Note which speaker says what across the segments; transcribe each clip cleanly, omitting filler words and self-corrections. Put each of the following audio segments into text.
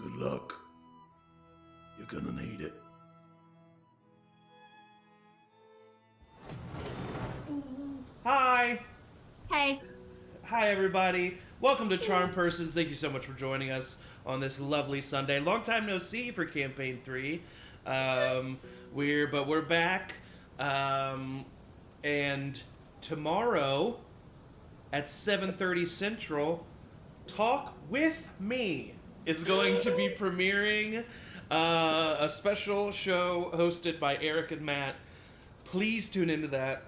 Speaker 1: Good luck. You're gonna need it.
Speaker 2: Hi!
Speaker 3: Hey.
Speaker 2: Hi, everybody. Welcome to CharmedPersons. Thank you so much for joining us on this lovely Sunday. Long time no see for Campaign 3. We're back. And tomorrow at 7:30 Central, Talk With Me is going to be premiering a special show hosted by Eric and Matt. Please tune into that.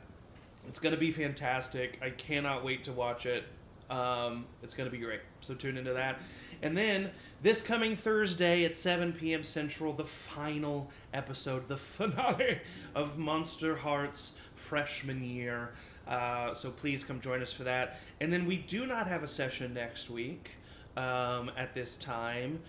Speaker 2: It's going to be fantastic. I cannot wait to watch it. It's going to be great. So tune into that. And then this coming Thursday at 7 p.m. Central, the final episode, the finale of Monster Heart's freshman year. So please come join us for that. And then we do not have a session next week at this time.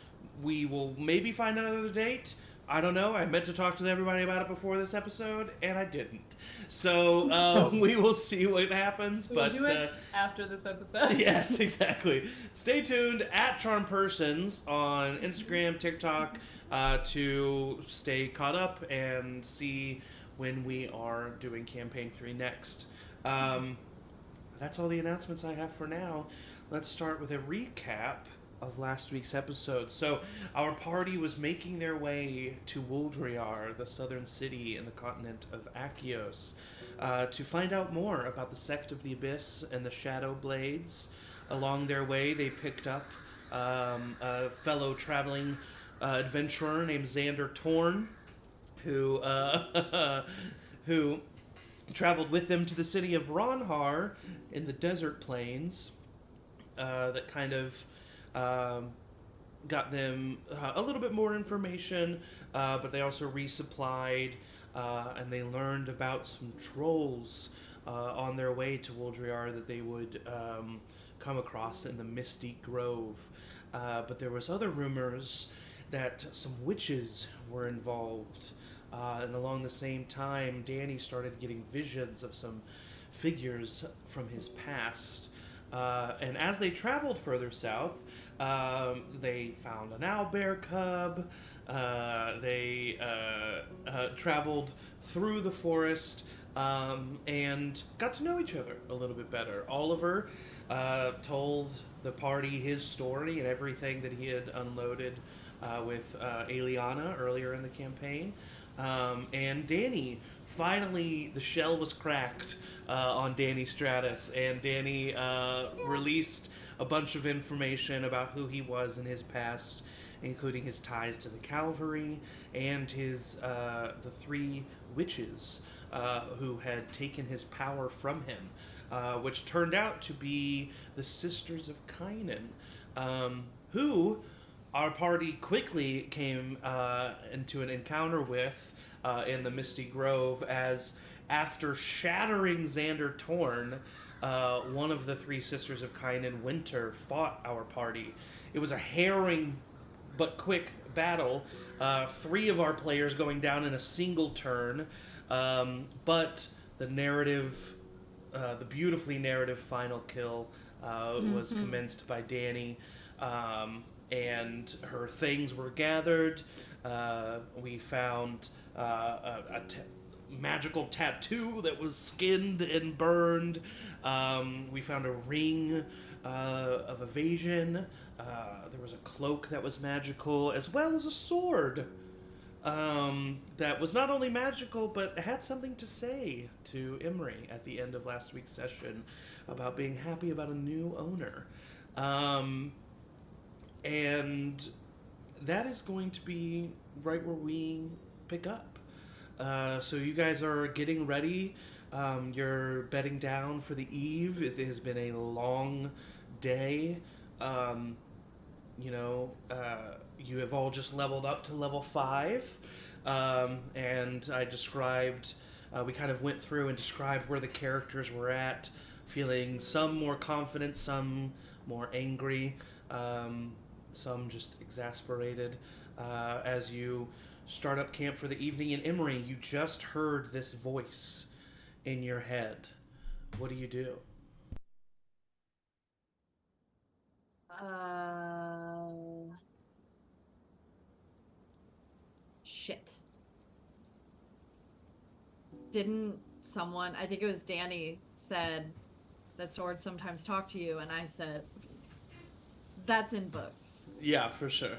Speaker 2: We will maybe find another date. I don't know. I meant to talk to everybody about it before this episode, and I didn't. So we will see what happens.
Speaker 4: We'll do it after this episode.
Speaker 2: Yes, exactly. Stay tuned at CharmedPersons on Instagram, TikTok, to stay caught up and see when we are doing Campaign 3 next. That's all the announcements I have for now. Let's start with a recap of last week's episode. So, our party was making their way to Wuldriar, the southern city in the continent of Akios, to find out more about the Sect of the Abyss and the Shadow Blades. Along their way, they picked up a fellow traveling adventurer named Xander Torn, who traveled with them to the city of Ronhar in the desert plains. That kind of got them a little bit more information, but they also resupplied, and they learned about some trolls on their way to Wuldriar that they would come across in the Misty Grove. But there was other rumors that some witches were involved, and along the same time, Danny started getting visions of some figures from his past. And as they traveled further south, they found an owlbear cub. They traveled through the forest and got to know each other a little bit better. Oliver told the party his story and everything that he had unloaded with Aeliana earlier in the campaign. And Danny, finally, the shell was cracked on Danny Stratus, and Danny released a bunch of information about who he was in his past, including his ties to the Calvary and his the three witches who had taken his power from him, which turned out to be the Sisters of Cullinan, who our party quickly came into an encounter with in the Misty Grove, as after shattering Xander Torn, one of the three Sisters of Cullinan, Winter, fought our party. It was a harrowing but quick battle, 3 of our players going down in a single turn, but the narrative, the beautifully narrative final kill was commenced by Danny, and her things were gathered. We found a magical tattoo that was skinned and burned. We found a ring of evasion. There was a cloak that was magical, as well as a sword that was not only magical, but had something to say to Emory at the end of last week's session about being happy about a new owner. And that is going to be right where we pick up. So you guys are getting ready. You're bedding down for the eve. It has been a long day. You have all just leveled up to level 5. And I described, we kind of went through and described where the characters were at, feeling some more confident, some more angry, some just exasperated, as you start up camp for the evening. And Emory, you just heard this voice in your head. What do you do?
Speaker 3: didn't someone, I think it was Danny, said that swords sometimes talk to you, and I said, that's in books.
Speaker 2: Yeah, for sure.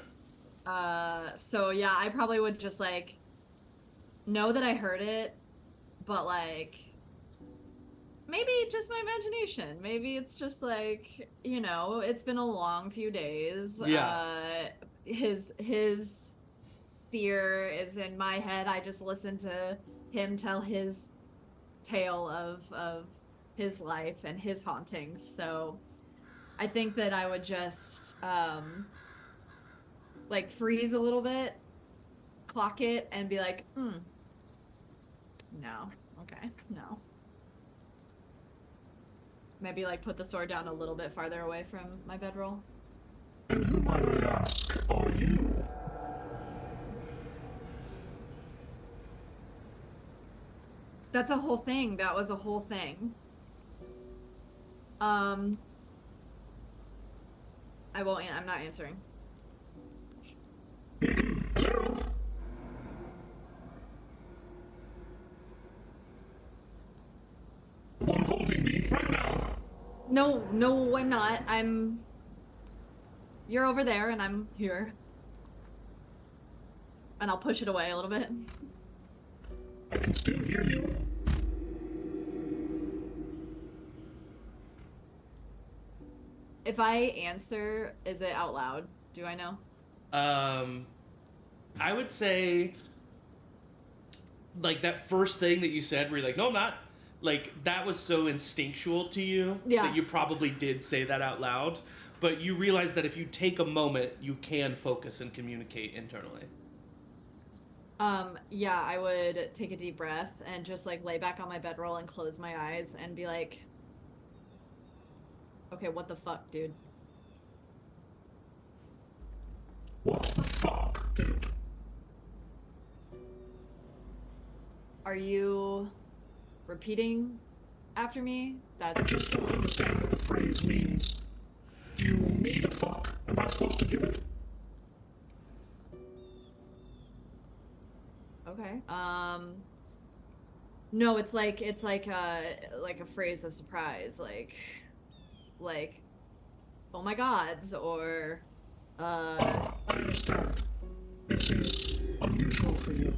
Speaker 3: So yeah, I probably would just, like, know that I heard it, but, like, maybe just my imagination. Maybe it's just, like, you know, it's been a long few days.
Speaker 2: Yeah.
Speaker 3: His fear is in my head. I just listened to him tell his tale of his life and his hauntings. So I think that I would just like freeze a little bit, clock it, and be like, no, okay, no. Maybe like put the sword down a little bit farther away from my bedroll.
Speaker 1: And who, might I ask, are you?
Speaker 3: That's a whole thing. That was a whole thing. I won't. I'm not answering.
Speaker 1: Hello? The one holding me right now.
Speaker 3: No, I'm not. You're over there, and I'm here. And I'll push it away a little bit.
Speaker 1: I can still hear you.
Speaker 3: If I answer, is it out loud? Do I know?
Speaker 2: I would say, like, that first thing that you said where you're like, no, I'm not. Like, that was so instinctual to you that you probably did say that out loud. But you realize that if you take a moment, you can focus and communicate internally.
Speaker 3: Yeah, I would take a deep breath and just, like, lay back on my bedroll and close my eyes and be like, okay, what the fuck, dude?
Speaker 1: What the fuck, dude?
Speaker 3: Are you repeating after me?
Speaker 1: I just don't understand what the phrase means. Do you need a fuck? Am I supposed to give it?
Speaker 3: Okay. No, it's like a phrase of surprise, like, oh my gods, or
Speaker 1: I understand. This is unusual for you.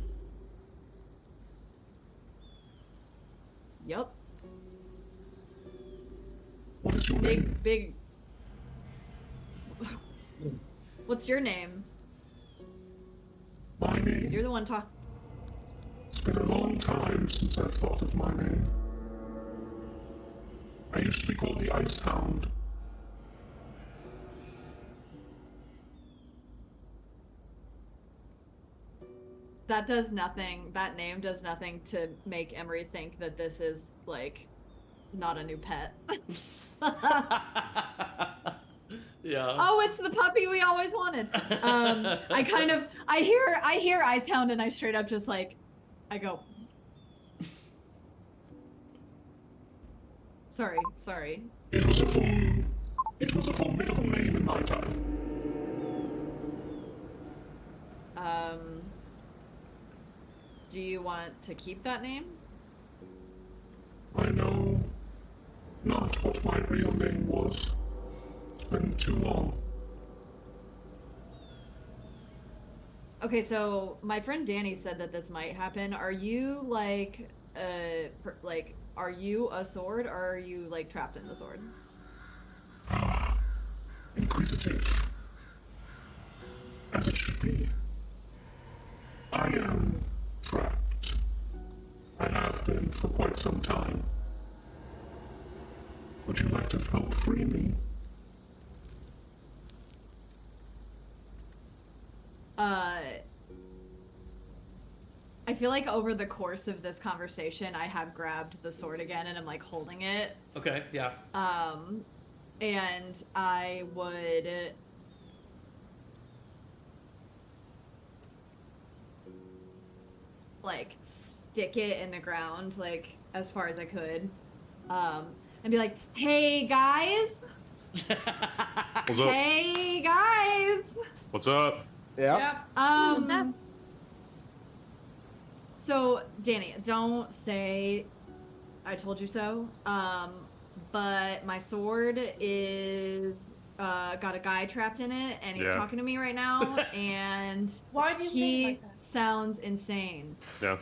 Speaker 3: Yep.
Speaker 1: What is your name?
Speaker 3: Big. What's your name?
Speaker 1: My name?
Speaker 3: You're the one talk.
Speaker 1: It's been a long time since I've thought of my name. I used to be called the Ice Hound.
Speaker 3: That does nothing. That name does nothing to make Emory think that this is, like, not a new pet.
Speaker 2: Yeah.
Speaker 3: Oh, it's the puppy we always wanted. I hear Ice Hound, and I straight up just, like, I go, sorry.
Speaker 1: It was a formidable name in my time.
Speaker 3: Do you want to keep that name?
Speaker 1: I know not what my real name was. It's been too long.
Speaker 3: Okay, so my friend Danny said that this might happen. Are you, like, are you a sword, or are you, like, trapped in the sword?
Speaker 1: Inquisitive. As it should be. I am trapped. I have been for quite some time. Would you like to help free me?
Speaker 3: I feel like over the course of this conversation, I have grabbed the sword again, and I'm, like, holding it.
Speaker 2: Okay, yeah.
Speaker 3: And I would... like, stick it in the ground, like, as far as I could. And be like, hey, guys!
Speaker 5: What's up?
Speaker 3: Hey, guys!
Speaker 5: What's up?
Speaker 6: Yeah.
Speaker 4: Yep.
Speaker 3: So So, Danny, don't say I told you so. But my sword is got a guy trapped in it, and he's talking to me right now, and
Speaker 4: Why do you say it like that?
Speaker 3: Sounds insane.
Speaker 5: Yeah.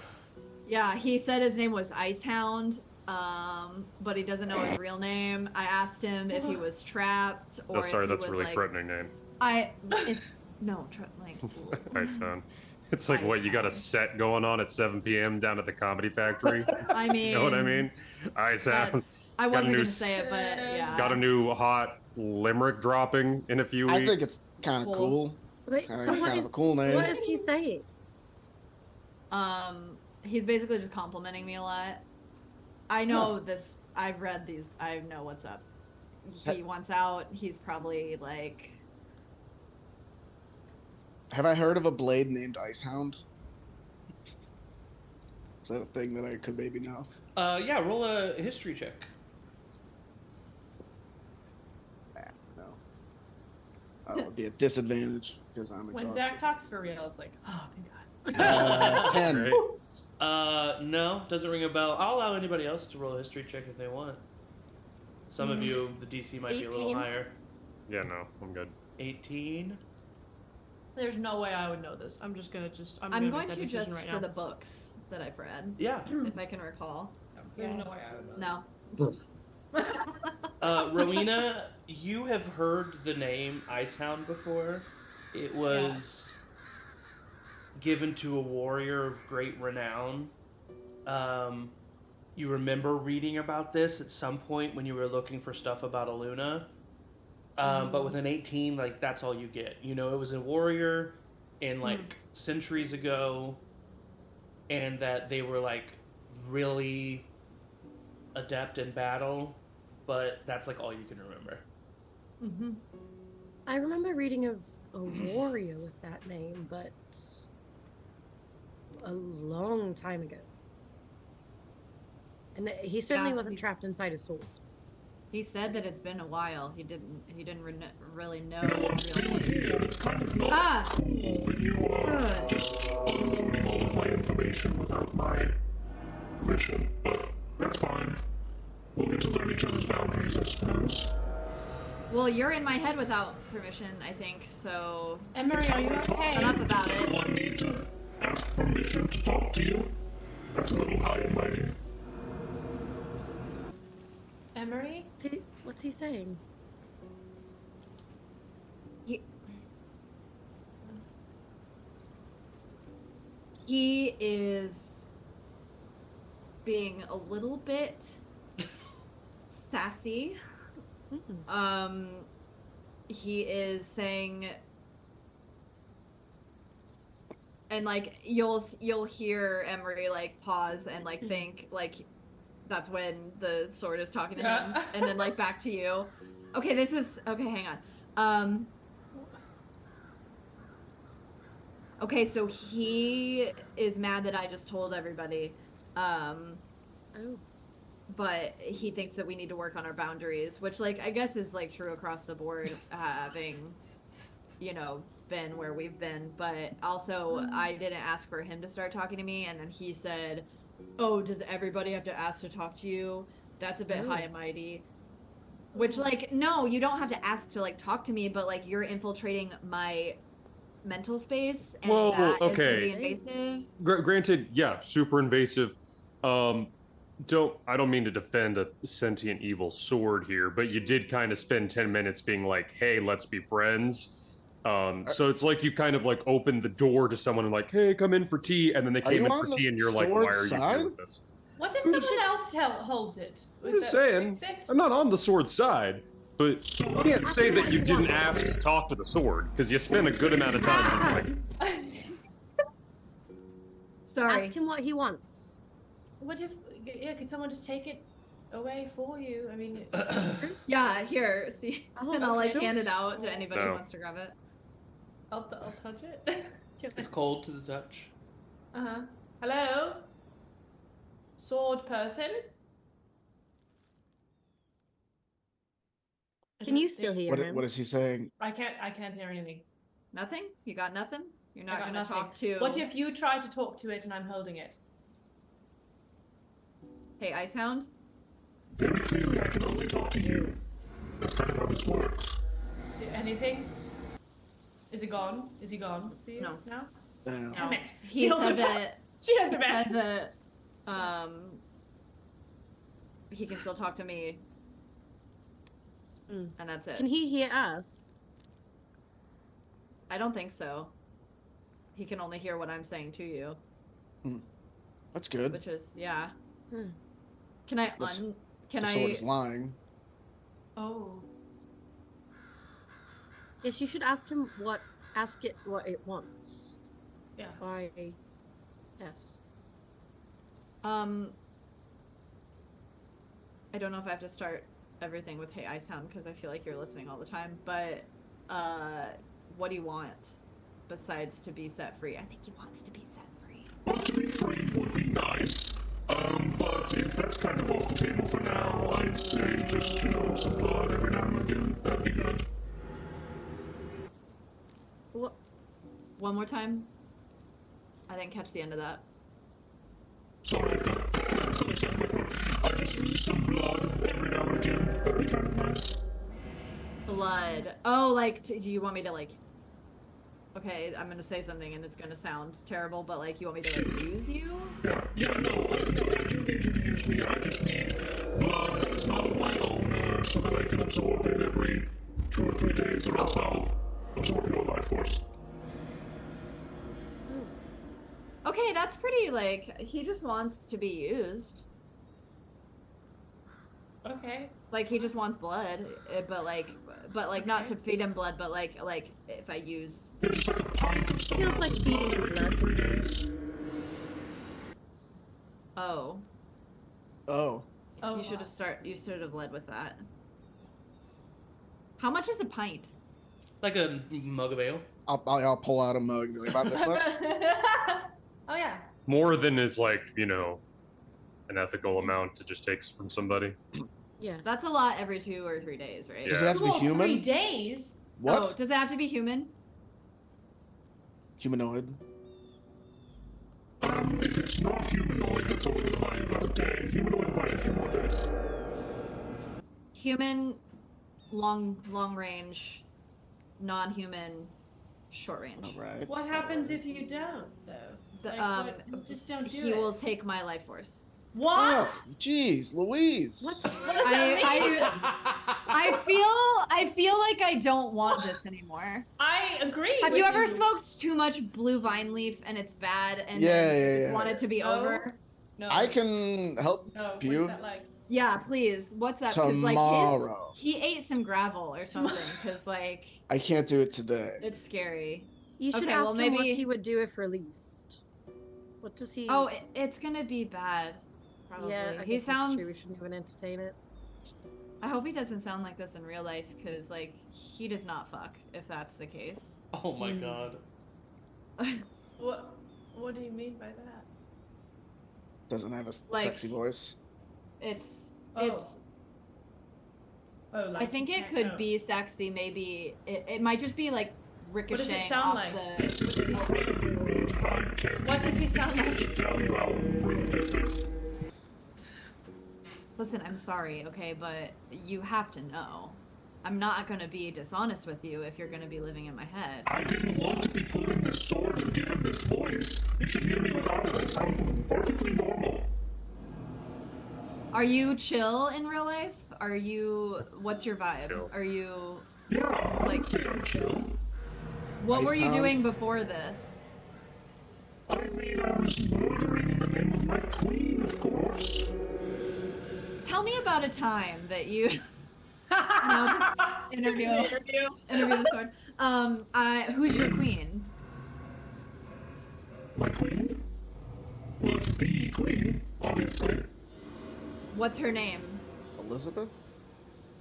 Speaker 3: Yeah, he said his name was Icehound, but he doesn't know his real name. I asked him if he was trapped or
Speaker 5: Oh, sorry,
Speaker 3: if he
Speaker 5: that's a
Speaker 3: was
Speaker 5: really
Speaker 3: like,
Speaker 5: threatening name.
Speaker 3: Icehound.
Speaker 5: It's like what you got a set going on at 7 p.m. down at the Comedy Factory.
Speaker 3: I mean,
Speaker 5: You know what I mean? Icehound.
Speaker 3: I wasn't gonna say it, but yeah.
Speaker 5: Got a new hot limerick dropping in a few weeks.
Speaker 6: I think it's kind of cool.
Speaker 7: Wait,
Speaker 6: It's
Speaker 7: so
Speaker 6: kind of a cool name.
Speaker 7: what is he saying?
Speaker 3: He's basically just complimenting me a lot. I know this. I've read these. I know what's up. He wants out. He's probably like.
Speaker 6: Have I heard of a blade named Icehound? Is that a thing that I could maybe know?
Speaker 2: Yeah, roll a history check.
Speaker 6: No. It would be a disadvantage because I'm exhausted.
Speaker 4: When Zach talks for real, it's like, oh my god.
Speaker 6: 10.
Speaker 5: Great.
Speaker 2: No, doesn't ring a bell. I'll allow anybody else to roll a history check if they want. Some of you, the DC might be a little
Speaker 7: 18.
Speaker 2: higher.
Speaker 5: Yeah, no, I'm good.
Speaker 2: 18.
Speaker 4: There's no way I would know this. I'm
Speaker 3: I'm going
Speaker 4: make that
Speaker 3: to
Speaker 4: decision
Speaker 3: just
Speaker 4: right
Speaker 3: for
Speaker 4: now.
Speaker 3: the books that I've read,
Speaker 2: Yeah.
Speaker 3: if I can recall.
Speaker 4: There's no way I would know.
Speaker 3: No.
Speaker 2: Rowina, you have heard the name Icehound before. It was given to a warrior of great renown. You remember reading about this at some point when you were looking for stuff about Aluna. But with an 18, like, that's all you get. You know, it was a warrior in, like, centuries ago, and that they were, like, really adept in battle, but that's, like, all you can remember.
Speaker 3: Mm-hmm.
Speaker 7: I remember reading of a warrior with that name, but a long time ago. And he certainly wasn't trapped inside a sword.
Speaker 3: He said that it's been a while. He didn't really know.
Speaker 1: You know, I'm still here. It's kind of not cool that you are just unloading all of my information without my permission, but that's fine. We'll get to learn each other's boundaries, I suppose.
Speaker 3: Well, you're in my head without permission, I think, so...
Speaker 4: Emory, are you okay?
Speaker 3: Shut up about it.
Speaker 1: Do I need to ask permission to talk to you? That's a little high and mighty.
Speaker 4: Emory?
Speaker 7: What's he saying?
Speaker 3: He is being a little bit sassy. He is saying, and like you'll hear Emory like pause and like think like that's when the sword is talking to him, and then like back to you. Okay, hang on. Okay, so he is mad that I just told everybody. But he thinks that we need to work on our boundaries, which, like, I guess is, like, true across the board, having, you know, been where we've been. But also, I didn't ask for him to start talking to me, and then he said, oh, does everybody have to ask to talk to you? That's a bit high and mighty. Which, like, no, you don't have to ask to, like, talk to me, but, like, you're infiltrating my mental space, and that is pretty invasive.
Speaker 5: Granted, yeah, super invasive. I don't mean to defend a sentient evil sword here, but you did kind of spend 10 minutes being like, hey, let's be friends. So it's like you kind of like opened the door to someone and like, hey, come in for tea, and then they came in for tea, and you're like, why are you here with this?
Speaker 4: What if someone else holds it?
Speaker 5: I'm just saying, I'm not on the sword's side, but you can't say that you didn't ask to talk to the sword, because you spent a good amount of time being like...
Speaker 3: Sorry.
Speaker 7: Ask him what he wants.
Speaker 4: What if, could someone just take it away for you? I mean...
Speaker 3: Yeah, here, see. And I'll, like, hand it out to anybody who
Speaker 5: No.
Speaker 3: wants to grab it.
Speaker 4: I'll touch it.
Speaker 2: It's cold to the touch.
Speaker 4: Uh-huh. Hello? Sword person?
Speaker 7: Can you still hear him?
Speaker 6: What is he saying?
Speaker 4: I can't hear anything.
Speaker 3: Nothing? You got nothing? You're
Speaker 4: I
Speaker 3: not
Speaker 4: got
Speaker 3: gonna
Speaker 4: nothing.
Speaker 3: talk to...
Speaker 4: What if you try to talk to it and I'm holding it?
Speaker 3: Hey, Icehound?
Speaker 1: Very clearly, I can only talk to you. That's kind of how this works.
Speaker 4: Anything? Is it gone? Is he gone for you
Speaker 3: No.
Speaker 4: now?
Speaker 6: Damn.
Speaker 4: Damn it.
Speaker 3: He
Speaker 4: She holds
Speaker 3: said
Speaker 4: her back.
Speaker 3: that...
Speaker 4: She holds
Speaker 3: He
Speaker 4: her back.
Speaker 3: said that, he can still talk to me.
Speaker 7: Mm.
Speaker 3: And that's it.
Speaker 7: Can he hear us?
Speaker 3: I don't think so. He can only hear what I'm saying to you.
Speaker 6: That's good.
Speaker 3: Which is, yeah.
Speaker 7: Hmm.
Speaker 3: Can I
Speaker 6: The
Speaker 3: Can
Speaker 6: the
Speaker 3: I...
Speaker 6: sword is lying.
Speaker 4: Oh.
Speaker 7: Yes, you should ask him what. Ask it what it wants.
Speaker 4: Yeah.
Speaker 7: Why? Yes.
Speaker 3: I don't know if I have to start everything with Hey Icehound because I feel like you're listening all the time, but what do you want besides to be set free? I think he wants to be set free.
Speaker 1: Well, to be free would be nice. But if that's kind of off the table for now, I'd say just, some blood every now and again. That'd be good.
Speaker 7: What?
Speaker 3: One more time? I didn't catch the end of that.
Speaker 1: Sorry, I've got something stuck in my throat. I just need some blood every now and again. That'd be kind of nice.
Speaker 3: Blood. Oh, like, do you want me to, like... Okay, I'm gonna say something and it's gonna sound terrible, but, like, you want me to, like, use you?
Speaker 1: No, I do need you to use me. I just need blood that is not of my owner so that I can absorb it every 2 or 3 days, or else I'll absorb your life force.
Speaker 3: Okay, that's pretty, like, he just wants to be used.
Speaker 4: Okay.
Speaker 3: Like, he just wants blood, but not to feed him blood, but like if I use...
Speaker 1: It's just like a pint of soda.
Speaker 7: Feels like feeding him
Speaker 1: every 2 or
Speaker 7: blood.
Speaker 1: 3 days.
Speaker 3: Oh.
Speaker 6: Oh.
Speaker 4: Oh.
Speaker 3: You should have led with that. How much is a pint?
Speaker 2: Like a mug of ale.
Speaker 6: I'll pull out a mug. Really, about this much?
Speaker 4: Oh yeah.
Speaker 5: More than is like, an ethical amount to just take from somebody.
Speaker 7: Yeah.
Speaker 3: That's a lot every 2 or 3 days, right?
Speaker 6: Does it have to be
Speaker 4: Cool,
Speaker 6: human?
Speaker 4: 3 days.
Speaker 6: What?
Speaker 3: Oh, does it have to be human?
Speaker 6: Humanoid.
Speaker 1: If it's not humanoid, that's only gonna buy you about a day. Humanoid will buy you a few more days.
Speaker 3: Human, long range, non-human, short range.
Speaker 6: All right.
Speaker 4: What happens if you don't, though? Just don't do
Speaker 3: He
Speaker 4: it.
Speaker 3: will take my life force.
Speaker 4: What?
Speaker 6: Oh, jeez, Louise.
Speaker 4: What does that mean?
Speaker 3: I feel like I don't want this anymore.
Speaker 4: I agree.
Speaker 3: Have
Speaker 4: with
Speaker 3: you ever smoked too much blue vine leaf and it's bad and then you just want it to be
Speaker 4: No.
Speaker 3: over?
Speaker 4: No.
Speaker 6: I can help
Speaker 4: No. What's
Speaker 6: you
Speaker 4: that like?
Speaker 3: Yeah, please. What's up? 'Cause,
Speaker 6: tomorrow.
Speaker 3: he ate some gravel or something because
Speaker 6: I can't do it today.
Speaker 3: it's scary.
Speaker 7: You should
Speaker 3: Okay,
Speaker 7: ask
Speaker 3: well,
Speaker 7: him what
Speaker 3: maybe-
Speaker 7: he would do if released. What does he?
Speaker 3: Oh, it's gonna be bad. Probably.
Speaker 7: yeah. I
Speaker 3: He
Speaker 7: guess that's
Speaker 3: sounds.
Speaker 7: true. We shouldn't even entertain it.
Speaker 3: I hope he doesn't sound like this in real life because he does not fuck if that's the case.
Speaker 2: Oh my god.
Speaker 4: What do you mean by that?
Speaker 6: Doesn't have a
Speaker 3: Like-
Speaker 6: sexy voice.
Speaker 3: It's
Speaker 4: Oh.
Speaker 3: it's.
Speaker 4: Oh, like
Speaker 3: I think it could be sexy. Maybe it might just be like ricocheting
Speaker 4: it sound
Speaker 3: off
Speaker 4: like?
Speaker 3: the.
Speaker 1: This is incredibly rude. I can't
Speaker 4: What does he sound
Speaker 1: begin
Speaker 4: like?
Speaker 1: to tell you how rude this is.
Speaker 3: Listen, I'm sorry, okay, but you have to know. I'm not gonna be dishonest with you if you're gonna be living in my head.
Speaker 1: I didn't want to be pulling this sword and giving this voice. You should hear me without it. I sound perfectly normal.
Speaker 3: Are you chill in real life? Are you? What's your vibe?
Speaker 5: Chill.
Speaker 3: Are you?
Speaker 1: Yeah, I
Speaker 3: Like-
Speaker 1: would say I'm chill.
Speaker 3: What
Speaker 6: I
Speaker 3: were you
Speaker 6: sound-
Speaker 3: doing before this?
Speaker 1: I mean, I was murdering in the name of my queen, of course.
Speaker 3: Tell me about a time that you. Just interview the sword. Who's your queen?
Speaker 1: My queen? Well, it's the queen, obviously.
Speaker 3: What's her name?
Speaker 6: Elizabeth?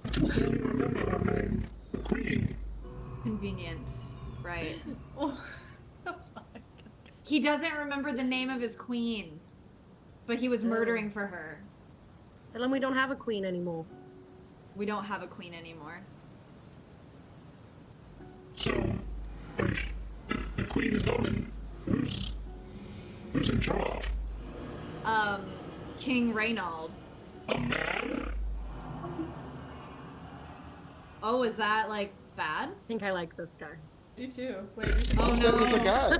Speaker 1: I don't really remember her name. The queen.
Speaker 3: Convenient, right?
Speaker 4: Oh.
Speaker 3: He doesn't remember the name of his queen, but he was murdering for her.
Speaker 7: Tell him we don't have a queen anymore.
Speaker 3: We don't have a queen anymore.
Speaker 1: So, the queen is not in. Who's in charge?
Speaker 3: King Reynald.
Speaker 1: A man?
Speaker 3: Oh, is that like bad?
Speaker 7: I think I like this guy.
Speaker 4: Do too. Wait.
Speaker 3: Oh
Speaker 6: Who says it's a
Speaker 3: no.
Speaker 6: guy?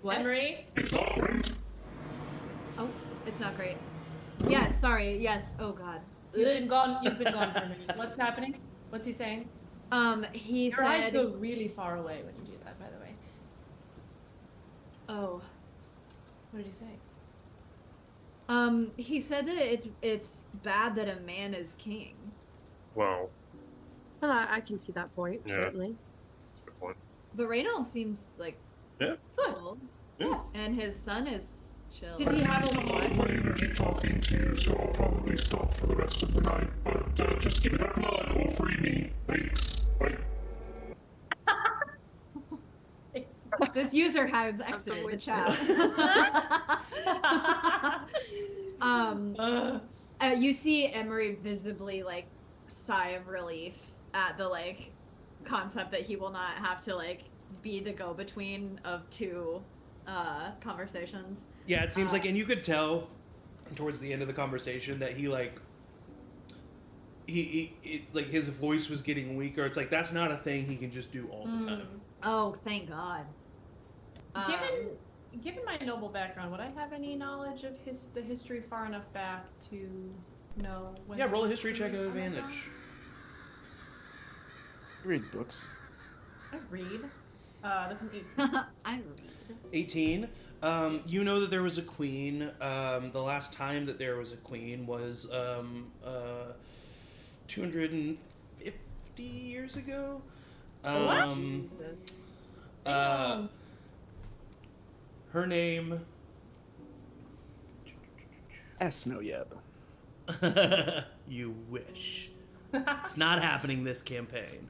Speaker 3: What?
Speaker 4: Emory?
Speaker 1: It's not great.
Speaker 3: Oh, it's not great. Yes, sorry. Yes. Oh God.
Speaker 4: You've been gone for a minute. What's happening? What's he saying?
Speaker 3: He
Speaker 4: Your eyes
Speaker 3: said.
Speaker 4: go really far away when you do that, by the way.
Speaker 3: Oh.
Speaker 4: What did he say?
Speaker 3: He said that it's bad that a man is king.
Speaker 5: Well,
Speaker 7: Well, I can see that point,
Speaker 5: Yeah.
Speaker 7: certainly.
Speaker 5: that's a good point.
Speaker 3: But Reynald seems like
Speaker 5: Yeah.
Speaker 4: Good.
Speaker 3: cool,
Speaker 5: Yeah.
Speaker 4: Yes.
Speaker 3: and his son is chill.
Speaker 4: Did he have a
Speaker 1: A lot of
Speaker 4: wife?
Speaker 1: my energy talking to you, so I'll probably stop for the rest of the night. But just give me that blood or free me. Thanks. Bye.
Speaker 3: This user has exited the chat. You see Emory visibly like sigh of relief at the like concept that he will not have to like be the go-between of two conversations.
Speaker 2: Yeah, it seems like, and you could tell towards the end of the conversation that he like it's like his voice was getting weaker. It's like that's not a thing he can just do all the time.
Speaker 3: Oh, thank God.
Speaker 4: Given my noble background, would I have any knowledge of the history far enough back to know when?
Speaker 2: Yeah, roll a history check at advantage.
Speaker 6: You read books.
Speaker 4: I read. That's an 18.
Speaker 3: I read.
Speaker 2: 18. You know that there was a queen. The last time that there was a queen was 250 years ago.
Speaker 3: Jesus.
Speaker 2: Her name.
Speaker 6: Asnoyeb.
Speaker 2: You wish. It's not happening this campaign.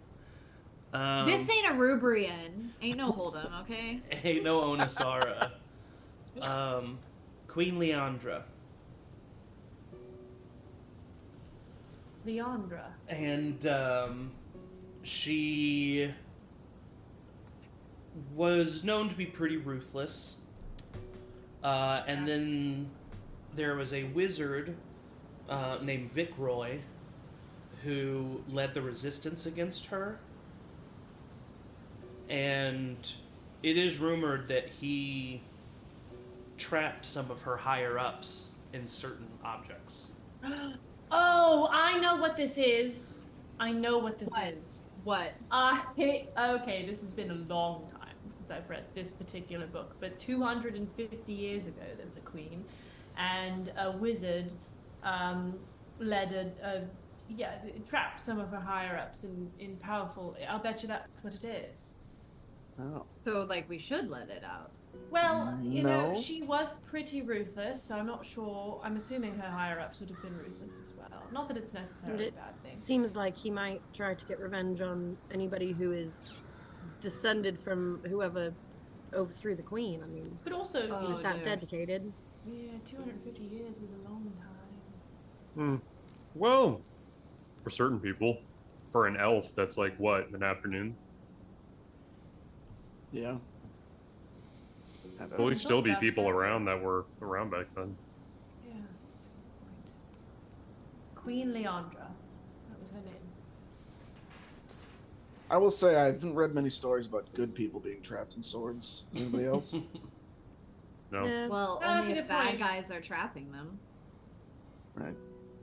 Speaker 3: This ain't a Rubrian. Ain't no Hold'em, okay?
Speaker 2: Ain't no Onasara. Queen Leandra.
Speaker 4: Leandra.
Speaker 2: And she was known to be pretty ruthless. And then there was a wizard named Vicroy who led the resistance against her. And it is rumored that he trapped some of her higher ups in certain objects.
Speaker 4: Oh, I know what this is. I know what this
Speaker 3: What?
Speaker 4: is.
Speaker 3: What?
Speaker 4: Okay, this has been a long time since I've read this particular book, but 250 years ago there was a queen, and a wizard trapped some of her higher ups in powerful. I'll bet you that's what it is.
Speaker 6: Oh.
Speaker 3: So, like, we should let it out.
Speaker 4: Well, you know,
Speaker 6: No.
Speaker 4: she was pretty ruthless, so I'm not sure. I'm assuming her higher ups would have been ruthless as well. Not that it's necessarily a bad thing.
Speaker 7: Seems like he might try to get revenge on anybody who is descended from whoever overthrew the queen. I mean,
Speaker 4: But also,
Speaker 7: he was
Speaker 3: Oh,
Speaker 7: that
Speaker 3: dear.
Speaker 7: dedicated.
Speaker 4: yeah, 250 years is a long time.
Speaker 5: Well, for certain people, for an elf, that's like what, an afternoon?
Speaker 6: Yeah.
Speaker 5: There'll always still be people around that were around back then.
Speaker 4: Yeah, that's a good point. Queen Leandra. That was her name.
Speaker 6: I will say I haven't read many stories about good people being trapped in swords. Anybody else?
Speaker 5: No.
Speaker 7: Yeah.
Speaker 3: Well,
Speaker 4: No, that's
Speaker 3: only
Speaker 4: a
Speaker 3: if
Speaker 4: good
Speaker 3: bad
Speaker 4: point.
Speaker 3: guys are trapping them.
Speaker 6: Right.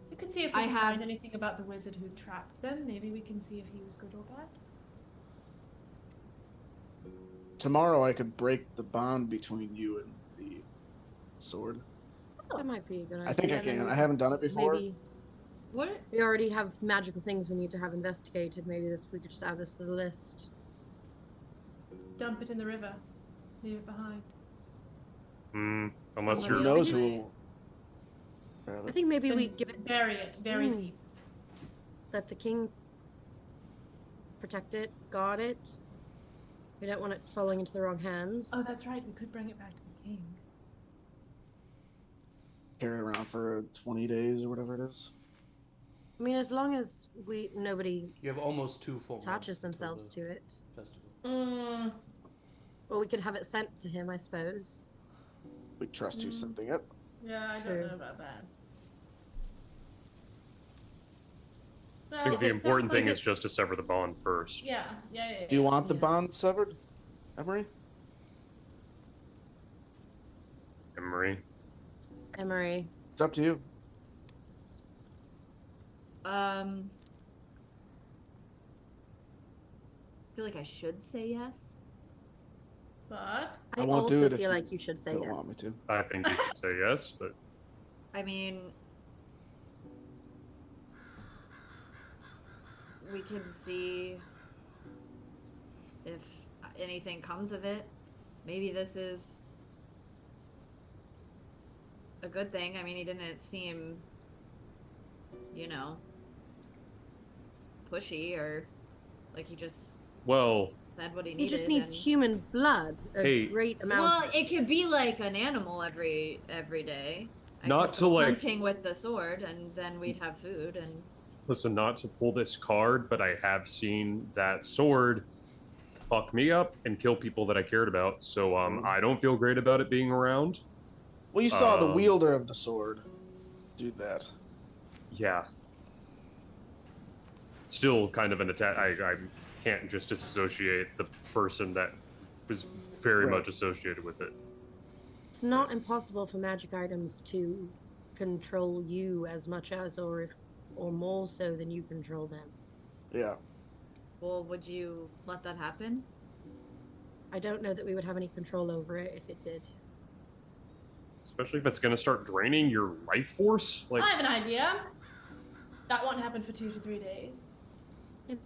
Speaker 4: We could see if we
Speaker 3: I
Speaker 4: can
Speaker 3: have-
Speaker 4: find anything about the wizard who trapped them. Maybe we can see if he was good or bad.
Speaker 6: Tomorrow I could break the bond between you and the sword.
Speaker 7: That might be a good idea.
Speaker 6: I think I can.
Speaker 7: Then
Speaker 6: I haven't done it before.
Speaker 7: Maybe
Speaker 3: What?
Speaker 7: we already have magical things we need to have investigated. Maybe we could just add this to the list.
Speaker 4: Dump it in the river. Leave it behind.
Speaker 5: Unless
Speaker 3: Well,
Speaker 5: you're
Speaker 6: Who
Speaker 3: Yeah.
Speaker 6: knows who will grab
Speaker 7: I
Speaker 6: it.
Speaker 7: think maybe
Speaker 4: Then
Speaker 7: we give it
Speaker 4: bury it very
Speaker 7: Hmm.
Speaker 4: deep.
Speaker 7: let the king protect it, guard it. We don't want it falling into the wrong hands.
Speaker 4: Oh, that's right. We could bring it back to the king.
Speaker 6: Carry it around for 20 days or whatever it is.
Speaker 7: I mean, as long as nobody
Speaker 2: You have almost 2 full months
Speaker 7: attaches
Speaker 2: until
Speaker 7: themselves
Speaker 2: the
Speaker 7: to it.
Speaker 2: festival.
Speaker 7: Or we could have it sent to him, I suppose.
Speaker 6: We trust you sending it.
Speaker 4: Yeah, I don't
Speaker 7: True.
Speaker 4: know about that.
Speaker 5: I think
Speaker 4: Well,
Speaker 5: the
Speaker 4: it
Speaker 5: important
Speaker 4: sounds
Speaker 5: thing
Speaker 4: like
Speaker 5: is just to sever the bond first.
Speaker 4: Yeah.
Speaker 6: Do you want the
Speaker 7: Yeah.
Speaker 6: bond severed, Emory?
Speaker 5: Emory.
Speaker 7: Emory.
Speaker 6: It's up to you.
Speaker 3: I feel like I should say yes.
Speaker 4: But
Speaker 6: I
Speaker 7: I
Speaker 6: won't
Speaker 7: also
Speaker 6: do it if
Speaker 7: feel
Speaker 6: you
Speaker 7: like you should say
Speaker 6: don't
Speaker 7: yes.
Speaker 6: want me to.
Speaker 5: I think you should say yes, but
Speaker 3: I mean, we can see if anything comes of it. Maybe this is a good thing. I mean, he didn't seem, pushy or like he just
Speaker 5: well,
Speaker 3: said what he
Speaker 7: He
Speaker 3: needed.
Speaker 7: just needs
Speaker 3: and...
Speaker 7: human blood, a
Speaker 5: Hey.
Speaker 7: great amount.
Speaker 3: Well,
Speaker 7: of it.
Speaker 3: it could be like an animal every day. I
Speaker 5: Not
Speaker 3: could
Speaker 5: to,
Speaker 3: go
Speaker 5: like-
Speaker 3: hunting with the sword, and then we'd have food. And
Speaker 5: listen, not to pull this card, but I have seen that sword fuck me up and kill people that I cared about. So I don't feel great about it being around.
Speaker 6: Well, you saw the
Speaker 5: Um,
Speaker 6: wielder of the sword do that.
Speaker 5: Yeah. Still kind of an attack. I can't just disassociate the person that was very
Speaker 6: Right.
Speaker 5: much associated with it.
Speaker 7: It's not impossible for magic items to control you as much as, or more so than you control them.
Speaker 6: Yeah.
Speaker 3: well, would you let that happen?
Speaker 7: I don't know that we would have any control over it if it did.
Speaker 5: Especially if it's going to start draining your life force. Like,
Speaker 4: I have an idea. That won't happen for 2 to 3 days.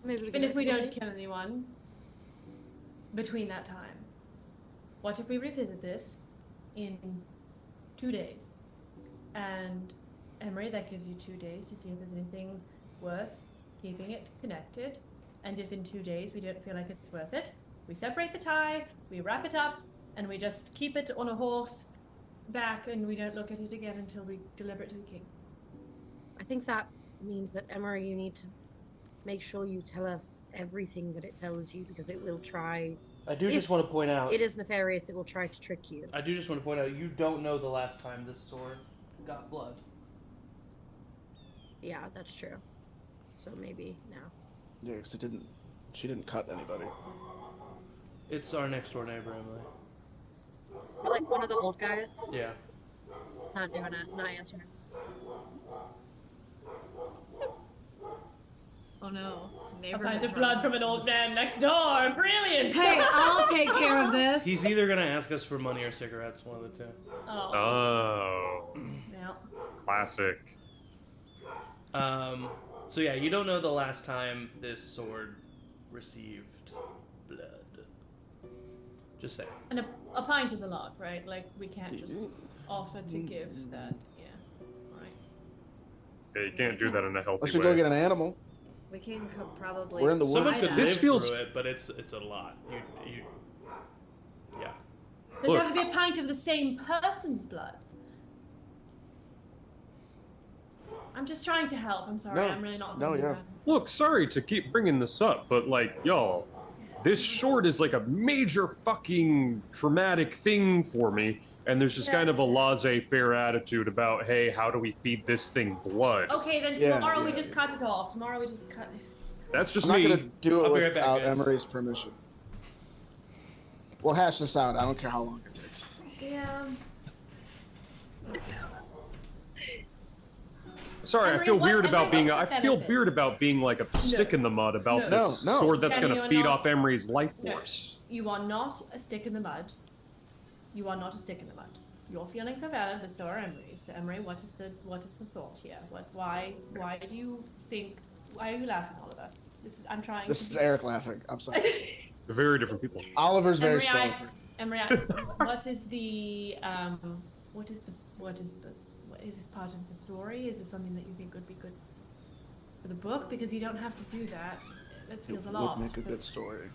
Speaker 7: Maybe
Speaker 4: Even
Speaker 7: can
Speaker 4: if we
Speaker 7: do it
Speaker 4: don't
Speaker 7: days.
Speaker 4: kill anyone between that time. What if we revisit this in 2 days? And Emory, that gives you 2 days to see if there's anything worth keeping it connected. And if in 2 days we don't feel like it's worth it, we separate the tie, we wrap it up, and we just keep it on a horse back, and we don't look at it again until we deliver it to the king.
Speaker 7: I think that means that, Emory, you need to make sure you tell us everything that it tells you, because it will try.
Speaker 2: I do
Speaker 7: If
Speaker 2: just want to point out.
Speaker 7: It is nefarious. It will try to trick you.
Speaker 2: I do just want to point out you don't know the last time this sword got blood.
Speaker 7: Yeah, that's true. So maybe now.
Speaker 6: Yeah, because she didn't cut anybody.
Speaker 2: It's our next door neighbor, Emily.
Speaker 7: Or like one of the old guys.
Speaker 2: Yeah.
Speaker 7: Not doing it. Not answering.
Speaker 3: Oh no,
Speaker 4: A
Speaker 3: neighbor.
Speaker 4: pint of
Speaker 3: trouble.
Speaker 4: blood from an old man next door. Brilliant.
Speaker 3: Hey, I'll take care of this.
Speaker 2: He's either gonna ask us for money or cigarettes, one of the two.
Speaker 4: Oh.
Speaker 5: oh,
Speaker 4: Yeah.
Speaker 5: classic.
Speaker 2: So yeah, you don't know the last time this sword received blood. Just saying.
Speaker 4: And a pint is a lot, right? Like, we can't just offer to give that. Yeah. Right.
Speaker 5: Yeah, you can't do that in a healthy
Speaker 6: Let's go
Speaker 5: way.
Speaker 6: get an animal.
Speaker 3: We can probably.
Speaker 6: We're in the
Speaker 2: Someone
Speaker 6: woods.
Speaker 2: could
Speaker 3: buy
Speaker 2: live
Speaker 5: This
Speaker 3: that.
Speaker 5: feels-
Speaker 2: through it, but it's a lot. You yeah.
Speaker 4: Does
Speaker 5: Look.
Speaker 4: it have to be a pint of the same person's blood? I'm just trying to help. I'm sorry.
Speaker 6: No.
Speaker 4: I'm really not.
Speaker 6: No,
Speaker 4: helping
Speaker 6: yeah.
Speaker 4: you.
Speaker 5: Look, sorry to keep bringing this up, but like, y'all, this sword is like a major fucking traumatic thing for me, and there's just kind of a
Speaker 4: Yes.
Speaker 5: laissez-faire attitude about, hey, how do we feed this thing blood?
Speaker 4: Okay, then
Speaker 6: Yeah,
Speaker 4: tomorrow we
Speaker 6: yeah,
Speaker 4: just
Speaker 6: yeah.
Speaker 4: cut it off. Tomorrow we just cut.
Speaker 5: That's just
Speaker 6: I'm not
Speaker 5: me.
Speaker 6: gonna do it
Speaker 2: I'll be right back,
Speaker 6: without
Speaker 2: guys.
Speaker 6: Emery's permission. We'll hash this out. I don't care how long it takes.
Speaker 4: Yeah.
Speaker 5: Sorry, I
Speaker 4: Emery,
Speaker 5: feel
Speaker 4: what-
Speaker 5: weird about
Speaker 4: Emery,
Speaker 5: being.
Speaker 4: what's
Speaker 5: I
Speaker 4: the
Speaker 5: feel
Speaker 4: benefit?
Speaker 5: weird about being like a stick in the mud about
Speaker 4: No.
Speaker 5: this
Speaker 6: No, no.
Speaker 5: sword that's
Speaker 4: Kenny,
Speaker 5: gonna
Speaker 4: you're
Speaker 5: feed
Speaker 4: not-
Speaker 5: off Emery's life
Speaker 4: No.
Speaker 5: force.
Speaker 4: You are not a stick in the mud. You are not a stick in the mud. Your feelings are valid, but so are Emery's. So Emery, what is the thought here? Why do you think? Why are you laughing, Oliver? I'm trying.
Speaker 6: This is Eric laughing. I'm sorry.
Speaker 5: They're very different people.
Speaker 6: Oliver's very
Speaker 4: Emery,
Speaker 6: stoned.
Speaker 4: Emery, what is this part of the story? Is this something that you think would be good for the book? Because you don't have to do that. That
Speaker 6: It
Speaker 4: feels a
Speaker 6: would
Speaker 4: lot.
Speaker 6: make a
Speaker 4: but-
Speaker 6: good story.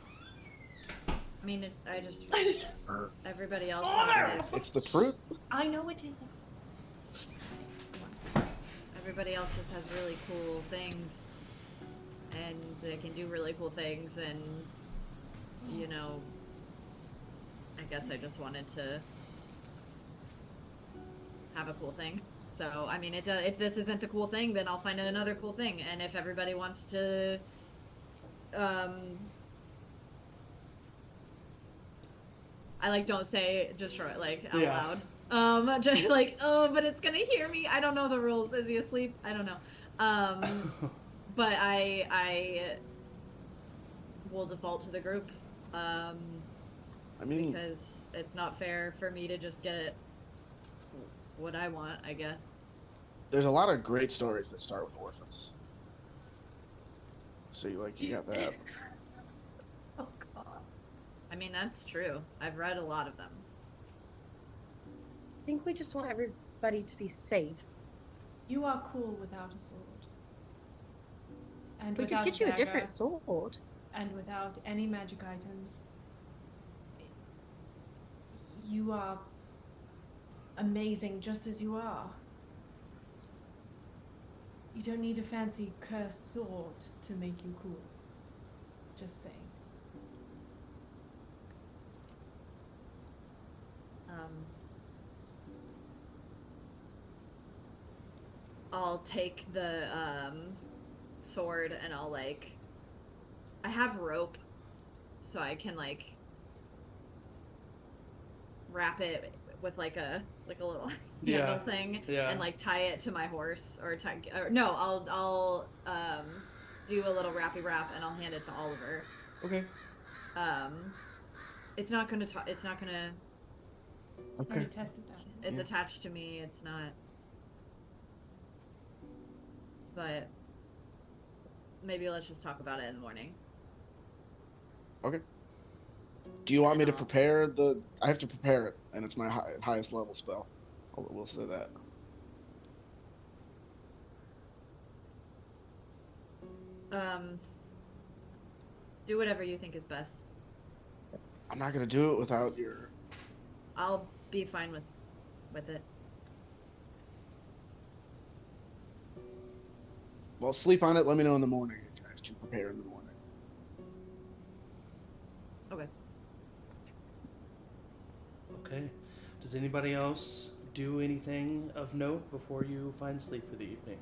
Speaker 3: I mean, I just. Everybody else has like,
Speaker 6: It's the truth.
Speaker 4: I know it is.
Speaker 3: everybody else just has really cool things, and they can do really cool things, and I guess I just wanted to have a cool thing. So, I mean, if this isn't the cool thing, then I'll find another cool thing. And if everybody wants to, I like don't say destroy it like out loud. Just like, oh, but it's gonna hear me. I don't know the rules. Is he asleep? I don't know. But I will default to the group. I mean, because it's not fair for me to just get what I want, I guess.
Speaker 6: There's a lot of great stories that start with orphans. So you got that.
Speaker 3: Oh God. I mean, that's true. I've read a lot of them.
Speaker 7: I think we just want everybody to be safe.
Speaker 4: You are cool without a sword. And
Speaker 7: We could get you a different sword.
Speaker 4: And without any magic items. You are amazing just as you are. You don't need a fancy cursed sword to make you cool. Just saying.
Speaker 3: I'll take the sword and I'll I have rope, so I can wrap it with a little handle thing and tie it to my horse or no, I'll do a little wrappy wrap and I'll hand it to Oliver.
Speaker 2: Okay.
Speaker 3: It's not gonna
Speaker 4: I already tested that.
Speaker 3: It's attached to me. It's not. But maybe let's just talk about it in the morning.
Speaker 6: Okay. Do you want me to prepare I have to prepare it, and it's my highest level spell. We'll say that.
Speaker 3: Do whatever you think is best.
Speaker 6: I'm not gonna do it without your...
Speaker 3: I'll be fine with it.
Speaker 6: Well, sleep on it. Let me know in the morning. I have to prepare in the morning.
Speaker 3: Okay.
Speaker 2: Okay. Does anybody else do anything of note before you find sleep for the evening?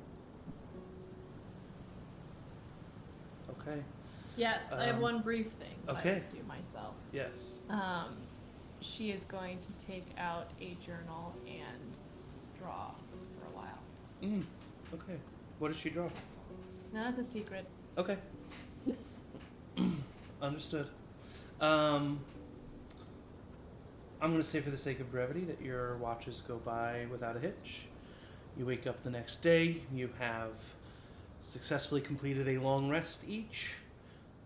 Speaker 2: Okay.
Speaker 4: Yes, I have one brief thing that I
Speaker 2: okay.
Speaker 4: have to do myself.
Speaker 2: Yes.
Speaker 4: She is going to take out a journal and draw for a while.
Speaker 2: Okay. What does she draw?
Speaker 4: No, that's a secret.
Speaker 2: Okay. Understood. I'm going to say for the sake of brevity that your watches go by without a hitch. You wake up the next day. You have successfully completed a long rest each.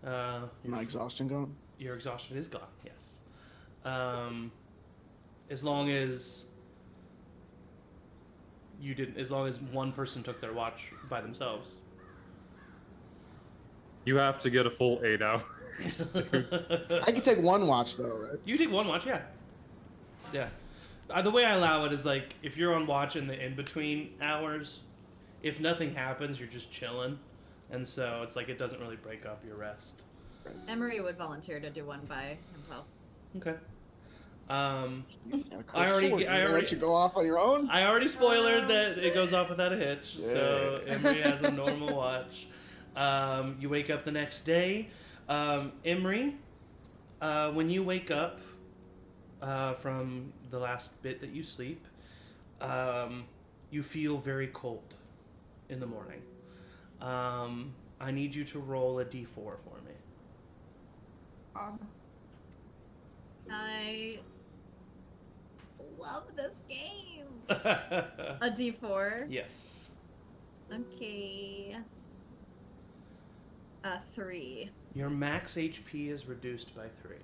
Speaker 6: My exhaustion gone?
Speaker 2: Your exhaustion is gone, yes. As long as one person took their watch by themselves.
Speaker 5: You have to get a full 8 hours, dude.
Speaker 6: I can take one watch, though, right?
Speaker 2: You take one watch, yeah. Yeah. The way I allow it is if you're on watch in the in-between hours, if nothing happens, you're just chilling. And so it's it doesn't really break up your rest.
Speaker 3: Emory would volunteer to do one by himself.
Speaker 2: Okay.
Speaker 6: I already let you go off on your own.
Speaker 2: I already spoiled that it goes off without a hitch, so Emory has a normal watch. You wake up the next day. Emory, when you wake up from the last bit that you sleep, you feel very cold in the morning. I need you to roll a d4 for me.
Speaker 3: I love this game. A d4?
Speaker 2: Yes.
Speaker 3: Okay. 3.
Speaker 2: Your max HP is reduced by 3.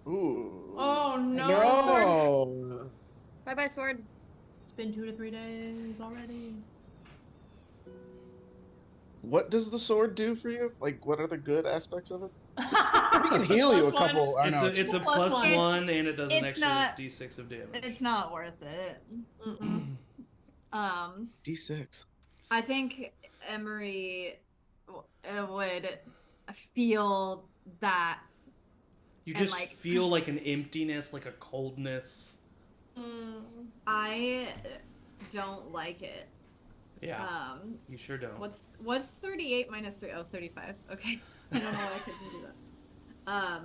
Speaker 6: Ooh.
Speaker 4: Oh no!
Speaker 6: No!
Speaker 7: Bye-bye, sword.
Speaker 4: It's been 2 to 3 days already.
Speaker 6: What does the sword do for you? What are the good aspects of it? We can heal you a couple. I know.
Speaker 2: It's a plus one, and it does an extra d6 of damage.
Speaker 3: It's not worth it.
Speaker 6: D6.
Speaker 3: I think Emory would feel that
Speaker 2: You
Speaker 3: and,
Speaker 2: just
Speaker 3: like,
Speaker 2: feel like an emptiness, like a coldness.
Speaker 3: I don't like it.
Speaker 2: Yeah, you sure don't.
Speaker 3: What's 38 minus 3? Oh, 35. Okay. I don't know why I couldn't do that.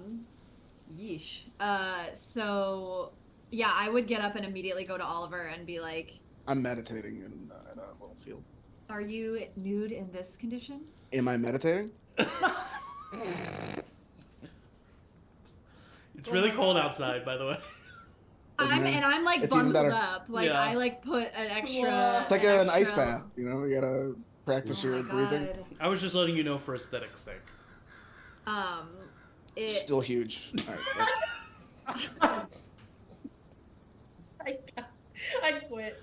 Speaker 3: Yeesh. So, yeah, I would get up and immediately go to Oliver and be like,
Speaker 6: I'm meditating in a little field.
Speaker 3: are you nude in this condition?
Speaker 6: Am I meditating?
Speaker 2: It's really cold outside, by the way.
Speaker 3: I'm like
Speaker 6: It's even
Speaker 3: bundled
Speaker 6: better.
Speaker 3: up. Like
Speaker 2: Yeah.
Speaker 3: I like put an extra.
Speaker 4: Whoa.
Speaker 6: It's like an ice bath, you know? You gotta practice
Speaker 3: Oh
Speaker 6: your
Speaker 3: my
Speaker 6: breathing.
Speaker 3: God.
Speaker 2: I was just letting you know for aesthetic's sake.
Speaker 3: It.
Speaker 6: Still huge. All right,
Speaker 4: I quit.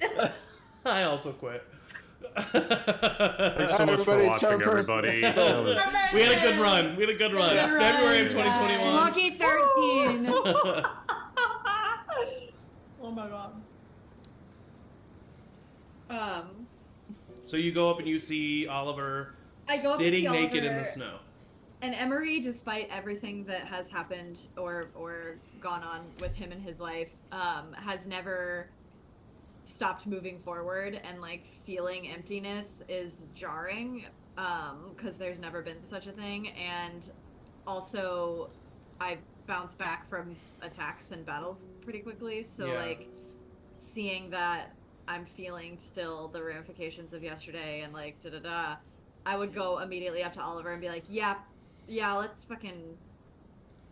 Speaker 2: I also quit.
Speaker 5: Thanks so much for
Speaker 6: Everybody,
Speaker 5: watching,
Speaker 6: CharmedPersons.
Speaker 5: everybody. That was-
Speaker 2: We had a good run. February of 2021.
Speaker 3: Lucky 13.
Speaker 4: Oh my god.
Speaker 2: So you go up and you see Oliver
Speaker 3: I go up and
Speaker 2: sitting
Speaker 3: see
Speaker 2: naked in the
Speaker 3: Oliver.
Speaker 2: snow.
Speaker 3: And Emory, despite everything that has happened or gone on with him in his life, has never stopped moving forward, and like feeling emptiness is jarring because there's never been such a thing. And also I bounce back from attacks and battles pretty quickly, so
Speaker 2: Yeah.
Speaker 3: like seeing that I'm feeling still the ramifications of yesterday and like I would go immediately up to Oliver and be like, yeah, let's fucking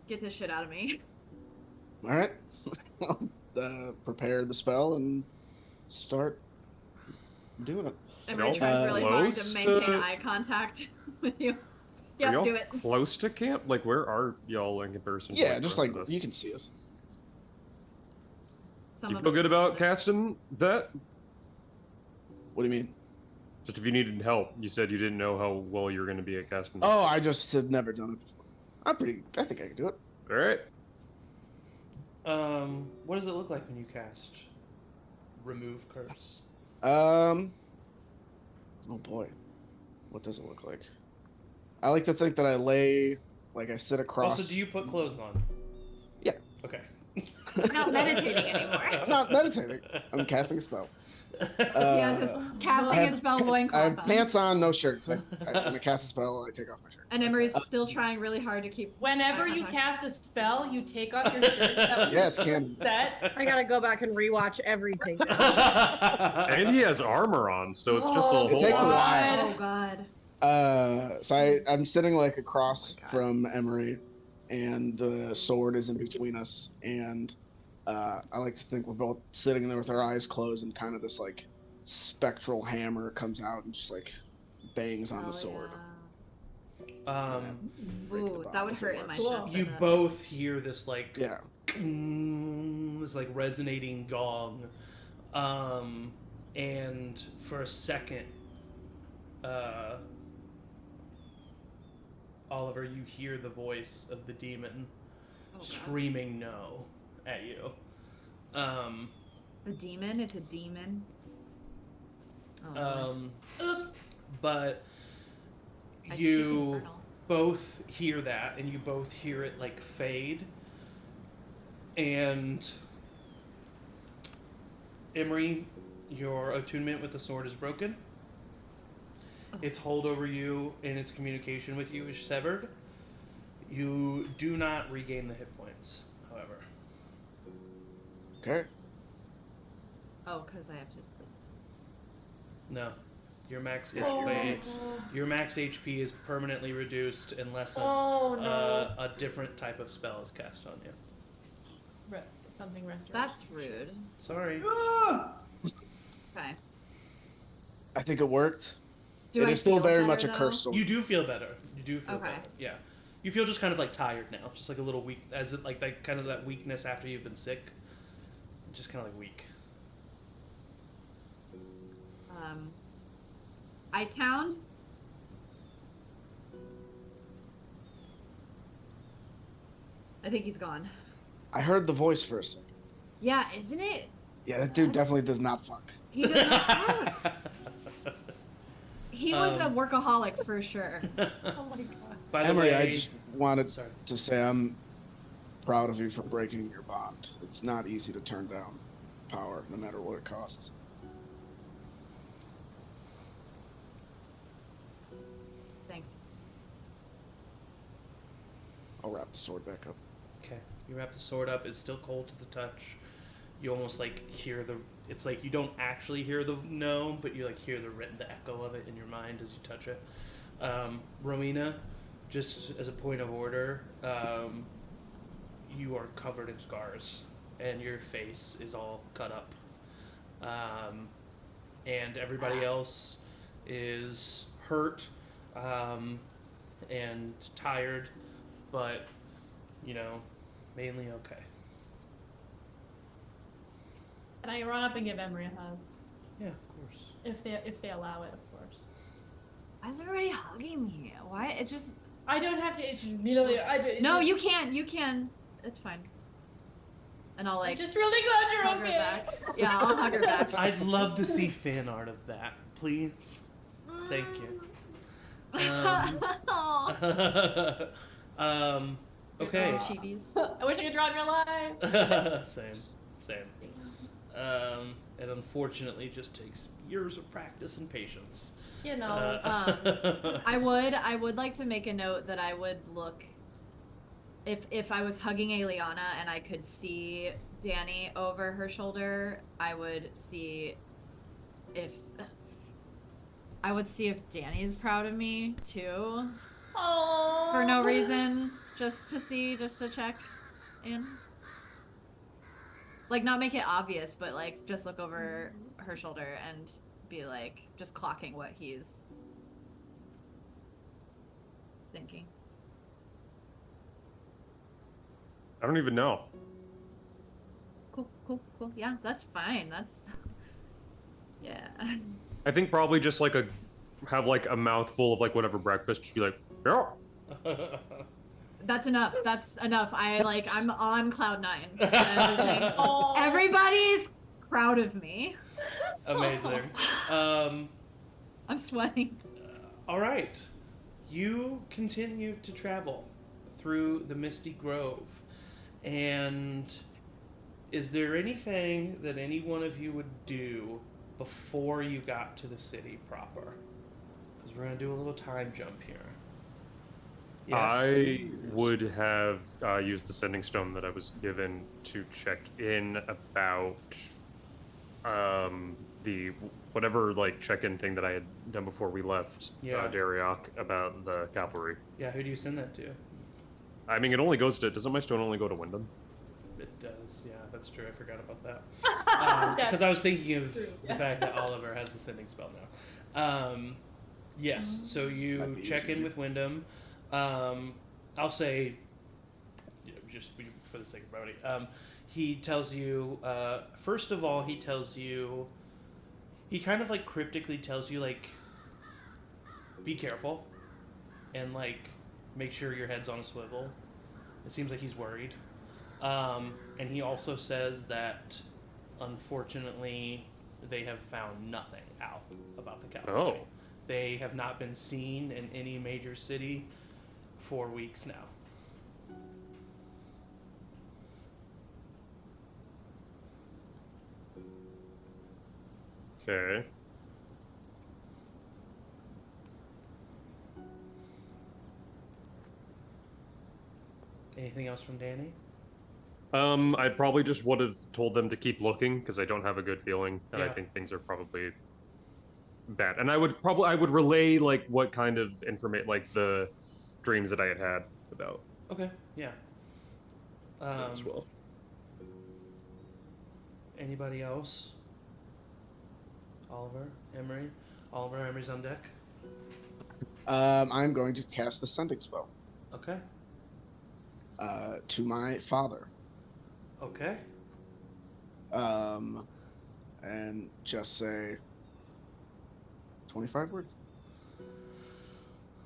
Speaker 3: get this shit out of me.
Speaker 6: All right. I'll prepare the spell and start doing it.
Speaker 3: Emory
Speaker 5: Y'all
Speaker 3: tries really hard
Speaker 5: close
Speaker 3: to maintain
Speaker 5: to-
Speaker 3: eye contact with you.
Speaker 5: Are
Speaker 3: Yep,
Speaker 5: y'all
Speaker 3: do it.
Speaker 5: close to camp? Like, where are y'all in comparison? to,
Speaker 6: Yeah,
Speaker 5: the
Speaker 6: just
Speaker 5: rest
Speaker 6: like
Speaker 5: of us?
Speaker 6: you can see us.
Speaker 3: Some
Speaker 5: Do you
Speaker 3: of
Speaker 5: feel
Speaker 3: us
Speaker 5: good
Speaker 3: are
Speaker 5: about
Speaker 3: others.
Speaker 5: casting that?
Speaker 6: What do you mean?
Speaker 5: Just if you needed help, you said you didn't know how well you were going to be at casting.
Speaker 6: Oh, I just have never done it before. I think I can do it.
Speaker 5: All right.
Speaker 2: What does it look like when you cast Remove Curse?
Speaker 6: Oh boy, what does it look like? I like to think that I sit across.
Speaker 2: Also, do you put clothes on?
Speaker 6: Yeah.
Speaker 2: Okay.
Speaker 3: I'm not meditating anymore.
Speaker 6: I'm not meditating. I'm casting a spell.
Speaker 3: He has his casting his spell
Speaker 6: I
Speaker 3: loincloth
Speaker 6: have
Speaker 3: on.
Speaker 6: pants on, no shirt. When I cast a spell, I take off my shirt.
Speaker 3: And Emory's still trying really hard to keep.
Speaker 4: Whenever
Speaker 3: eye
Speaker 4: you
Speaker 3: contact.
Speaker 4: cast a spell, you take off your shirt. That
Speaker 6: Yeah, it's
Speaker 4: was
Speaker 6: canon.
Speaker 4: set.
Speaker 7: I gotta go back and rewatch everything now.
Speaker 5: And he has armor on, so it's just a
Speaker 4: Oh,
Speaker 5: whole
Speaker 6: It takes a
Speaker 5: lot.
Speaker 6: while.
Speaker 3: Oh God.
Speaker 6: So I'm sitting like across
Speaker 3: Oh my God.
Speaker 6: from Emory, and the sword is in between us, and I like to think we're both sitting there with our eyes closed, and kind of this like spectral hammer comes out and just like bangs on
Speaker 3: Oh,
Speaker 6: the sword. Break the
Speaker 3: Ooh,
Speaker 6: bottle
Speaker 3: that would
Speaker 6: if it
Speaker 3: hurt in my
Speaker 6: works.
Speaker 4: Cool.
Speaker 3: chest.
Speaker 2: You both hear this like
Speaker 6: Yeah.
Speaker 2: this like resonating gong, and for a second, Oliver, you hear the voice of the demon
Speaker 3: Oh, God.
Speaker 2: screaming no at you.
Speaker 3: The demon? It's a demon. Oh,
Speaker 4: Oops.
Speaker 3: I
Speaker 2: But
Speaker 3: speak
Speaker 2: you
Speaker 3: infernal.
Speaker 2: both hear that, and you both hear it like fade. And Emory, your attunement with the sword is broken. Its hold over you and its communication with you is severed. You do not regain the hit points, however.
Speaker 6: Okay.
Speaker 3: Oh, because I have to sleep.
Speaker 2: No. Your max
Speaker 4: Oh my
Speaker 2: HP,
Speaker 4: God.
Speaker 2: your max HP is permanently reduced unless
Speaker 4: Oh no.
Speaker 2: a different type of spell is cast on you.
Speaker 4: Something restoration.
Speaker 3: That's rude.
Speaker 2: Sorry.
Speaker 3: Okay.
Speaker 6: I think it worked.
Speaker 3: Do
Speaker 6: It
Speaker 3: I
Speaker 6: is still
Speaker 3: feel
Speaker 6: very
Speaker 3: better,
Speaker 6: much a
Speaker 3: though?
Speaker 6: cursed sword.
Speaker 2: You do feel better. You do feel
Speaker 3: Okay.
Speaker 2: better. Yeah. You feel just kind of like tired now, just like a little weak, as it, like that kind of that weakness after you've been sick, just kind of like weak.
Speaker 3: Ice Hound? I think he's gone.
Speaker 6: I heard the voice for a second.
Speaker 3: Yeah, isn't it?
Speaker 6: Yeah, that dude definitely does not fuck.
Speaker 3: He does not fuck. He was a
Speaker 2: Um,
Speaker 3: workaholic for sure.
Speaker 4: Oh my god.
Speaker 2: By the
Speaker 6: Emory,
Speaker 2: way,
Speaker 6: I just wanted
Speaker 2: sorry.
Speaker 6: to say proud of you for breaking your bond. It's not easy to turn down power, no matter what it costs.
Speaker 3: Thanks.
Speaker 6: I'll wrap the sword back up.
Speaker 2: Okay, you wrap the sword up. It's still cold to the touch. You almost like hear the. It's like you don't actually hear the gnome, but you like hear the echo of it in your mind as you touch it. Rowina, just as a point of order, you are covered in scars, and your face is all cut up. And everybody else is hurt and tired, but mainly okay.
Speaker 4: And I run up and give Emory a hug.
Speaker 2: Yeah, of course.
Speaker 4: If they allow it, of course.
Speaker 3: Why is everybody hugging me? Why? It just.
Speaker 4: I don't have to. It's just really.
Speaker 3: No, you can. You can. It's fine. And I'll
Speaker 4: I'm just really glad you're
Speaker 3: hug
Speaker 4: okay.
Speaker 3: her back. Yeah, I'll hug her back.
Speaker 2: I'd love to see fan art of that, please. Thank you. Okay.
Speaker 3: Chibies.
Speaker 4: I wish I could draw in real life.
Speaker 2: Same. It unfortunately just takes years of practice and patience.
Speaker 3: I would like to make a note that I would look if I was hugging Aeliana and I could see Danny over her shoulder, I would see if Danny's proud of me too.
Speaker 4: Oh.
Speaker 3: For no reason, just to check in. Like, not make it obvious, but like just look over her shoulder and be like just clocking what he's thinking.
Speaker 5: I don't even know.
Speaker 3: Cool. Yeah, that's fine. Yeah.
Speaker 5: I think probably just like have like a mouthful of like whatever breakfast, just be like, yeah.
Speaker 3: That's enough. I'm on cloud 9. Everything. Everybody's proud of me.
Speaker 2: Amazing.
Speaker 3: I'm sweating.
Speaker 2: All right. You continue to travel through the Misty Grove. And is there anything that any one of you would do before you got to the city proper? Because we're going to do a little time jump here. Yes.
Speaker 5: I would have used the sending stone that I was given to check in about the whatever like check-in thing that I had done before we left Dariok about the cavalry.
Speaker 2: Yeah, who do you send that to?
Speaker 5: I mean, it only goes to. Doesn't my stone only go to Wyndham?
Speaker 2: It does. Yeah, that's true. I forgot about that. Because I was thinking of the fact that Oliver has the sending spell now. Yes. So you check in with Wyndham. I'll say, just for the sake of brevity, he tells you, first of all, he kind of like cryptically tells you, like, be careful and like make sure your head's on a swivel. It seems like he's worried. And he also says that unfortunately they have found nothing out about the cavalry.
Speaker 5: Oh.
Speaker 2: They have not been seen in any major city for weeks now.
Speaker 5: Okay.
Speaker 2: Anything else from Danny?
Speaker 5: I probably just would have told them to keep looking because I don't have a good feeling, and I
Speaker 2: Yeah.
Speaker 5: think things are probably bad. And I would relay like what kind of information, like the dreams that I had had about.
Speaker 2: Okay, yeah.
Speaker 5: As well.
Speaker 2: Anybody else? Oliver, Emory? Oliver, Emory's on deck.
Speaker 6: I'm going to cast the sending spell.
Speaker 2: Okay.
Speaker 6: To my father.
Speaker 2: Okay.
Speaker 6: And just say 25 words.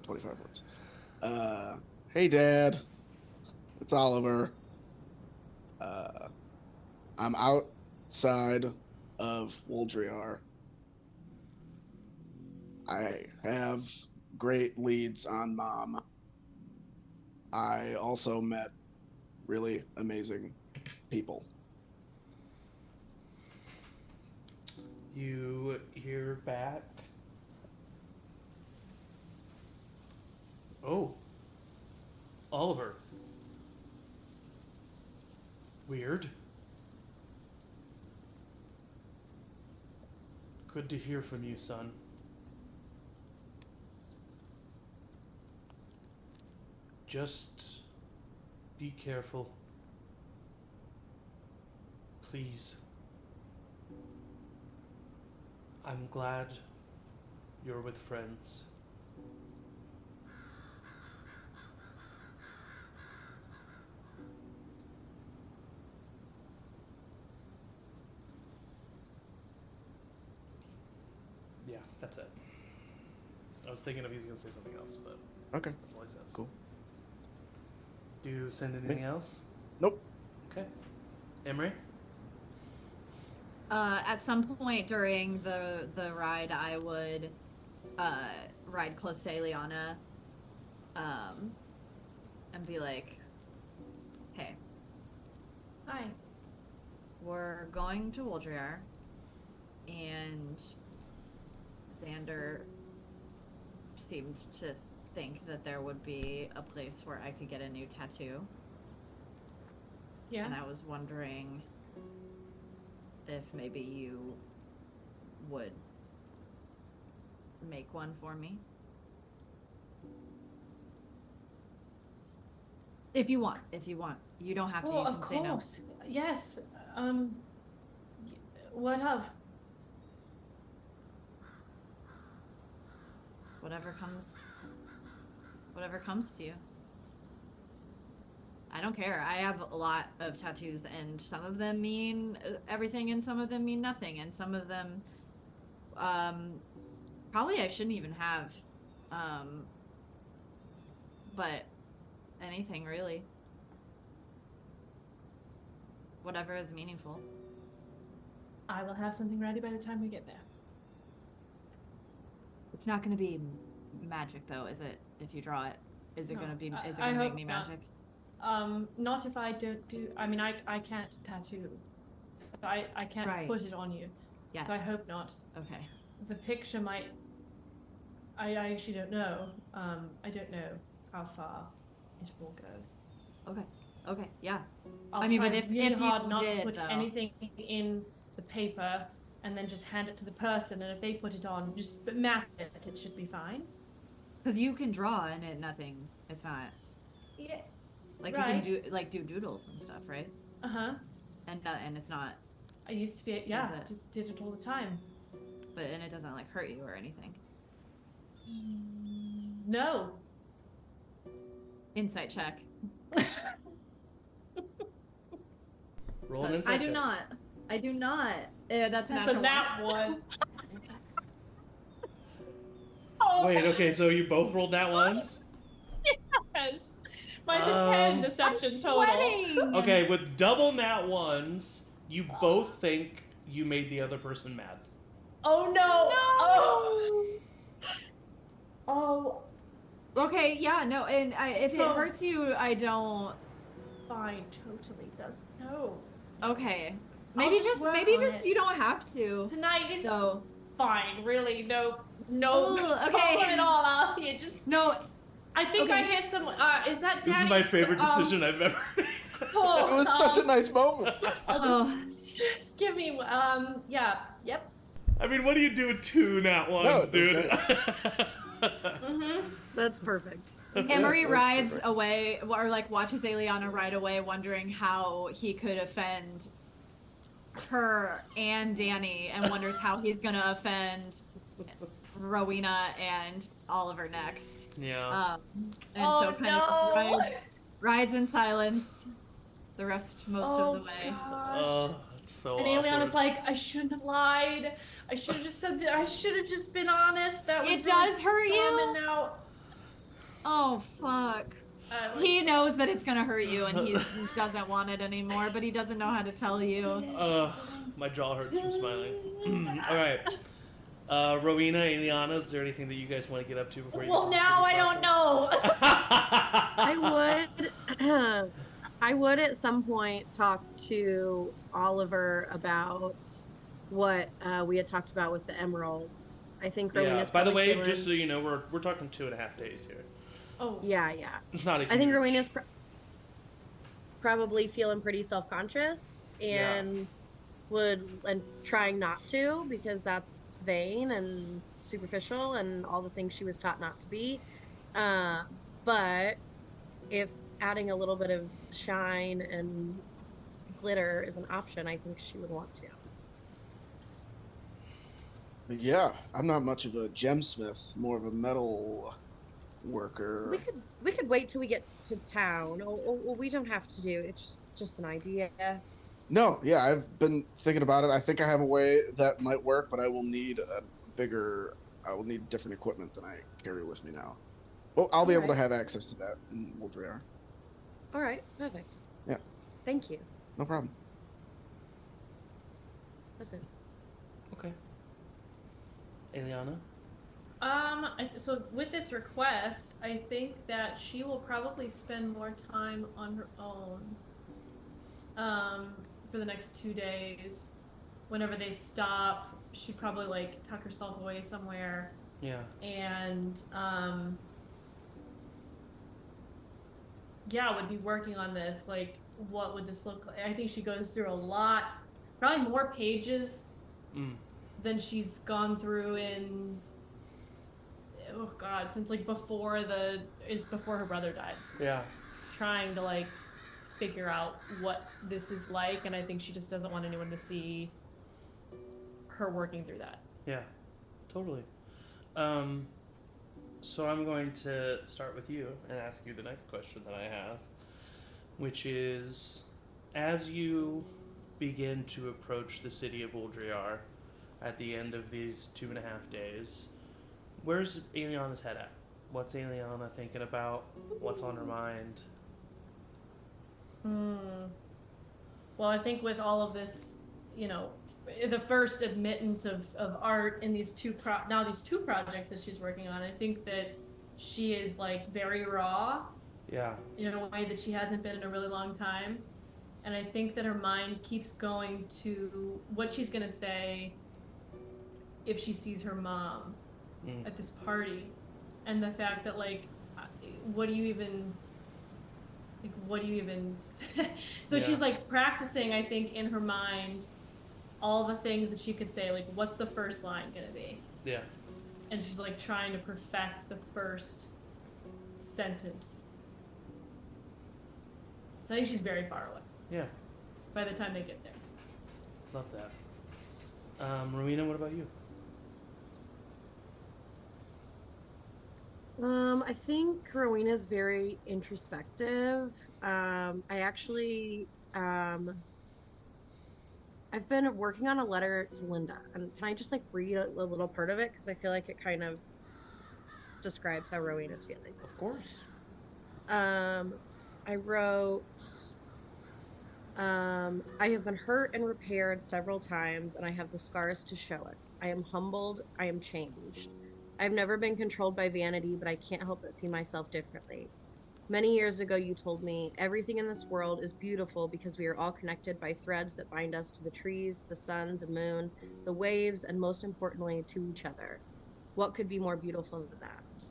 Speaker 6: 25 words. Hey, Dad. It's Oliver. I'm outside of Wuldriar. I have great leads on Mom. I also met really amazing people.
Speaker 2: You hear back. Oh. Oliver. Weird. Good to hear from you, son. Just be careful. Please. I'm glad you're with friends. Yeah, that's it. I was thinking if he was going to say something else, but
Speaker 6: Okay.
Speaker 2: that's all he says.
Speaker 6: Cool.
Speaker 2: Do you send anything else?
Speaker 6: Nope.
Speaker 2: Okay. Emory?
Speaker 3: At some point during the ride, I would ride close to Aeliana, and be like, "Hey,
Speaker 4: Hi.
Speaker 3: we're going to Wuldriar, and Xander seemed to think that there would be a place where I could get a new tattoo,
Speaker 4: Yeah.
Speaker 3: and I was wondering if maybe you would make one for me. If you want. You don't have to.
Speaker 4: Oh,
Speaker 3: You can
Speaker 4: of
Speaker 3: say no.
Speaker 4: course. Yes. What of?
Speaker 3: Whatever comes to you. I don't care. I have a lot of tattoos, and some of them mean everything, and some of them mean nothing, and some of them, probably I shouldn't even have, but anything really. Whatever is meaningful.
Speaker 4: I will have something ready by the time we get there.
Speaker 3: It's not going to be magic, though, is it? If you draw it, is it
Speaker 4: No,
Speaker 3: going to be? Is it
Speaker 4: I
Speaker 3: going to make
Speaker 4: hope
Speaker 3: me
Speaker 4: not.
Speaker 3: magic?
Speaker 4: Not if I don't do. I mean, I can't tattoo, so I can't
Speaker 3: Right.
Speaker 4: put it on you.
Speaker 3: Yes.
Speaker 4: So I hope not.
Speaker 3: Okay.
Speaker 4: The picture might. I actually don't know. I don't know how far it all goes.
Speaker 3: Okay. Okay. Yeah.
Speaker 4: I'll
Speaker 3: I mean,
Speaker 4: try
Speaker 3: but if
Speaker 4: really
Speaker 3: you
Speaker 4: hard not
Speaker 3: did,
Speaker 4: to put
Speaker 3: though.
Speaker 4: anything in the paper and then just hand it to the person, and if they put it on, just match it. It should be fine.
Speaker 3: Because you can draw and it nothing. It's not
Speaker 4: Yeah.
Speaker 3: like
Speaker 4: Right.
Speaker 3: you can do doodles and stuff, right? And it's not,
Speaker 4: I used to be. Yeah.
Speaker 3: Is it?
Speaker 4: Did it all the time.
Speaker 3: and it doesn't like hurt you or anything.
Speaker 4: No.
Speaker 3: Insight check.
Speaker 2: Roll an
Speaker 3: I
Speaker 2: insight
Speaker 3: do
Speaker 2: check.
Speaker 3: not. I do not. That's
Speaker 4: That's
Speaker 3: a
Speaker 4: a
Speaker 3: natural
Speaker 4: nat one.
Speaker 2: Wait, okay, so you both rolled that ones?
Speaker 4: Yes. Mine's a 10 deception total.
Speaker 3: Sweating.
Speaker 2: Okay, with double nat ones, you both think you made the other person mad.
Speaker 4: Oh no! Oh.
Speaker 3: Okay. Yeah. No. And if it
Speaker 4: So-
Speaker 3: hurts you, I don't.
Speaker 4: Fine, totally does. No.
Speaker 3: Okay.
Speaker 4: I'll
Speaker 3: Maybe
Speaker 4: just
Speaker 3: just
Speaker 4: work
Speaker 3: maybe
Speaker 4: on
Speaker 3: just
Speaker 4: it.
Speaker 3: you don't have to.
Speaker 4: Tonight it's
Speaker 3: So
Speaker 4: fine, really. No
Speaker 3: Ooh, okay.
Speaker 4: problem at all out here. Just
Speaker 3: no.
Speaker 4: I think I
Speaker 3: Okay.
Speaker 4: hear some. Is that
Speaker 2: This
Speaker 4: Daddy?
Speaker 2: is my favorite decision I've ever made.
Speaker 4: Oh,
Speaker 6: It was such a nice moment.
Speaker 4: I'll just give me. Yeah. Yep.
Speaker 2: I mean, what do you do with two nat ones,
Speaker 6: it's
Speaker 2: dude?
Speaker 7: That's perfect.
Speaker 3: Emory
Speaker 6: that's
Speaker 3: rides
Speaker 6: perfect.
Speaker 3: away, or like watches Aeliana ride away, wondering how he could offend her and Danny, and wonders how he's gonna offend Rowina and Oliver next.
Speaker 2: Yeah.
Speaker 3: And
Speaker 4: Oh,
Speaker 3: so kind
Speaker 4: no.
Speaker 3: of just rides in silence the rest most of the way.
Speaker 4: Gosh.
Speaker 2: Oh, it's so
Speaker 4: And
Speaker 2: awkward.
Speaker 4: Aeliana's like, I shouldn't have lied. I should have just said that. I should have just been honest. That was
Speaker 3: It does hurt
Speaker 4: dumb,
Speaker 3: you?
Speaker 4: And now,
Speaker 3: Oh fuck. He knows that it's gonna hurt you, and he doesn't want it anymore, but he doesn't know how to tell you.
Speaker 2: My jaw hurts from smiling. All right. Rowina, Aeliana, is there anything that you guys want to get up to before you
Speaker 4: well,
Speaker 2: get to the
Speaker 4: now I
Speaker 2: second
Speaker 4: don't know.
Speaker 7: I would I would at some point talk to Oliver about what we had talked about with the emeralds. I think
Speaker 2: Yeah.
Speaker 7: Rowena's
Speaker 2: By the
Speaker 7: probably
Speaker 2: way,
Speaker 7: feeling.
Speaker 2: just so you know, we're talking 2.5 days here.
Speaker 4: Oh,
Speaker 7: Yeah, yeah.
Speaker 2: It's not a huge.
Speaker 7: I think Rowena's probably feeling pretty self-conscious
Speaker 2: Yeah.
Speaker 7: and trying not to because that's vain and superficial and all the things she was taught not to be. Uh, but if adding a little bit of shine and glitter is an option, I think she would want to.
Speaker 6: Yeah, I'm not much of a gemsmith, more of a metal worker.
Speaker 7: We could wait till we get to town. Or we don't have to do it. It's just an idea.
Speaker 6: No, yeah, I've been thinking about it. I think I have a way that might work, but I will need a bigger. I will need different equipment than I carry with me now. Well, I'll be able to have access to that in Wuldriar.
Speaker 7: All right, perfect.
Speaker 6: Yeah.
Speaker 7: Thank you.
Speaker 6: No problem.
Speaker 7: That's it.
Speaker 2: Okay. Aeliana?
Speaker 4: So with this request, I think that she will probably spend more time on her own for the next 2 days. Whenever they stop, she'd probably like tuck herself away somewhere.
Speaker 2: Yeah.
Speaker 4: And would be working on this. Like, what would this look like? I think she goes through a lot, probably more pages than she's gone through in since like before her brother died.
Speaker 2: Yeah.
Speaker 4: Trying to like figure out what this is like, and I think she just doesn't want anyone to see her working through that.
Speaker 2: Yeah. Totally. So I'm going to start with you and ask you the next question that I have, which is, as you begin to approach the city of Wuldriar at the end of these 2.5 days, where's Aeliana's head at? What's Aeliana thinking about? What's on her mind?
Speaker 4: Well, I think with all of this, the first admittance of art in these two projects that she's working on, I think that she is like very raw.
Speaker 2: Yeah.
Speaker 4: In a way that she hasn't been in a really long time. And I think that her mind keeps going to what she's going to say if she sees her mom at this party. And the fact that, like, what do you even say? So she's, like, practicing, I think, in her mind, all the things that she could say. Like, what's the first line going to be?
Speaker 2: Yeah.
Speaker 4: And she's, like, trying to perfect the first sentence. So I think she's very far away.
Speaker 2: Yeah.
Speaker 4: By the time they get there.
Speaker 2: Love that. Rowina, what about you?
Speaker 7: I think Rowena's very introspective. I actually, I've been working on a letter to Linda, and can I just like read a little part of it because I feel like it kind of describes how Rowena's feeling.
Speaker 2: Of course.
Speaker 7: I wrote, I have been hurt and repaired several times, and I have the scars to show it. I am humbled. I am changed. I've never been controlled by vanity, but I can't help but see myself differently. Many years ago, you told me, everything in this world is beautiful because we are all connected by threads that bind us to the trees, the sun, the moon, the waves, and most importantly, to each other. What could be more beautiful than that?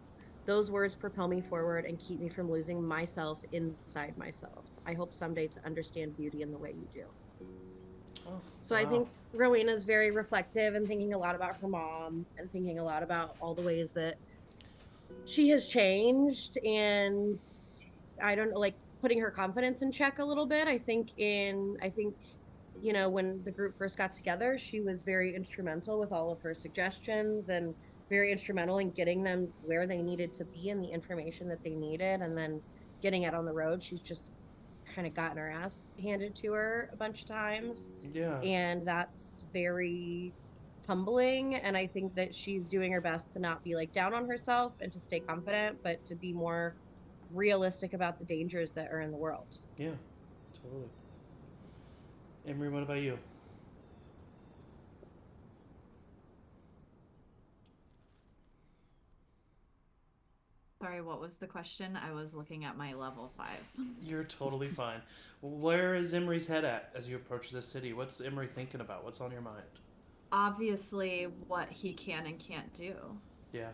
Speaker 7: Those words propel me forward and keep me from losing myself inside myself. I hope someday to understand beauty in the way you do. So I think Rowena's very reflective and thinking a lot about her mom and thinking a lot about all the ways that she has changed, and I don't know, like putting her confidence in check a little bit. I think when the group first got together, she was very instrumental with all of her suggestions and very instrumental in getting them where they needed to be and the information that they needed, and then getting out on the road. She's just kind of gotten her ass handed to her a bunch of times.
Speaker 2: Yeah.
Speaker 7: And that's very humbling. And I think that she's doing her best to not be like down on herself and to stay confident, but to be more realistic about the dangers that are in the world.
Speaker 2: Yeah, totally. Emory, what about you?
Speaker 3: Sorry, what was the question? I was looking at my level 5.
Speaker 2: You're totally fine. Where is Emory's head at as you approach this city? What's Emory thinking about? What's on your mind?
Speaker 3: Obviously, what he can and can't do.
Speaker 2: Yeah.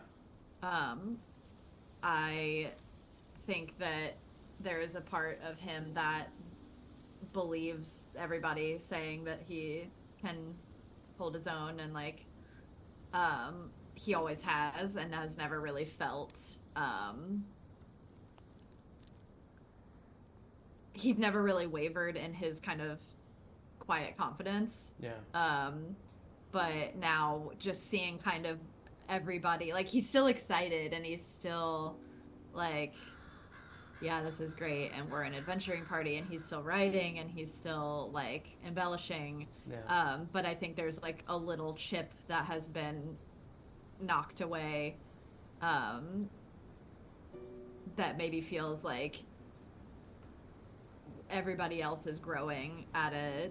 Speaker 3: I think that there is a part of him that believes everybody saying that he can hold his own, and like he always has and has never really felt he's never really wavered in his kind of quiet confidence.
Speaker 2: Yeah.
Speaker 3: But now just seeing kind of everybody, like, he's still excited and he's still like, yeah, this is great, and we're an adventuring party, and he's still writing and he's still like embellishing.
Speaker 2: Yeah.
Speaker 3: But I think there's like a little chip that has been knocked away, that maybe feels like everybody else is growing at a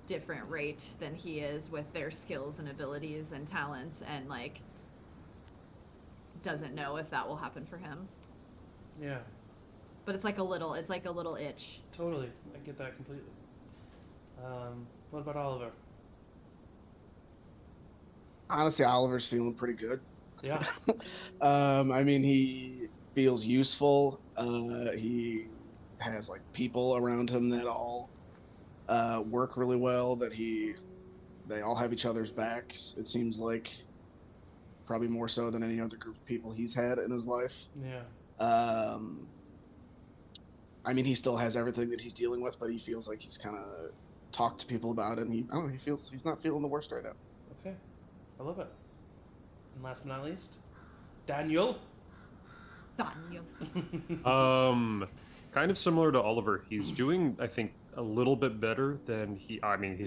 Speaker 3: different rate than he is with their skills and abilities and talents, and like doesn't know if that will happen for him.
Speaker 2: Yeah.
Speaker 3: But it's like a little itch.
Speaker 2: Totally. I get that completely. What about Oliver?
Speaker 6: Honestly, Oliver's feeling pretty good.
Speaker 2: Yeah.
Speaker 6: I mean, he feels useful. He has like people around him that all work really well. They all have each other's backs. It seems like probably more so than any other group of people he's had in his life.
Speaker 2: Yeah.
Speaker 6: I mean, he still has everything that he's dealing with, but he feels like he's kind of talked to people about it, and he feels he's not feeling the worst right now.
Speaker 2: Okay. I love it. And last but not least, Daniel.
Speaker 5: Kind of similar to Oliver. He's doing, I think, a little bit better than he's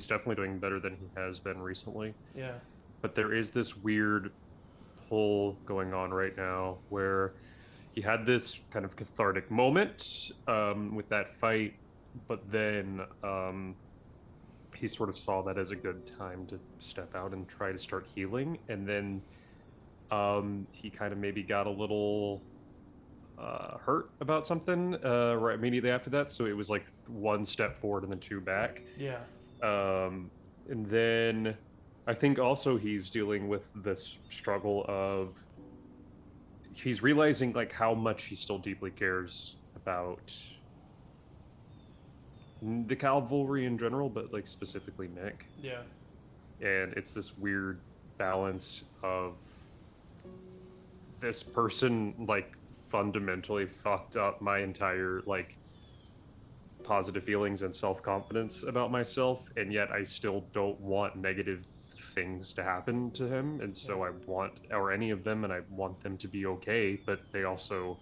Speaker 5: definitely doing better than he has been recently.
Speaker 2: Yeah.
Speaker 5: But there is this weird pull going on right now where he had this kind of cathartic moment with that fight, but then he sort of saw that as a good time to step out and try to start healing, and then he kind of maybe got a little hurt about something right immediately after that, so it was like one step forward and then two back.
Speaker 2: Yeah.
Speaker 5: And then I think also he's dealing with this struggle of he's realizing like how much he still deeply cares about the cavalry in general, but like specifically Nick.
Speaker 2: Yeah.
Speaker 5: And it's this weird balance of this person like fundamentally fucked up my entire like positive feelings and self-confidence about myself, and yet I still don't want negative things to happen to him, and so I want, or any of them, and I want them to be okay, but they also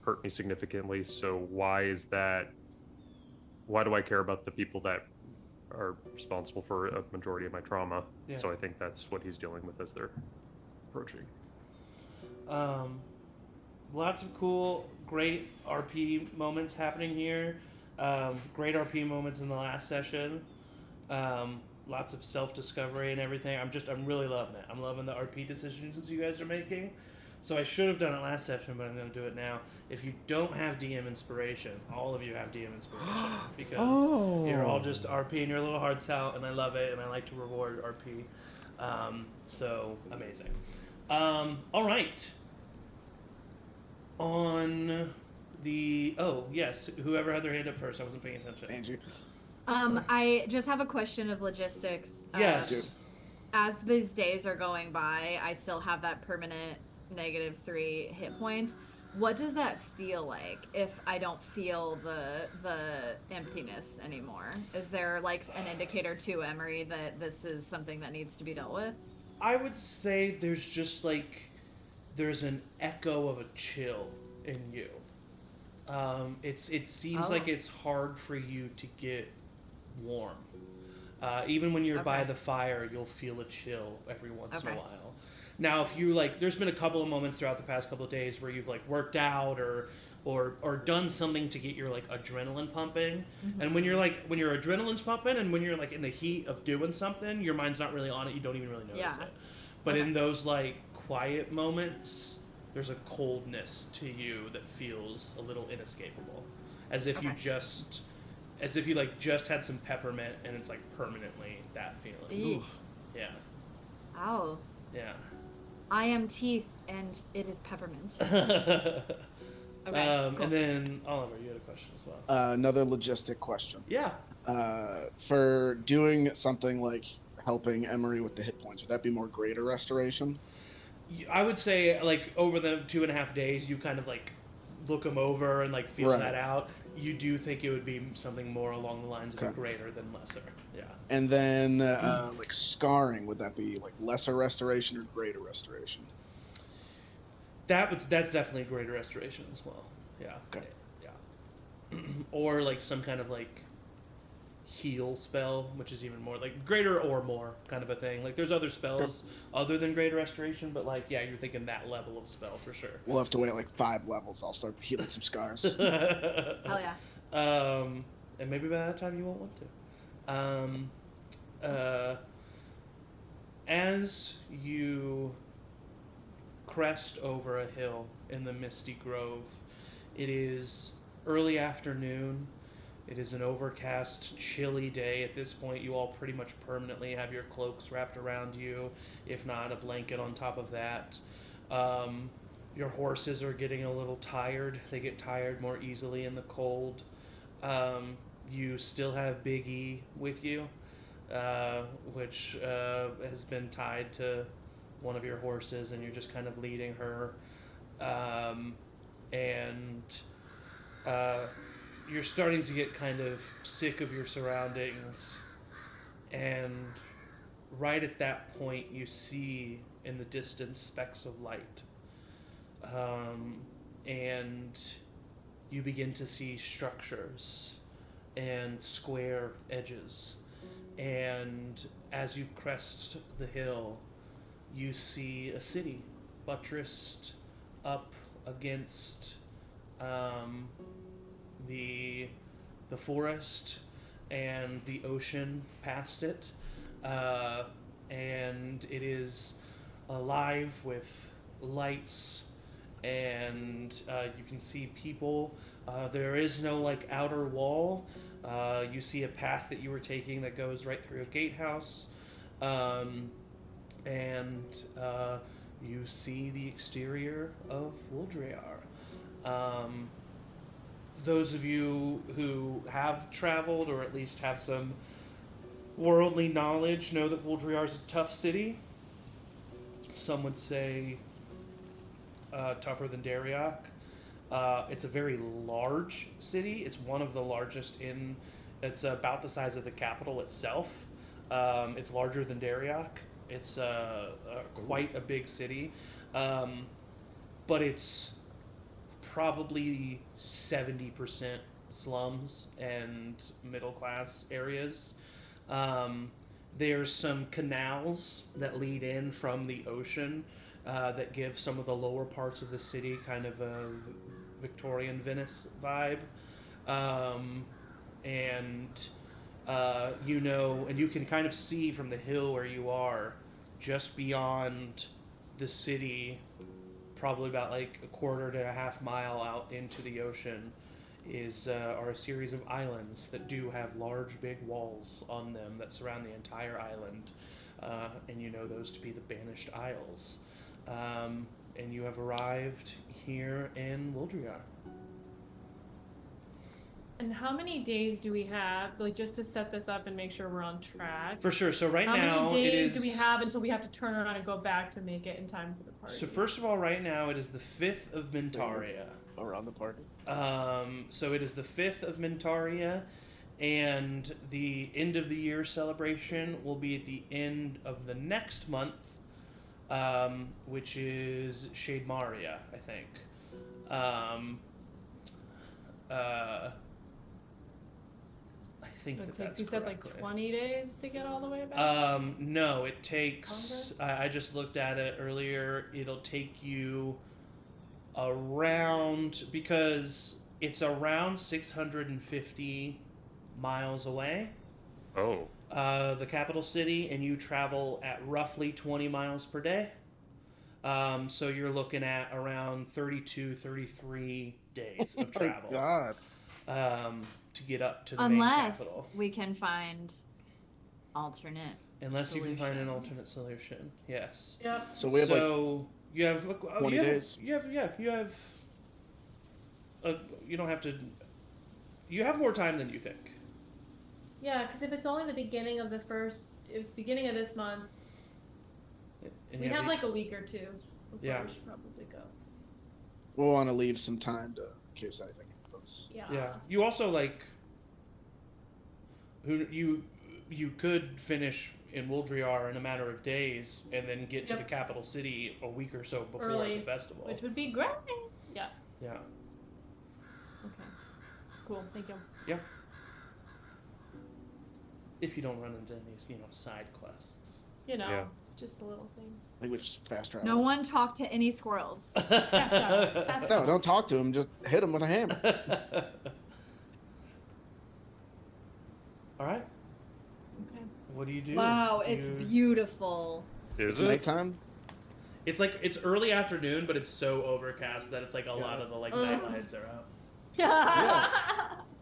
Speaker 5: hurt me significantly. So why is that? Why do I care about the people that are responsible for a majority of my trauma?
Speaker 2: Yeah.
Speaker 5: So I think that's what he's dealing with as they're approaching.
Speaker 2: Lots of cool, great RP moments happening here. Great RP moments in the last session. Lots of self-discovery and everything. I'm really loving it. I'm loving the RP decisions you guys are making. So I should have done it last session, but I'm going to do it now. If you don't have DM inspiration, all of you have DM inspiration, because you're all just RPing your little hearts out, and I love it, and I like to reward RP. So amazing. All right. On the whoever had their hand up first, I wasn't paying attention.
Speaker 6: Angie.
Speaker 3: I just have a question of logistics.
Speaker 2: Yes.
Speaker 3: As these days are going by, I still have that permanent -3 hit points. What does that feel like if I don't feel the emptiness anymore? Is there like an indicator to Emory that this is something that needs to be dealt with?
Speaker 2: I would say there's just like there's an echo of a chill in you. It seems like it's hard for you to get warm. Even when you're by the fire, you'll feel a chill every once in a while. Now, if you like, there's been a couple of moments throughout the past couple of days where you've like worked out or done something to get your like adrenaline pumping. Mm-hmm. And when your adrenaline's pumping and when you're like in the heat of doing something, your mind's not really on it. You don't even really notice it. But in those like quiet moments, there's a coldness to you that feels a little inescapable, as if you just had some peppermint and it's like permanently that feeling.
Speaker 3: Eek.
Speaker 2: Yeah.
Speaker 3: Ow.
Speaker 2: Yeah.
Speaker 3: I am teeth and it is peppermint. Cool.
Speaker 2: And then Oliver, you had a question as well.
Speaker 6: Another logistic question.
Speaker 2: Yeah.
Speaker 6: For doing something like helping Emory with the hit points, would that be more greater restoration?
Speaker 2: I would say, like, over the 2.5 days, you kind of, like, look them over and, like, feel that out. You do think it would be something more along the lines of a greater than lesser. Yeah.
Speaker 6: And then, like, scarring, would that be, like, lesser restoration or greater restoration?
Speaker 2: That's definitely greater restoration as well. Yeah.
Speaker 6: Okay.
Speaker 2: Yeah. Or, like, some kind of, like, heal spell, which is even more, like, greater or more kind of a thing. Like, there's other spells other than greater restoration, but, like, yeah, you're thinking that level of spell for sure.
Speaker 6: We'll have to wait, like, 5 levels. I'll start healing some scars.
Speaker 3: Hell yeah.
Speaker 2: And maybe by that time you won't want to. As you crest over a hill in the misty grove, it is early afternoon. It is an overcast, chilly day. At this point, you all pretty much permanently have your cloaks wrapped around you, if not a blanket on top of that. Your horses are getting a little tired. They get tired more easily in the cold. You still have Big E with you, which has been tied to one of your horses, and you're just kind of leading her. You're starting to get kind of sick of your surroundings, and right at that point you see in the distance specks of light, and you begin to see structures and square edges, and as you crest the hill you see a city buttressed up against the forest and the ocean past it, and it is alive with lights, and you can see people. There is no like outer wall. You see a path that you were taking that goes right through a gatehouse, and you see the exterior of Wuldriar. Those of you who have traveled, or at least have some worldly knowledge, know that Wuldriar is a tough city. Some would say tougher than Danrek. It's a very large city. It's one of the largest in... It's about the size of the capital itself. It's larger than Danrek. It's quite a big city. But it's probably 70% slums and middle-class areas. There's some canals that lead in from the ocean that give some of the lower parts of the city kind of a Victorian Venice vibe. And you can kind of see from the hill where you are, just beyond the city, probably about like a quarter to a half mile out into the ocean, are a series of islands that do have large big walls on them that surround the entire island, and you know those to be the Banished Isles. And you have arrived here in Wuldriar.
Speaker 4: And how many days do we have, like, just to set this up and make sure we're on track?
Speaker 2: For sure. So now
Speaker 4: how many
Speaker 2: it
Speaker 4: days
Speaker 2: is...
Speaker 4: do we have until we have to turn around and go back to make it in time for the party?
Speaker 2: So first of all, right now it is the 5th of Mintaria.
Speaker 6: Around the party.
Speaker 2: So it is the 5th of Mintaria, and the end of the year celebration will be at the end of the next month, which is Shade Maria, I think. I think
Speaker 4: it
Speaker 2: that's
Speaker 4: takes, you said, like 20 days to get all the way back?
Speaker 2: No, it takes, I just looked at it earlier, it'll take you around, because it's around 650 miles away.
Speaker 5: Oh.
Speaker 2: The capital city, and you travel at roughly 20 miles per day. So you're looking at around 32, 33 days of
Speaker 6: Oh my
Speaker 2: travel
Speaker 6: God.
Speaker 2: to get up to the main
Speaker 3: Unless
Speaker 2: capital.
Speaker 3: we can find alternate.
Speaker 2: Unless you can find an
Speaker 3: solutions.
Speaker 2: alternate solution. Yes.
Speaker 4: Yep.
Speaker 6: So we have like
Speaker 2: you have
Speaker 6: 20 days.
Speaker 2: You have. You don't have to. You have more time than you think.
Speaker 4: Yeah, because if it's only the beginning of it's beginning of this month.
Speaker 2: And
Speaker 4: We
Speaker 2: you
Speaker 4: have like a week or two before
Speaker 2: Yeah.
Speaker 4: we should probably go.
Speaker 6: We'll want to leave some time to in case anything happens.
Speaker 4: Yeah.
Speaker 2: Yeah. You also like. You could finish in Wuldriar in a matter of days, and then get to the capital city a week or so before
Speaker 4: Early,
Speaker 2: the festival.
Speaker 4: Which would be great. Yeah.
Speaker 2: Yeah.
Speaker 4: Okay. Cool. Thank you.
Speaker 2: Yeah. If you don't run into any, side quests.
Speaker 5: Yeah.
Speaker 4: Just the little things.
Speaker 6: I think we should fast travel.
Speaker 3: No one talk to any squirrels.
Speaker 4: Fast travel. Fast
Speaker 6: No,
Speaker 4: travel.
Speaker 6: don't talk to him. Just hit him with a hammer.
Speaker 2: All right.
Speaker 4: Okay.
Speaker 2: What do you do?
Speaker 3: Wow,
Speaker 2: Do
Speaker 3: it's
Speaker 2: you-
Speaker 3: beautiful.
Speaker 5: Is
Speaker 6: It's
Speaker 5: it?
Speaker 6: nighttime.
Speaker 2: It's like it's early afternoon, but it's so overcast that it's like a lot of the like night lights are out.
Speaker 4: Yeah.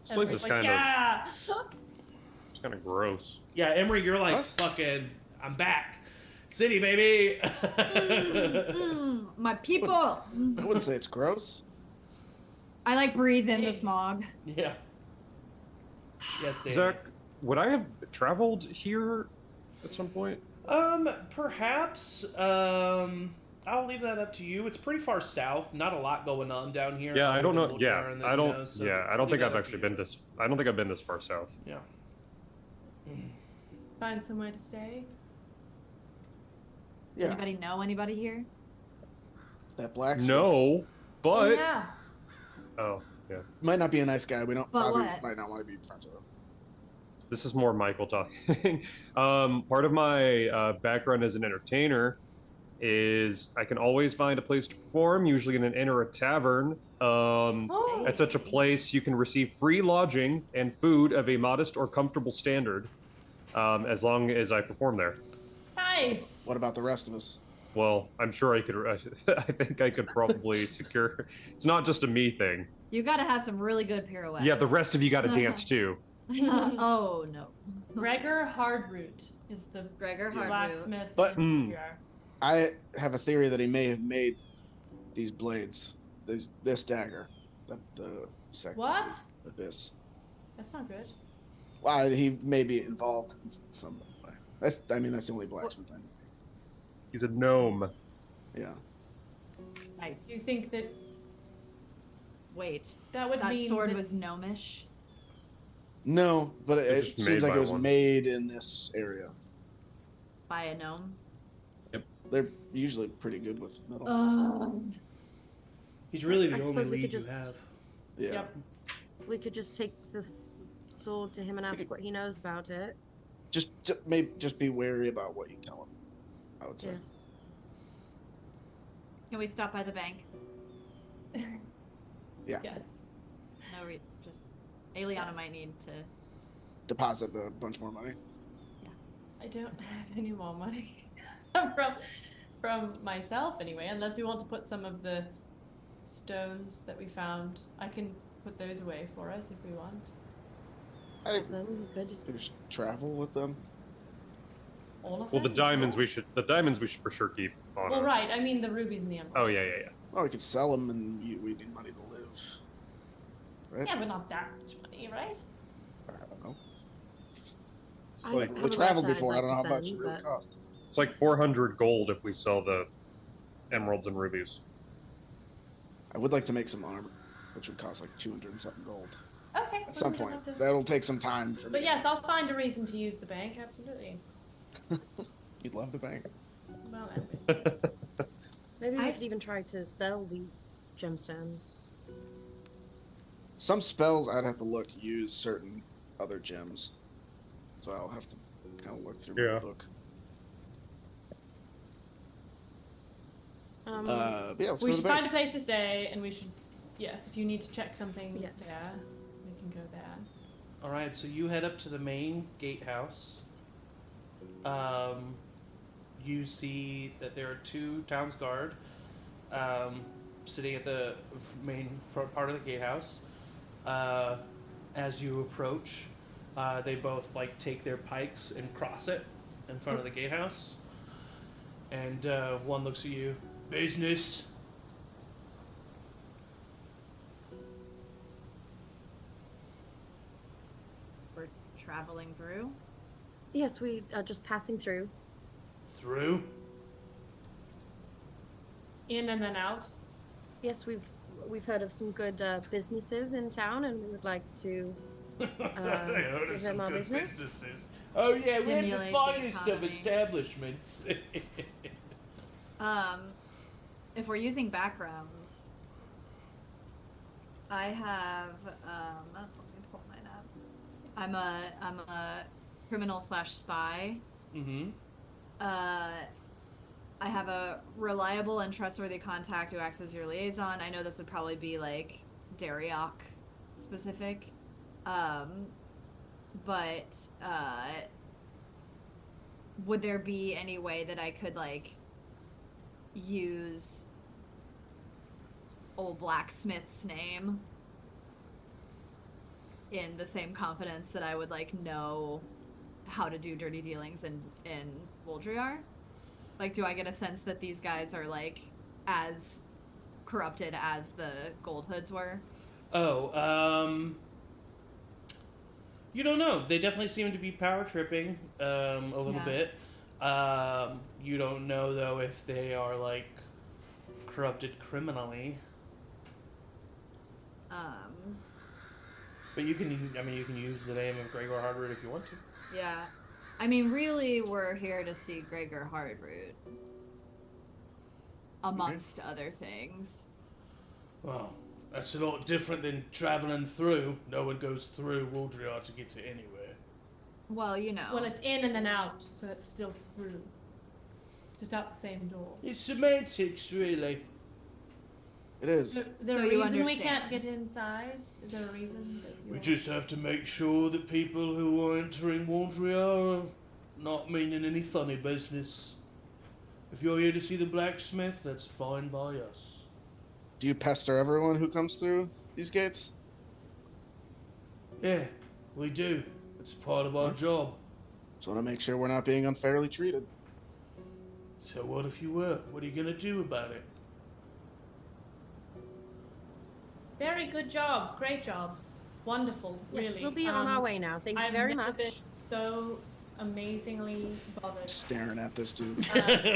Speaker 5: This place is kind of
Speaker 4: yeah.
Speaker 5: it's kind of gross.
Speaker 2: Yeah, Emory, you're like
Speaker 6: What?
Speaker 2: fucking. I'm back, city baby.
Speaker 3: My people.
Speaker 6: I wouldn't say it's gross.
Speaker 3: I like breathe in the smog.
Speaker 2: Yeah. Yes, Dave.
Speaker 5: Zach, would I have traveled here at some point?
Speaker 2: Perhaps. I'll leave that up to you. It's pretty far south. Not a lot going on down here.
Speaker 5: Yeah, I
Speaker 2: other
Speaker 5: don't
Speaker 2: than
Speaker 5: know.
Speaker 2: Wuldriar
Speaker 5: Yeah,
Speaker 2: and the
Speaker 5: I don't.
Speaker 2: Akios, so
Speaker 5: Yeah, I don't
Speaker 2: leave
Speaker 5: think I've
Speaker 2: that up to
Speaker 5: actually
Speaker 2: you.
Speaker 5: been this. I don't think I've been this far south.
Speaker 2: Yeah.
Speaker 4: Find somewhere to stay.
Speaker 6: Yeah,
Speaker 3: Anybody know anybody here?
Speaker 6: that blacksmith
Speaker 5: No, but
Speaker 4: Yeah.
Speaker 5: oh yeah,
Speaker 6: might not be a nice guy. We don't
Speaker 3: But
Speaker 6: probably
Speaker 3: what?
Speaker 6: might not want to be friends with him.
Speaker 5: this is more Michael talking. Part of my background as an entertainer is I can always find a place to perform, usually in an inn or a tavern.
Speaker 4: Oh.
Speaker 5: At such a place, you can receive free lodging and food of a modest or comfortable standard, as long as I perform there.
Speaker 4: Nice.
Speaker 6: What about the rest of us?
Speaker 5: Well, I'm sure I could. I think I could probably secure. It's not just a me thing.
Speaker 3: You gotta have some really good pirouettes.
Speaker 5: Yeah, the rest of you got to dance too.
Speaker 3: Oh no.
Speaker 4: Gregor Hardroot is the
Speaker 3: Gregor Hardroot.
Speaker 4: blacksmith.
Speaker 6: But-
Speaker 4: in Wuldriar.
Speaker 6: I have a theory that he may have made these blades, this dagger, the sect
Speaker 4: What?
Speaker 6: of this.
Speaker 4: That's not good.
Speaker 6: Well, he may be involved in some way. That's the only blacksmith I know.
Speaker 5: He's a gnome.
Speaker 6: Yeah.
Speaker 3: Nice.
Speaker 4: Do you think that
Speaker 3: Wait,
Speaker 4: that would
Speaker 3: that
Speaker 4: mean
Speaker 3: sword
Speaker 4: that
Speaker 3: was gnomish.
Speaker 6: No, but it
Speaker 5: It's just
Speaker 6: seems
Speaker 5: made
Speaker 6: like
Speaker 5: by
Speaker 6: it was
Speaker 5: one.
Speaker 6: made in this area.
Speaker 3: By a gnome.
Speaker 6: They're usually pretty good with metal.
Speaker 2: He's really
Speaker 7: I
Speaker 2: the only
Speaker 7: suppose we
Speaker 2: lead
Speaker 7: could
Speaker 2: you
Speaker 7: just-
Speaker 2: have.
Speaker 6: Yeah.
Speaker 4: Yep.
Speaker 7: We could just take this sword to him and ask what he knows about it.
Speaker 6: Just maybe just be wary about what you tell him. I would say.
Speaker 7: Yes.
Speaker 3: Can we stop by the bank?
Speaker 6: Yeah.
Speaker 4: yes.
Speaker 3: No, just Aeliana
Speaker 4: Yes.
Speaker 3: might need to.
Speaker 6: Deposit a bunch more money.
Speaker 4: I don't have any more money from myself anyway, unless we want to put some of the stones that we found. I can put those away for us if we want.
Speaker 6: I think
Speaker 7: Then we could.
Speaker 6: we should travel with them.
Speaker 4: All of
Speaker 5: Well, the
Speaker 4: them?
Speaker 5: diamonds we should for sure keep on
Speaker 4: Well,
Speaker 5: us.
Speaker 4: right. I mean the rubies and the emeralds.
Speaker 5: Oh yeah.
Speaker 6: Well, we could sell them, and we need money to live. Right?
Speaker 4: Yeah, but not that much money, right?
Speaker 6: I don't know.
Speaker 5: It's
Speaker 7: I
Speaker 5: like
Speaker 7: have
Speaker 6: We
Speaker 7: a
Speaker 6: traveled
Speaker 7: website I'd
Speaker 6: before. I
Speaker 7: like
Speaker 6: don't know
Speaker 7: to
Speaker 6: how much it
Speaker 7: send,
Speaker 6: really
Speaker 7: but-
Speaker 6: cost.
Speaker 5: it's like 400 gold if we sell the emeralds and rubies.
Speaker 6: I would like to make some armor, which would cost like 200 and something gold
Speaker 4: Okay.
Speaker 6: at some
Speaker 4: we don't
Speaker 6: point.
Speaker 4: have to-
Speaker 6: That'll take some time for me.
Speaker 4: But yes, I'll find a reason to use the bank. Absolutely.
Speaker 6: You'd love the bank.
Speaker 4: Well, anyway.
Speaker 7: Maybe we
Speaker 3: I-
Speaker 7: could even try to sell these gemstones.
Speaker 6: Some spells I'd have to look use certain other gems, so I'll have to kind of look through
Speaker 5: Yeah.
Speaker 6: my book. But yeah, let's
Speaker 4: We
Speaker 6: go to
Speaker 4: should
Speaker 6: the
Speaker 4: find
Speaker 6: bank.
Speaker 4: a place to stay, and we should. Yes, if you need to check something
Speaker 7: Yes.
Speaker 4: there, we can go there.
Speaker 2: All right, so you head up to the main gatehouse. you see that there are 2 town's guard sitting at the main front part of the gatehouse. As you approach, they both like take their pikes and cross it in front of the gatehouse. And one looks at you. Business.
Speaker 3: We're traveling through.
Speaker 7: Yes, we just passing through.
Speaker 2: Through?
Speaker 4: In and then out.
Speaker 7: Yes, we've heard of some good businesses in town, and we would like to
Speaker 2: I heard
Speaker 7: give
Speaker 2: of
Speaker 7: them
Speaker 2: some
Speaker 7: our
Speaker 2: good
Speaker 7: business.
Speaker 2: businesses. Oh yeah, we have the
Speaker 3: Stimulate the
Speaker 2: finest of
Speaker 3: economy.
Speaker 2: establishments.
Speaker 3: If we're using backgrounds, I have let me pull mine up. I'm a criminal / spy.
Speaker 2: Mm-hmm.
Speaker 3: I have a reliable and trustworthy contact who acts as your liaison. I know this would probably be like Dariok specific. But would there be any way that I could like use old blacksmith's name in the same confidence that I would like know how to do dirty dealings in Wuldriar? Like, do I get a sense that these guys are like as corrupted as the Gold Hoods were?
Speaker 2: Oh, you don't know. They definitely seem to be power tripping a little
Speaker 3: Yeah.
Speaker 2: bit. You don't know though if they are like corrupted criminally. But you can use the name of Gregor Hardroot if you want to.
Speaker 3: Yeah. I mean, really, we're here to see Gregor Hardroot. Amongst other things.
Speaker 2: Well, that's a lot different than traveling through. No one goes through Wuldriar to get to anywhere.
Speaker 3: Well, you know.
Speaker 4: Well, it's in and then out, so it's still through. Just out the same door.
Speaker 2: It's semantics, really.
Speaker 6: It is.
Speaker 4: Is there
Speaker 3: So
Speaker 4: a
Speaker 3: you
Speaker 4: reason we can't
Speaker 3: understand.
Speaker 4: get inside? Is there a reason that
Speaker 2: We
Speaker 4: you're...
Speaker 2: just have to make sure that people who are entering Wuldriar are not meaning any funny business. If you're here to see the blacksmith, that's fine by us.
Speaker 6: Do you pester everyone who comes through these gates?
Speaker 2: Yeah, we do. It's part of our job.
Speaker 6: Just want to make sure we're not being unfairly treated.
Speaker 2: So what if you were? What are you gonna do about it?
Speaker 4: Very good job. Great job. Wonderful.
Speaker 7: Yes,
Speaker 4: really.
Speaker 7: we'll be on our way now. Thank you
Speaker 4: I've
Speaker 7: very
Speaker 4: never
Speaker 7: much.
Speaker 4: been so amazingly bothered.
Speaker 6: Staring at this dude.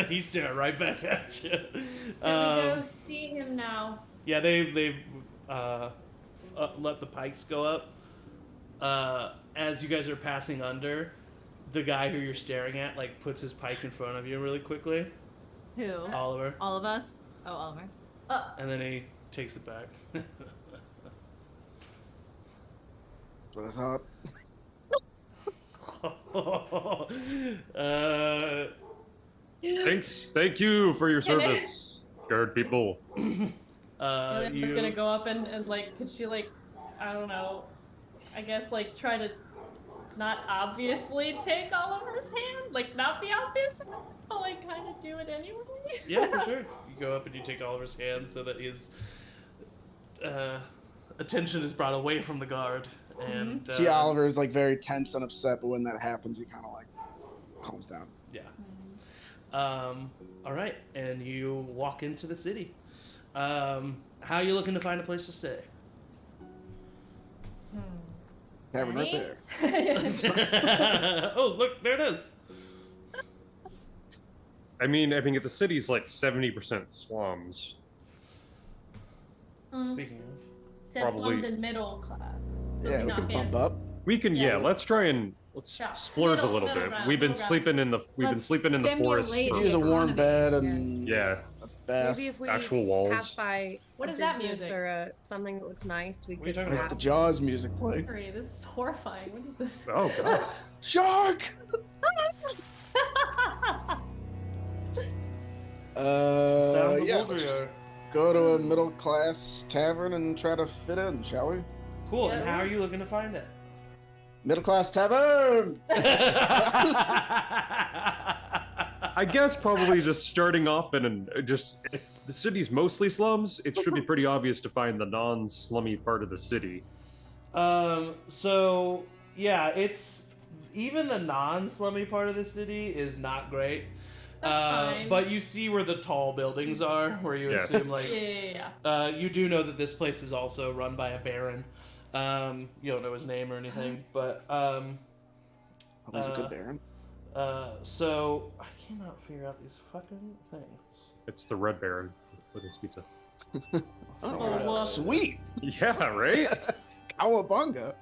Speaker 2: He's staring right back at you.
Speaker 4: Can we go see him now?
Speaker 2: Yeah, they let the pikes go up. As you guys are passing under, the guy who you're staring at like puts his pike in front of you really quickly.
Speaker 3: Who?
Speaker 2: Oliver.
Speaker 3: All of us? Oh, Oliver.
Speaker 2: And then he takes it back.
Speaker 6: That's what I thought.
Speaker 5: Thank you for your service, guard people.
Speaker 4: I was gonna go up and like, could she like, I don't know, I guess like try to not obviously take Oliver's hand, like not be obvious, but like kind of do it anyway.
Speaker 2: Yeah, for sure. You go up and you take Oliver's hand so that his attention is brought away from the guard. And
Speaker 6: See, Oliver is like very tense and upset, but when that happens, he kind of like calms down.
Speaker 2: Yeah. All right, and you walk into the city. How are you looking to find a place to stay?
Speaker 6: Tavern right
Speaker 4: Money?
Speaker 6: there.
Speaker 2: Oh, look, there it is.
Speaker 5: I mean, the city's like 70% slums.
Speaker 2: Speaking of.
Speaker 4: Says
Speaker 5: Probably-
Speaker 4: slums in middle class.
Speaker 6: Yeah, we
Speaker 4: Not
Speaker 6: can bump
Speaker 4: fancy.
Speaker 6: up.
Speaker 5: We can,
Speaker 4: Yeah.
Speaker 5: let's try and
Speaker 4: Yeah.
Speaker 5: splurge a
Speaker 4: Middle-
Speaker 5: little
Speaker 4: middle
Speaker 5: bit.
Speaker 4: ground,
Speaker 5: We've been
Speaker 4: middle ground.
Speaker 5: sleeping in the
Speaker 3: Let's
Speaker 5: forest.
Speaker 3: stimulate
Speaker 6: Use a warm
Speaker 3: economy.
Speaker 6: bed and
Speaker 5: Yeah.
Speaker 6: a bath.
Speaker 7: Maybe if we
Speaker 5: Actual
Speaker 7: pass
Speaker 5: walls.
Speaker 7: by
Speaker 4: What
Speaker 7: a
Speaker 4: is that
Speaker 7: business
Speaker 4: music?
Speaker 7: or something that looks nice, we
Speaker 2: What are you
Speaker 7: could
Speaker 2: talking
Speaker 6: Let
Speaker 2: about?
Speaker 6: the
Speaker 7: perhaps
Speaker 6: Jaws music play.
Speaker 4: Sorry, this is horrifying. What is this?
Speaker 5: Oh god.
Speaker 6: Shark!
Speaker 2: Sounds of
Speaker 6: Yeah, let's just
Speaker 2: Wuldriar.
Speaker 6: go to a middle class tavern and try to fit in, shall we?
Speaker 2: Cool, and
Speaker 4: Yeah.
Speaker 2: how are you looking to find it?
Speaker 6: Middle class tavern!
Speaker 5: I guess probably just starting off just if the city's mostly slums, it should be pretty obvious to find the non-slummy part of the city.
Speaker 2: So yeah, it's even the non-slummy part of the city is not great.
Speaker 4: That's fine.
Speaker 2: But you see where the tall buildings are, where you assume like
Speaker 4: Yeah.
Speaker 2: you do know that this place is also run by a baron. You don't know his name or anything, but
Speaker 6: He's a good baron.
Speaker 2: so I cannot figure out these fucking things.
Speaker 5: It's the Red Baron with his pizza.
Speaker 6: Oh, sweet.
Speaker 5: Yeah, right?
Speaker 6: Cowabunga.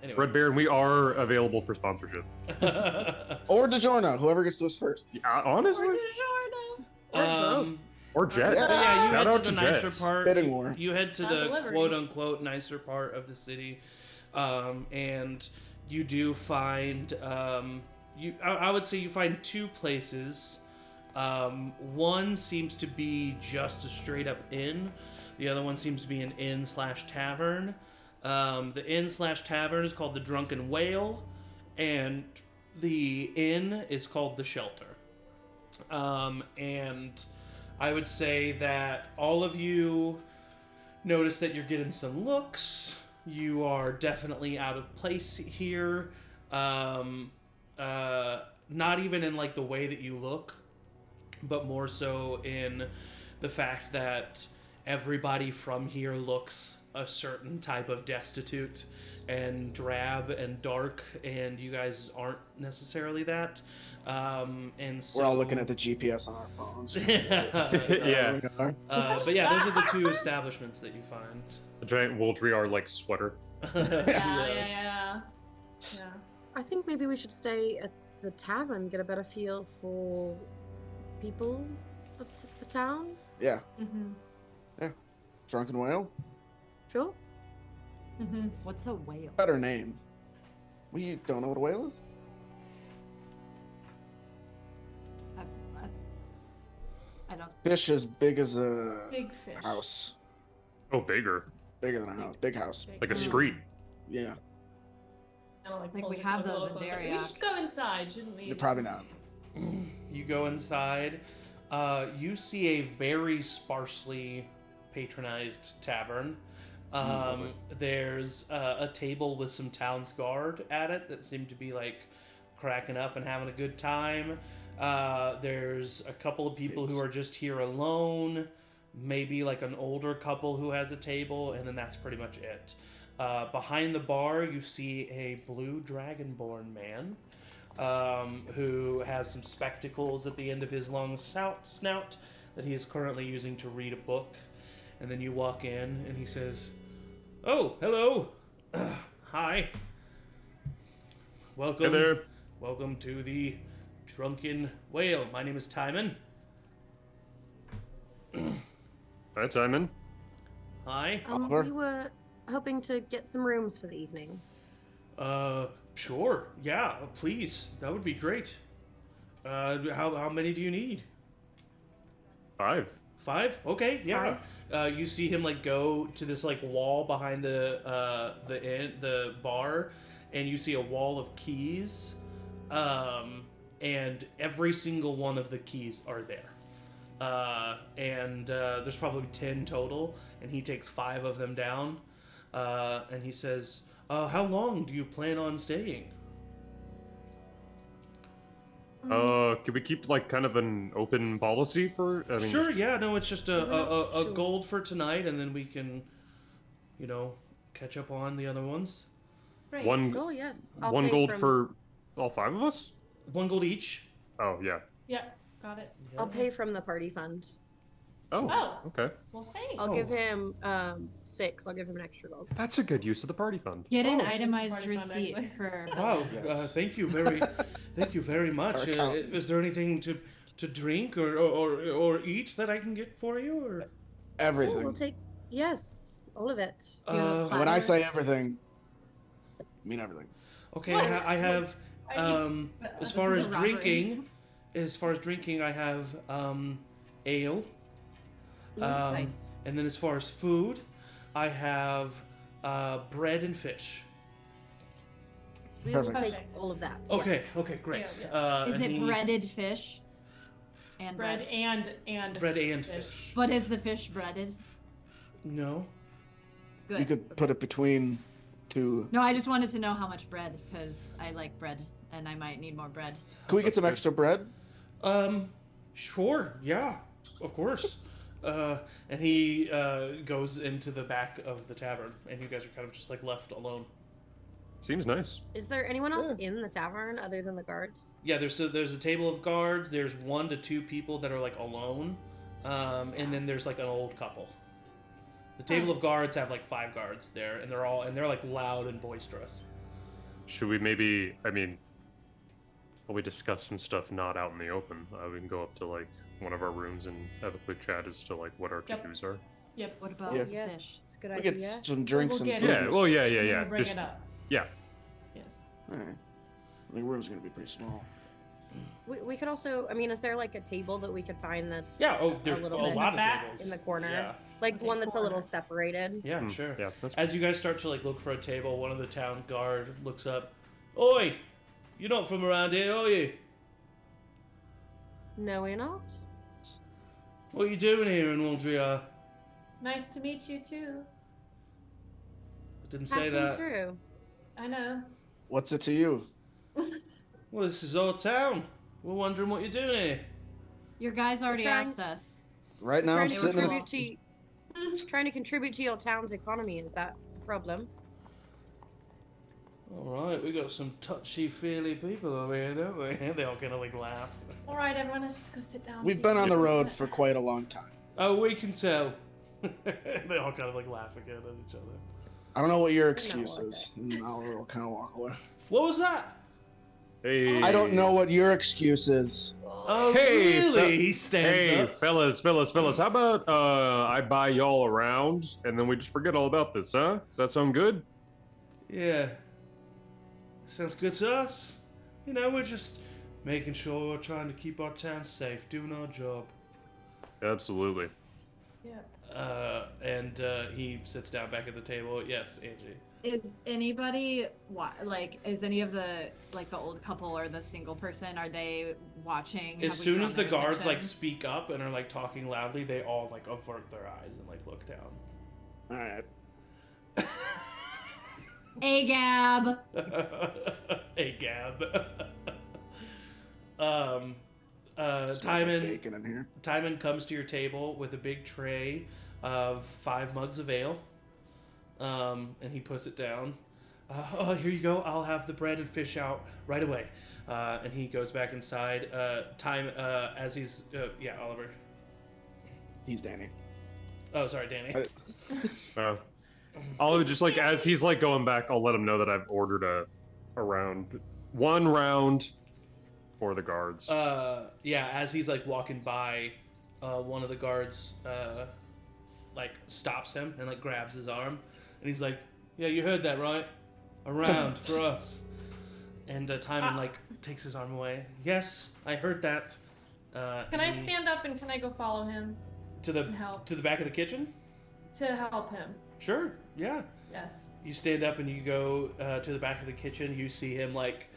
Speaker 2: Anyway.
Speaker 5: Red Baron, we are available for sponsorship.
Speaker 6: Or DiGiorno, whoever gets to us first.
Speaker 5: Yeah, honestly. Or Jets.
Speaker 2: So yeah, you
Speaker 5: Shout
Speaker 2: head
Speaker 5: out
Speaker 2: to the
Speaker 5: to
Speaker 2: nicer
Speaker 5: Jets.
Speaker 2: part.
Speaker 6: Bidding war.
Speaker 2: You head to
Speaker 4: Not
Speaker 2: the
Speaker 4: delivery.
Speaker 2: quote-unquote nicer part of the city, and you do find I would say you find two places. One seems to be just a straight-up inn. The other one seems to be an inn/tavern. The inn/tavern is called the Drunken Whale, and the inn is called the Shelter. And I would say that all of you notice that you're getting some looks. You are definitely out of place here. Not even in like the way that you look, but more so in the fact that everybody from here looks a certain type of destitute and drab and dark, and you guys aren't necessarily that. And so,
Speaker 6: We're all looking at the GPS on our phones.
Speaker 5: Yeah.
Speaker 2: but yeah, those are the two establishments that you find.
Speaker 5: A giant Wuldriar like sweater.
Speaker 4: Yeah.
Speaker 7: I think maybe we should stay at the tavern, get a better feel for people of the town.
Speaker 6: Yeah.
Speaker 4: Mm-hmm.
Speaker 6: Drunken Whale?
Speaker 7: Sure.
Speaker 4: Mm-hmm.
Speaker 3: What's a whale?
Speaker 6: Better name. We don't know what a whale is?
Speaker 3: I don't.
Speaker 6: Fish as big as a
Speaker 4: Big fish.
Speaker 6: house.
Speaker 5: Oh, bigger.
Speaker 6: Bigger than a house. Big house.
Speaker 5: Like a street.
Speaker 6: Yeah.
Speaker 4: I don't like
Speaker 3: Think we
Speaker 4: pulls
Speaker 3: have
Speaker 4: it
Speaker 3: those in
Speaker 4: closer.
Speaker 3: Danrek.
Speaker 4: We should go inside, shouldn't we?
Speaker 6: Probably not.
Speaker 2: You go inside. You see a very sparsely patronized tavern. There's a table with some town's guard at it that seem to be like cracking up and having a good time. There's a couple of people who are just here alone, maybe like an older couple who has a table, and then that's pretty much it. Behind the bar, you see a blue dragonborn man who has some spectacles at the end of his long snout that he is currently using to read a book. And then you walk in, and he says, "Oh, hello. Hi. Welcome.
Speaker 5: Hey there.
Speaker 2: Welcome to the Drunken Whale. My name is Timon.
Speaker 5: Hi, Timon.
Speaker 2: Hi.
Speaker 6: Oliver?
Speaker 7: We were hoping to get some rooms for the evening.
Speaker 2: Sure. Yeah, please. That would be great. How many do you need?
Speaker 5: 5.
Speaker 2: 5? Okay, yeah. You see him like go to this like wall behind the bar, and you see a wall of keys, and every single one of the keys are there. And there's probably 10 total, and he takes 5 of them down, and he says, "How long do you plan on staying?"
Speaker 5: Could we keep like kind of an open policy for? I mean,
Speaker 2: Sure,
Speaker 5: just-
Speaker 2: yeah, no, it's just a
Speaker 7: Sure.
Speaker 2: gold for tonight, and then we can, catch up on the other ones.
Speaker 4: Great.
Speaker 5: One
Speaker 7: Oh yes. I'll
Speaker 5: one
Speaker 7: pay
Speaker 5: gold
Speaker 7: from-
Speaker 5: for all 5 of us.
Speaker 2: 1 gold each.
Speaker 5: Oh yeah.
Speaker 4: Yeah, got it.
Speaker 7: I'll pay from the party fund.
Speaker 5: Oh. Okay.
Speaker 4: Well, thanks.
Speaker 7: I'll give him 6. I'll give him an extra gold.
Speaker 5: That's a good use of the party fund.
Speaker 3: Get an
Speaker 6: Oh.
Speaker 3: itemized
Speaker 4: Party fund,
Speaker 3: receipt
Speaker 4: actually.
Speaker 3: for.
Speaker 2: Wow,
Speaker 6: Yes.
Speaker 2: thank you very much.
Speaker 6: Our accountant.
Speaker 2: Is there anything to drink or eat that I can get for you? Or
Speaker 7: Oh,
Speaker 6: Everything.
Speaker 7: we'll take all of it.
Speaker 3: You have a
Speaker 6: And when I
Speaker 3: platter?
Speaker 6: say everything, I mean everything.
Speaker 2: okay, I have as far
Speaker 3: This
Speaker 2: as
Speaker 3: is a robbery.
Speaker 2: drinking, I have ale.
Speaker 3: Nice.
Speaker 2: And then as far as food, I have bread and fish.
Speaker 7: We will
Speaker 6: Perfect.
Speaker 7: take
Speaker 4: Perfect.
Speaker 7: all of that.
Speaker 2: Okay,
Speaker 7: yes.
Speaker 2: okay, great.
Speaker 4: Yeah,
Speaker 3: Is
Speaker 2: and
Speaker 3: it
Speaker 2: he-
Speaker 3: breaded fish? And
Speaker 4: bread and
Speaker 2: Bread and fish.
Speaker 3: But is the fish breaded?
Speaker 2: No.
Speaker 3: Good.
Speaker 6: You could put it between two.
Speaker 3: No, I just wanted to know how much bread because I like bread and I might need more bread.
Speaker 6: Can we get some extra bread?
Speaker 2: Sure, yeah, of course. And he goes into the back of the tavern, and you guys are kind of just like left alone.
Speaker 5: Seems nice.
Speaker 7: Is there anyone else in the tavern other than the guards?
Speaker 2: Yeah, there's a table of guards. There's 1 to 2 people that are like alone, and then there's like an old couple. The table of guards have like 5 guards there, and they're like loud and boisterous.
Speaker 5: Should we maybe? I mean, while we discuss some stuff not out in the open, we can go up to like one of our rooms and have a quick chat as to like what our
Speaker 4: Yep.
Speaker 5: to-dos are.
Speaker 4: Yep.
Speaker 3: What about
Speaker 6: Yeah.
Speaker 3: the
Speaker 7: Yes,
Speaker 3: fish?
Speaker 7: it's a good
Speaker 6: We
Speaker 7: idea.
Speaker 6: get some drinks
Speaker 4: We'll
Speaker 6: and
Speaker 4: get
Speaker 6: food.
Speaker 4: it.
Speaker 5: Yeah. Well, yeah.
Speaker 4: And we'll bring
Speaker 5: Just
Speaker 4: it up.
Speaker 5: yeah.
Speaker 4: Yes.
Speaker 6: Alright. The room's gonna be pretty small.
Speaker 7: We could also, I mean, is there like a table that we could find that's
Speaker 2: Yeah. Oh, there's a
Speaker 7: little bit
Speaker 2: lot of
Speaker 4: back
Speaker 2: tables
Speaker 7: in the corner?
Speaker 2: Yeah.
Speaker 7: Like
Speaker 4: Okay,
Speaker 7: one that's a little
Speaker 4: corner.
Speaker 7: separated?
Speaker 2: Yeah.
Speaker 5: Mm,
Speaker 2: Sure.
Speaker 5: Yeah. That's
Speaker 2: As you guys start to like look for a table, one of the town guard looks up. Oi! You're not from around here, are you?
Speaker 7: No, we're not.
Speaker 2: What are you doing here in Wuldriar?
Speaker 4: Nice to meet you too.
Speaker 2: I didn't say
Speaker 7: Passing
Speaker 2: that.
Speaker 7: through.
Speaker 4: I know.
Speaker 6: What's it to you?
Speaker 2: Well, this is our town. We're wondering what you're doing here.
Speaker 3: Your guys already
Speaker 7: trying-
Speaker 3: asked us.
Speaker 6: Right now, I'm
Speaker 7: Trying to
Speaker 6: sitting in a
Speaker 7: contribute trying to contribute to your town's economy. Is that a problem?
Speaker 2: All right, we got some touchy-feely people over here, don't we? They all kind of like laugh.
Speaker 4: All right, everyone, let's just go sit down.
Speaker 6: We've been on the road for quite a long time.
Speaker 2: Oh, we can tell. They all kind of like laugh again at each other.
Speaker 6: I don't know what your excuse is. And I'll kind of walk away.
Speaker 2: What was that?
Speaker 5: Hey.
Speaker 6: I don't know what your excuse is.
Speaker 2: Oh,
Speaker 5: Hey,
Speaker 2: really? He stands
Speaker 5: Hey,
Speaker 2: up.
Speaker 5: fellas. How about I buy y'all around and then we just forget all about this, huh? Does that sound good?
Speaker 2: Yeah. Sounds good to us. You know, we're just making sure we're trying to keep our town safe, doing our job.
Speaker 5: Absolutely.
Speaker 4: Yeah.
Speaker 2: And he sits down back at the table. Yes, Angie.
Speaker 3: Is anybody like? Is any of the like the old couple or the single person? Are they watching?
Speaker 2: As
Speaker 3: Have we
Speaker 2: soon
Speaker 3: drawn
Speaker 2: as the
Speaker 3: their
Speaker 2: guards like
Speaker 3: attention?
Speaker 2: speak up and are like talking loudly, they all like avert their eyes and like look down.
Speaker 6: All right.
Speaker 3: Agab.
Speaker 2: Hey, Gab.
Speaker 6: Smells like
Speaker 2: Timon.
Speaker 6: bacon in here.
Speaker 2: Timon comes to your table with a big tray of 5 mugs of ale, and he puts it down. Oh, here you go. I'll have the bread and fish out right away. And he goes back inside. As he's Oliver.
Speaker 6: He's Danny.
Speaker 2: Oh, sorry, Danny.
Speaker 5: I'll just like as he's like going back, I'll let him know that I've ordered one round for the guards.
Speaker 2: As he's like walking by, one of the guards like stops him and like grabs his arm, and he's like, "Yeah, you heard that right? A round for us." And Timon like takes his arm away. Yes, I heard that.
Speaker 4: Can I stand up and can I go follow him
Speaker 2: to the
Speaker 4: and help
Speaker 2: back of the kitchen?
Speaker 4: to help him?
Speaker 2: Sure. Yeah.
Speaker 4: Yes.
Speaker 2: You stand up and you go to the back of the kitchen. You see him like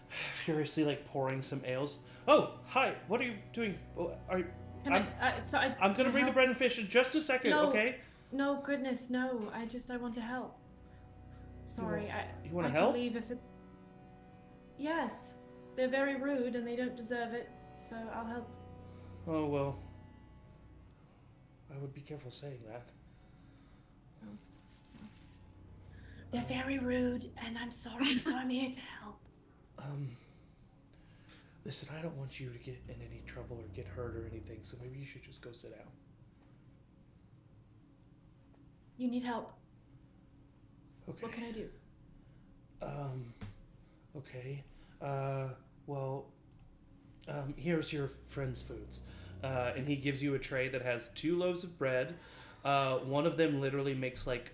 Speaker 2: furiously like pouring some ales. Oh, hi. What are you doing? I'm gonna bring the bread and fish in just a second.
Speaker 4: No.
Speaker 2: Okay.
Speaker 4: No, goodness, no. I want to help. Sorry,
Speaker 2: you wanna
Speaker 4: I
Speaker 2: help?
Speaker 4: Could leave if it. Yes, they're very rude and they don't deserve it. So I'll help.
Speaker 2: Oh well. I would be careful saying that.
Speaker 4: They're very rude, and I'm sorry. So I'm here to help.
Speaker 2: Listen, I don't want you to get in any trouble or get hurt or anything, so maybe you should just go sit down.
Speaker 4: You need help.
Speaker 2: Okay.
Speaker 4: What can I do?
Speaker 2: Okay. Here's your friend's foods. And he gives you a tray that has 2 loaves of bread. One of them literally makes like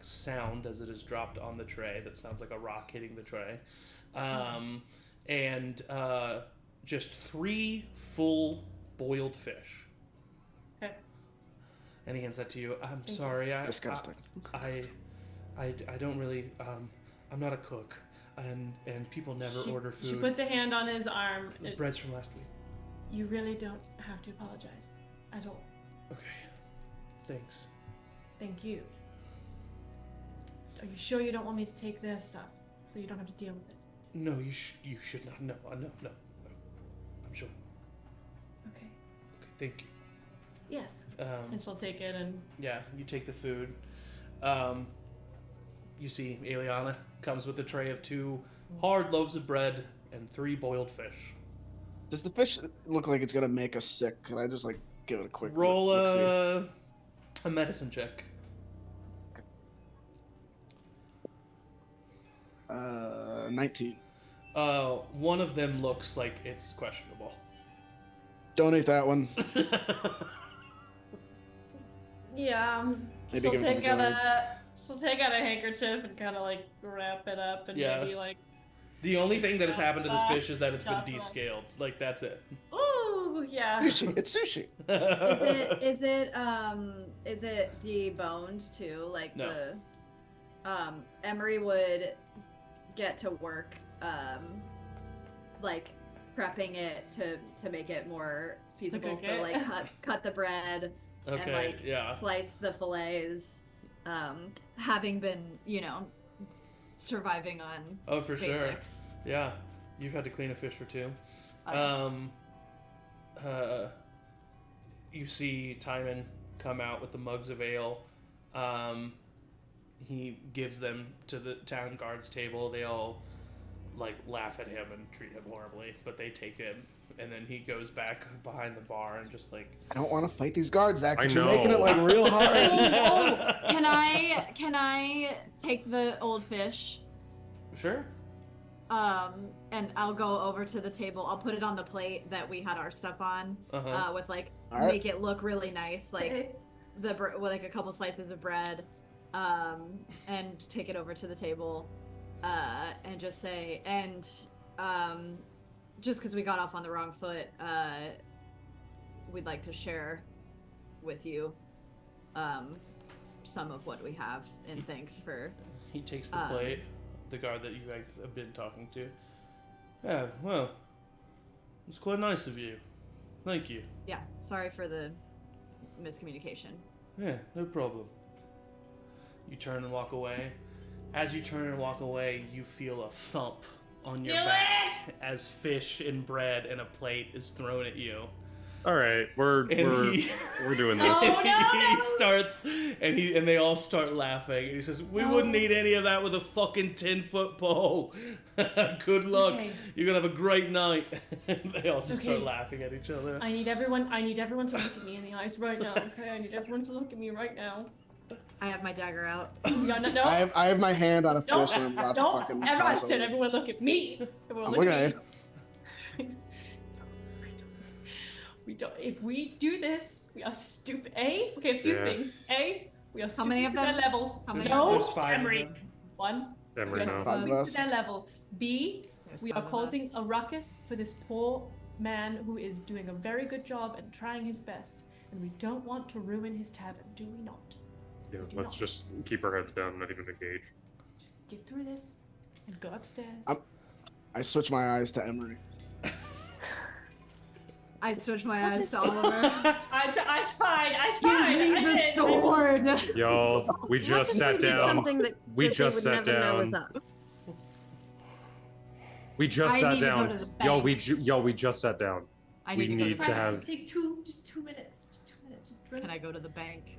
Speaker 2: sound as it is dropped on the tray. That sounds like a rock hitting the tray. And just 3 full boiled fish.
Speaker 4: Okay.
Speaker 2: And he hands that to you. I'm
Speaker 4: Thank
Speaker 2: sorry.
Speaker 6: Disgusting.
Speaker 2: I don't really. I'm not a cook. and people never order food.
Speaker 4: She puts a hand on his arm.
Speaker 2: Bread's from last week.
Speaker 4: You really don't have to apologize at all.
Speaker 2: Okay. Thanks.
Speaker 4: Thank you. Are you sure you don't want me to take their stuff so you don't have to deal with it?
Speaker 2: No, you should not. No. I'm sure.
Speaker 4: Okay.
Speaker 2: Okay, thank you.
Speaker 4: Yes. And she'll take it and...
Speaker 2: Yeah, you take the food. You see Aeliana comes with a tray of 2 hard loaves of bread and 3 boiled fish.
Speaker 6: Does the fish look like it's gonna make us sick? Can I just like give it a quick
Speaker 2: roll
Speaker 6: look-see?
Speaker 2: a medicine check?
Speaker 6: 19.
Speaker 2: One of them looks like it's questionable.
Speaker 6: Don't eat that one.
Speaker 4: Yeah.
Speaker 6: Maybe give it to the guards.
Speaker 4: She'll take out a handkerchief and kind of like wrap it up and maybe like...
Speaker 2: The only thing that has happened to this fish is that it's been descaled. Like, that's it.
Speaker 4: Ooh, yeah.
Speaker 6: Sushi. It's sushi.
Speaker 3: Is it deboned too? Like
Speaker 2: No.
Speaker 3: the Emory would get to work like prepping it to make it more feasible. So like cut the bread and like slice the fillets. Having been, surviving on
Speaker 2: for
Speaker 3: basics.
Speaker 2: sure. Yeah. You've had to clean a fish or 2. You see Timon come out with the mugs of ale. He gives them to the town guard's table. They all like laugh at him and treat him horribly, but they take him, and then he goes back behind the bar and just like,
Speaker 6: I don't want to fight these guards, Zach.
Speaker 5: I
Speaker 6: You're
Speaker 5: know.
Speaker 6: making it like real hard.
Speaker 3: Can I take the old fish?
Speaker 2: sure.
Speaker 3: And I'll go over to the table. I'll put it on the plate that we had our stuff on, with like make it look really nice, like with like a couple slices of bread, and take it over to the table, and just say, just because we got off on the wrong foot, we'd like to share with you, some of what we have, and thanks for.
Speaker 2: He takes the plate. The guard that you guys have been talking to. Yeah, well, it's quite nice of you. Thank you.
Speaker 3: Yeah, sorry for the miscommunication.
Speaker 2: Yeah, no problem. You turn and walk away. As you turn and walk away, you feel a thump on your back as fish and bread and a plate is thrown at you.
Speaker 5: All right, we're doing this.
Speaker 2: He starts, and they all start laughing. And he says, "We wouldn't eat any of that with a fucking 10-foot pole. Good luck.
Speaker 4: Okay.
Speaker 2: You're gonna have a great night." They all just start laughing at each other.
Speaker 4: I need everyone to look at me in the eyes right now. Okay, I need everyone to look at me right now.
Speaker 3: I have my dagger out.
Speaker 4: No.
Speaker 6: I have my hand on a
Speaker 4: No,
Speaker 6: fish and I'm about to
Speaker 4: don't.
Speaker 6: fucking
Speaker 4: Everyone
Speaker 6: toss
Speaker 4: said
Speaker 6: it.
Speaker 4: everyone look at me. Everyone
Speaker 6: I'm
Speaker 4: look
Speaker 6: looking
Speaker 4: at
Speaker 6: at
Speaker 4: me.
Speaker 6: you.
Speaker 4: We don't. If we do this, we are stupid. A. Okay, a few things. A. We are stupid
Speaker 3: many of
Speaker 4: to
Speaker 3: them?
Speaker 4: their level.
Speaker 3: How many?
Speaker 4: No,
Speaker 2: There's 5 of
Speaker 4: Emory.
Speaker 2: them.
Speaker 4: 1.
Speaker 5: Emery,
Speaker 4: We are
Speaker 5: no.
Speaker 4: stupid to their level. B.
Speaker 3: There's
Speaker 4: We
Speaker 3: 5
Speaker 4: are
Speaker 3: of
Speaker 4: causing
Speaker 3: us.
Speaker 4: a ruckus for this poor man who is doing a very good job and trying his best, and we don't want to ruin his tavern, do we not?
Speaker 5: Yeah, let's just keep our heads down, not even engage.
Speaker 4: Just get through this and go upstairs.
Speaker 6: I switch my eyes to Emory.
Speaker 3: I switched my eyes to Oliver.
Speaker 4: I tried.
Speaker 3: Give me the sword.
Speaker 5: Y'all, we just sat down. We just sat down. We just
Speaker 3: I
Speaker 5: sat
Speaker 3: need to go
Speaker 5: down.
Speaker 3: to the
Speaker 5: Y'all,
Speaker 3: bank.
Speaker 5: we just sat down.
Speaker 3: I
Speaker 5: We
Speaker 3: need to
Speaker 5: need
Speaker 3: go
Speaker 5: to
Speaker 3: to the
Speaker 5: have-
Speaker 3: bank.
Speaker 4: Just take 2 minutes. Just 2 minutes. Just drink.
Speaker 3: Can I go to the bank?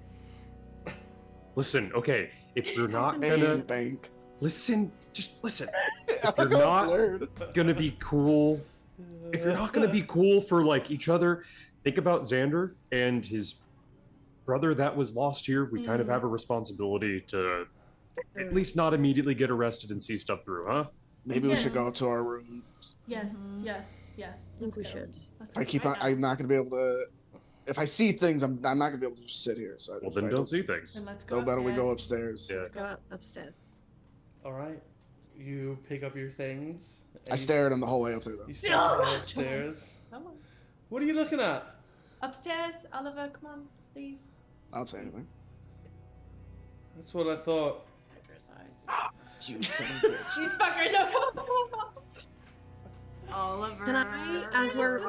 Speaker 5: Listen, okay, if you're not
Speaker 6: Maybe
Speaker 5: gonna
Speaker 6: bank.
Speaker 5: listen, just listen.
Speaker 6: I
Speaker 5: If you're
Speaker 6: got
Speaker 5: not
Speaker 6: blurred.
Speaker 5: gonna be cool, if you're not gonna be cool for like each other, think about Xander and his brother that was lost here. We kind of have a responsibility to at least not immediately get arrested and see stuff through, huh?
Speaker 6: Maybe we
Speaker 4: Yes.
Speaker 6: should go up to our room.
Speaker 4: Yes.
Speaker 7: I think we should.
Speaker 4: Let's
Speaker 6: I
Speaker 4: go
Speaker 6: keep
Speaker 4: right
Speaker 6: on.
Speaker 4: now.
Speaker 6: I'm not gonna be able to. If I see things, I'm not gonna be able to just sit here. So
Speaker 5: Well, then don't see things.
Speaker 4: Then let's go
Speaker 6: So better we go
Speaker 4: upstairs.
Speaker 6: upstairs.
Speaker 5: Yeah.
Speaker 7: Let's go upstairs.
Speaker 2: All right. You pick up your things. and
Speaker 6: I
Speaker 2: you-
Speaker 6: stare at him the whole way up there, though.
Speaker 2: You start to
Speaker 4: No.
Speaker 2: go upstairs.
Speaker 4: Come on.
Speaker 2: What are you looking at?
Speaker 4: Upstairs, Oliver. Come on, please.
Speaker 6: I don't say anything.
Speaker 2: That's what I thought.
Speaker 4: Tiger's eyes.
Speaker 6: You son of a bitch.
Speaker 4: These fuckers, no, come on.
Speaker 3: Oliver.
Speaker 7: Can I, as we're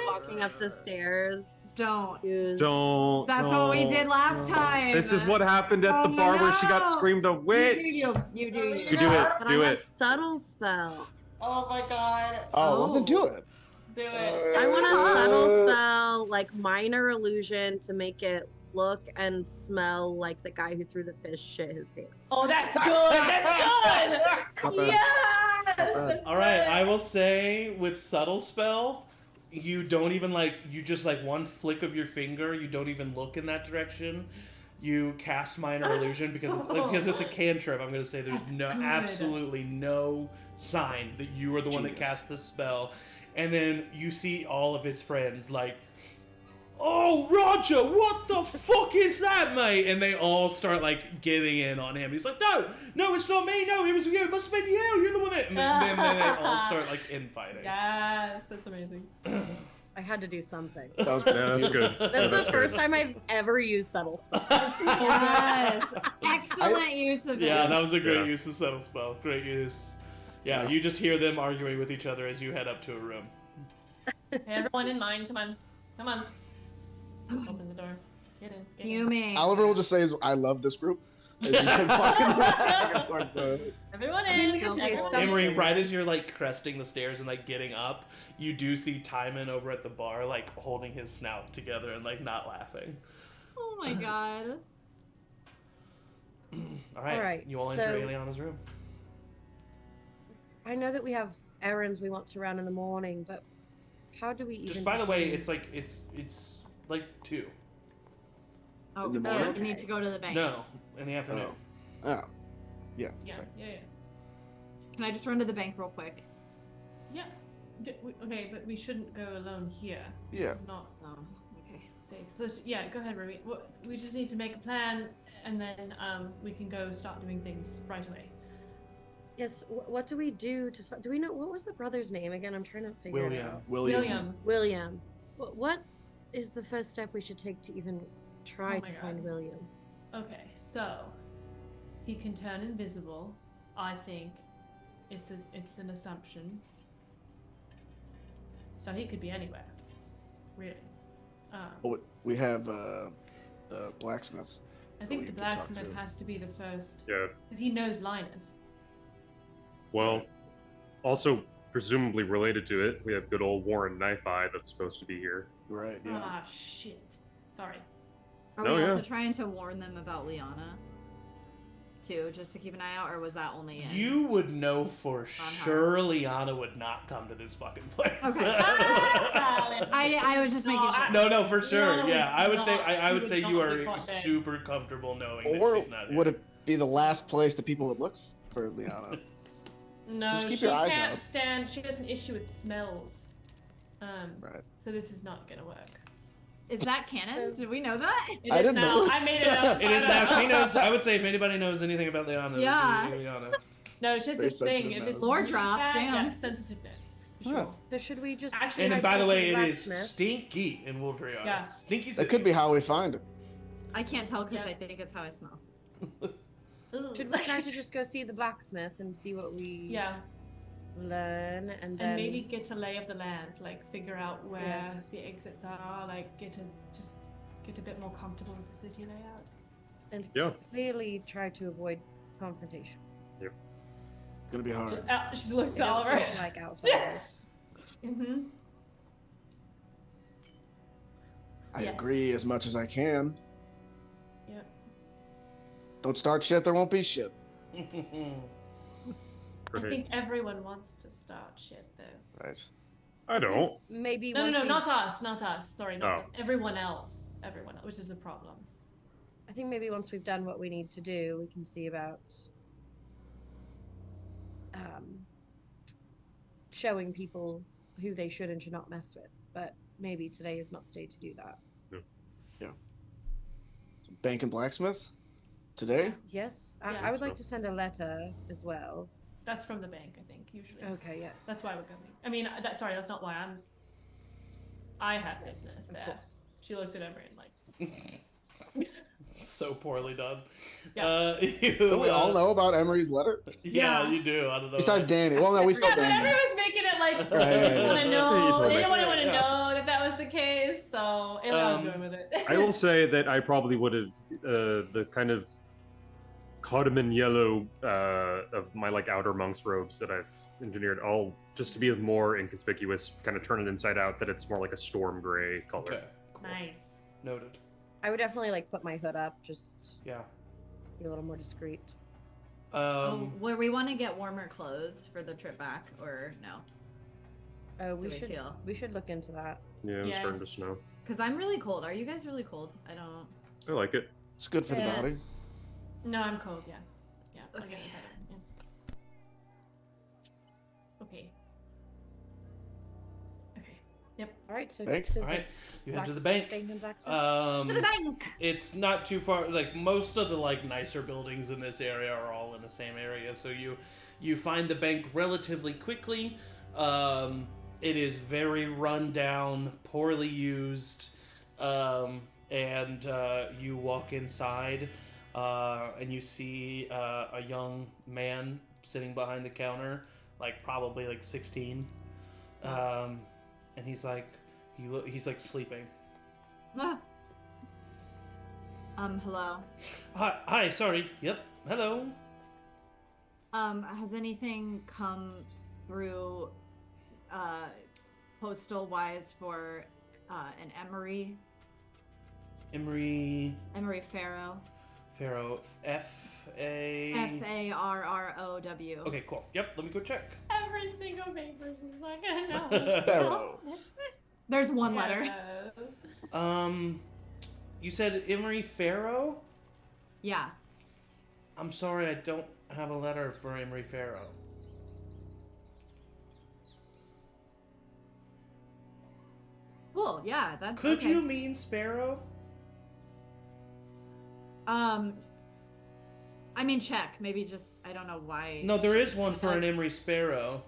Speaker 7: walking up the stairs,
Speaker 3: Don't.
Speaker 7: use...
Speaker 5: Don't.
Speaker 3: That's what we did last time.
Speaker 5: This is what happened at the bar where she got
Speaker 3: no.
Speaker 5: screamed a witch.
Speaker 3: You do
Speaker 5: You do it.
Speaker 7: Can
Speaker 5: Do
Speaker 7: I have
Speaker 5: it.
Speaker 7: subtle spell?
Speaker 4: Oh my god.
Speaker 6: Oh, well then do it.
Speaker 4: Do it.
Speaker 7: I want a subtle spell, like minor illusion, to make it look and smell like the guy who threw the fish shit his pants.
Speaker 4: Oh, that's good. That's good. Yeah.
Speaker 2: All right, I will say with subtle spell, you don't even you just one flick of your finger. You don't even look in that direction. You cast minor illusion because it's a cantrip. I'm gonna say there's absolutely no sign that you are the one that cast the spell, and then you see all of his friends oh, Roger, what the fuck is that, mate? And they all start, getting in on him. He's like, no, it's not me. No, it was you. It must have been you. You're the one that... And then they all start, infighting.
Speaker 4: Yes, that's amazing.
Speaker 7: I had to do something.
Speaker 6: That was
Speaker 5: That's good.
Speaker 7: That's the first time I've ever used subtle spell.
Speaker 3: Yes. Excellent use of it.
Speaker 2: Yeah, that was a great use of subtle spell. Great use. Yeah, you just hear them arguing with each other as you head up to a room.
Speaker 4: Hey, everyone in mind, come on. Come on. Open the door. Get in. Get in.
Speaker 3: Fuming.
Speaker 6: Oliver will just say, "I love this group." As you can walking towards the...
Speaker 4: Everyone
Speaker 7: I mean,
Speaker 4: in.
Speaker 7: we have to do
Speaker 4: Everyone-
Speaker 7: something.
Speaker 2: Emory, right as you're cresting the stairs and getting up, you do see Timon over at the bar holding his snout together and not laughing.
Speaker 3: Oh my god.
Speaker 2: All right, you all enter
Speaker 7: so-
Speaker 2: Aeliana's room.
Speaker 7: I know that we have errands we want to run in the morning, but how do we even...
Speaker 2: Just by the way, it's 2.
Speaker 3: Oh,
Speaker 6: In the morning?
Speaker 3: you need to go to the bank.
Speaker 2: No, in the afternoon.
Speaker 6: Oh. Oh. Yeah.
Speaker 4: Yeah,
Speaker 6: sorry.
Speaker 4: yeah.
Speaker 3: Can I just run to the bank real quick?
Speaker 4: Yeah. Okay, but we shouldn't go alone here.
Speaker 6: Yeah.
Speaker 4: This is not
Speaker 3: Oh, okay.
Speaker 4: safe. So go ahead, Rowina. We just need to make a plan, and then we can go start doing things right away.
Speaker 7: Yes, what do we do to... Do we know... What was the brother's name again? I'm trying to figure it out.
Speaker 6: William.
Speaker 7: William. What is the first step we should take to even try
Speaker 4: Oh
Speaker 7: to
Speaker 4: my
Speaker 7: find
Speaker 4: God.
Speaker 7: William?
Speaker 4: Okay, so he can turn invisible. I think it's an assumption. So he could be anywhere, really.
Speaker 6: Oh, we have the blacksmith.
Speaker 4: I think
Speaker 6: we
Speaker 4: the
Speaker 6: could talk
Speaker 4: blacksmith
Speaker 6: to.
Speaker 4: has to be the first,
Speaker 5: Yeah.
Speaker 4: because he knows Linus.
Speaker 5: Well, also presumably related to it, we have good old Warren Knife Eye that's supposed to be here.
Speaker 6: Right. Yeah.
Speaker 4: Ah, shit. Sorry.
Speaker 3: Are
Speaker 5: Oh,
Speaker 3: we
Speaker 5: yeah.
Speaker 3: also trying to warn them about Liana? Too, just to keep an eye out, or was that only in?
Speaker 2: You would know for
Speaker 3: Uh-huh.
Speaker 2: sure Liana would not come to this fucking place.
Speaker 3: Okay. I was just making sure.
Speaker 2: No, for sure.
Speaker 4: Liana
Speaker 2: Yeah, I would
Speaker 4: would
Speaker 2: think.
Speaker 4: not-
Speaker 2: I
Speaker 4: she
Speaker 2: would
Speaker 4: would
Speaker 2: say
Speaker 4: not
Speaker 2: you
Speaker 4: be
Speaker 2: are
Speaker 4: caught dead.
Speaker 2: super comfortable knowing
Speaker 6: Or
Speaker 2: that she's not
Speaker 6: would
Speaker 2: here.
Speaker 6: it be the last place that people would look for Liana?
Speaker 4: No,
Speaker 6: Just keep
Speaker 4: she
Speaker 6: your eyes
Speaker 4: can't
Speaker 6: out.
Speaker 4: stand. She has an issue with smells.
Speaker 6: Right.
Speaker 4: So this is not gonna work.
Speaker 3: Is that canon? Did we know that?
Speaker 4: It
Speaker 6: I
Speaker 4: is
Speaker 6: didn't
Speaker 4: now.
Speaker 6: know.
Speaker 4: I made it up.
Speaker 2: It is now. She knows. I would say if anybody knows anything about Liana,
Speaker 3: Yeah.
Speaker 2: it would be Liana.
Speaker 4: No, she has
Speaker 6: Very
Speaker 4: this thing.
Speaker 6: sensitive
Speaker 4: If it's
Speaker 6: nose.
Speaker 3: Lore
Speaker 4: really
Speaker 3: drop,
Speaker 4: bad,
Speaker 3: damn.
Speaker 4: yeah, sensitiveness. For
Speaker 6: Yeah.
Speaker 4: sure.
Speaker 7: So should we just...
Speaker 4: Actually,
Speaker 2: And
Speaker 7: try
Speaker 2: by the
Speaker 7: to
Speaker 2: way,
Speaker 7: see
Speaker 2: it is
Speaker 7: blacksmith?
Speaker 2: stinky in Wuldriar.
Speaker 4: Yeah.
Speaker 2: Stinky.
Speaker 6: That could be how we find him.
Speaker 3: I can't tell because
Speaker 4: Yeah.
Speaker 3: I think it's how I smell.
Speaker 7: Should we try to just go see the blacksmith and see what we
Speaker 4: Yeah,
Speaker 7: learn, and then...
Speaker 4: and maybe get a lay of the land, figure out where
Speaker 7: Yes.
Speaker 4: the exits are, get a bit more comfortable with the city layout.
Speaker 7: and
Speaker 5: Yeah.
Speaker 7: clearly try to avoid confrontation.
Speaker 6: Gonna be hard.
Speaker 4: She looks to
Speaker 7: They don't
Speaker 4: Oliver.
Speaker 7: seem like outsiders.
Speaker 4: Mm-hmm.
Speaker 6: I
Speaker 4: Yes.
Speaker 6: agree as much as I can.
Speaker 4: Yeah.
Speaker 6: Don't start shit. There won't be shit.
Speaker 4: I
Speaker 5: Right.
Speaker 4: think everyone wants to start shit though.
Speaker 6: Right.
Speaker 5: I don't.
Speaker 7: Maybe
Speaker 4: No,
Speaker 7: once we-
Speaker 4: not us, not us. Sorry, not
Speaker 5: Oh.
Speaker 4: us. Everyone else, which is a problem.
Speaker 7: I think maybe once we've done what we need to do, we can see about showing people who they should and should not mess with. But maybe today is not the day to do that.
Speaker 6: Bank and blacksmith today.
Speaker 7: Yes,
Speaker 4: Yeah.
Speaker 7: I would like
Speaker 5: So-
Speaker 7: to send a letter as well.
Speaker 4: That's from the bank, I think, usually.
Speaker 7: Okay, yes.
Speaker 4: That's why we're going. I mean, that's not why I have business
Speaker 7: Of
Speaker 4: there.
Speaker 7: course.
Speaker 4: She looks at Emory and
Speaker 2: So poorly done.
Speaker 4: Yeah.
Speaker 6: Don't we all know about Emory's letter?
Speaker 2: Yeah,
Speaker 3: Yeah.
Speaker 2: you do. I don't know.
Speaker 6: Besides Danny. Well, no, we felt
Speaker 4: Yeah, but
Speaker 6: Danny.
Speaker 4: everyone was making it like
Speaker 6: Right,
Speaker 4: they didn't
Speaker 6: yeah.
Speaker 4: want to
Speaker 5: You
Speaker 4: know.
Speaker 5: told
Speaker 4: They
Speaker 5: me.
Speaker 4: didn't want to
Speaker 2: Yeah.
Speaker 4: know that was the case. So I was going with it.
Speaker 5: I will say that I probably would have the kind of cardamom yellow of my like outer monk's robes that I've engineered, all just to be more inconspicuous, kind of turn it inside out that it's more like a storm gray color.
Speaker 2: Okay. Cool.
Speaker 4: Nice.
Speaker 2: Noted.
Speaker 7: I would definitely like put my hood up, just
Speaker 2: Yeah.
Speaker 7: be a little more discreet.
Speaker 3: Where we want to get warmer clothes for the trip back, or no?
Speaker 7: We
Speaker 3: Do we
Speaker 7: should
Speaker 3: feel?
Speaker 7: we should look into that.
Speaker 5: Yeah, it's starting to
Speaker 4: Yes.
Speaker 5: snow.
Speaker 3: Because I'm really cold. Are you guys really cold? I don't.
Speaker 5: I like it.
Speaker 6: It's good for the
Speaker 3: Yeah.
Speaker 6: body.
Speaker 4: No, I'm cold. Yeah. Yeah. I'll
Speaker 3: Okay.
Speaker 4: get it. Yeah. Okay. Okay. Yep.
Speaker 7: All right, so,
Speaker 6: Thanks.
Speaker 7: so
Speaker 2: All right. You head to the
Speaker 7: blacksmith-
Speaker 2: bank.
Speaker 7: and blacksmith.
Speaker 3: To the bank.
Speaker 2: It's not too far. Like most of the like nicer buildings in this area are all in the same area, so you find the bank relatively quickly. It is very run down, poorly used, and you walk inside, and you see a young man sitting behind the counter, like probably like 16, and he's like he's like sleeping.
Speaker 3: Ah. Hello.
Speaker 2: Hi, sorry. Yep. Hello.
Speaker 3: Has anything come through, postal wise for, an Emory Farrow?
Speaker 2: Farrow. F-A...
Speaker 3: Farrow.
Speaker 2: Okay, cool. Yep, let me go check.
Speaker 4: Every single bank person's not gonna know.
Speaker 6: Sparrow.
Speaker 3: There's one letter.
Speaker 2: You said Emory Farrow?
Speaker 3: Yeah.
Speaker 2: I'm sorry, I don't have a letter for Emory Farrow.
Speaker 3: Cool. Yeah. That's
Speaker 2: Could
Speaker 3: okay.
Speaker 2: you mean Sparrow?
Speaker 3: I mean, check. Maybe just I don't know why.
Speaker 2: No, there is one for an Emory Sparrow.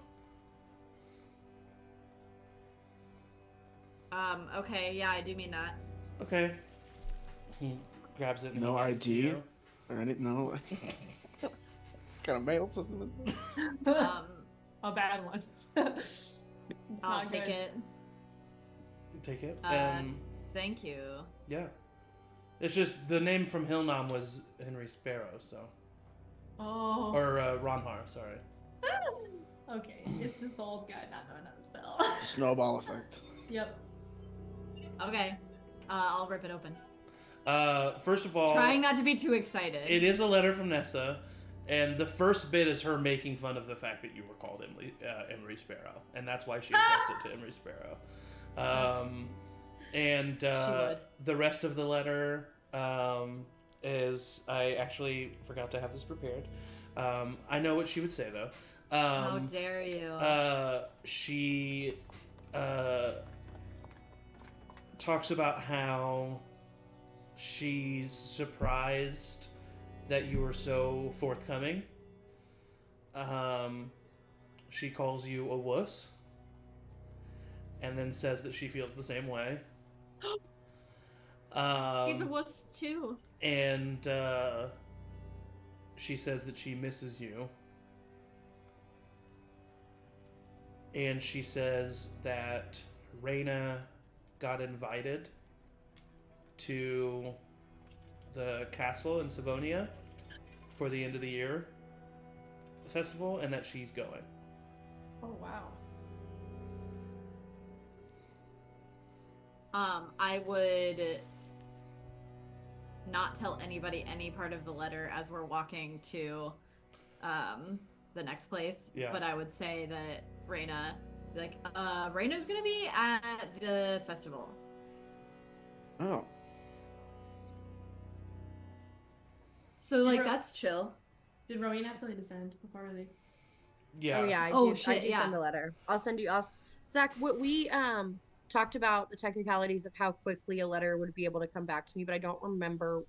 Speaker 3: Okay. Yeah, I do mean that.
Speaker 2: Okay. He grabs it. And
Speaker 6: No
Speaker 2: he hands it to
Speaker 6: ID?
Speaker 2: you.
Speaker 6: Or anything? No. What kind of mail system is this?
Speaker 4: A bad one. It's
Speaker 3: I'll
Speaker 4: not
Speaker 3: take
Speaker 4: good.
Speaker 3: it.
Speaker 2: Take it.
Speaker 3: Thank you.
Speaker 2: Yeah. It's just the name from Hillnom was Henry Sparrow, so.
Speaker 4: Oh.
Speaker 2: Or Ronhar, sorry.
Speaker 4: Okay, it's just the old guy not knowing how to spell.
Speaker 6: Snowball effect.
Speaker 4: Yep.
Speaker 3: Okay. I'll rip it open.
Speaker 2: First of all,
Speaker 3: Trying not to be too excited.
Speaker 2: it is a letter from Nessa, and the first bit is her making fun of the fact that you were called Emory Sparrow, and that's why she addressed it to Emory Sparrow. And the rest of the letter is, I actually forgot to have this prepared. I know what she would say though.
Speaker 3: How dare you?
Speaker 2: She talks about how she's surprised that you were so forthcoming. She calls you a wuss, and then says that she feels the same way.
Speaker 3: He's a wuss too.
Speaker 2: And she says that she misses you. And she says that Rowina got invited to the castle in Savonia for the end of the year festival, and that she's going.
Speaker 4: Oh wow.
Speaker 3: I would not tell anybody any part of the letter as we're walking to the next place.
Speaker 2: Yeah.
Speaker 3: But I would say that Rowina, Rowina's gonna be at the festival.
Speaker 6: Oh.
Speaker 3: So like that's chill.
Speaker 4: Did Rowena have something to send before they?
Speaker 2: Yeah.
Speaker 7: Oh yeah, I
Speaker 3: Oh,
Speaker 7: do.
Speaker 3: shit,
Speaker 7: I do
Speaker 3: yeah.
Speaker 7: send a letter. I'll send you. Zach, what we talked about the technicalities of how quickly a letter would be able to come back to me, but I don't remember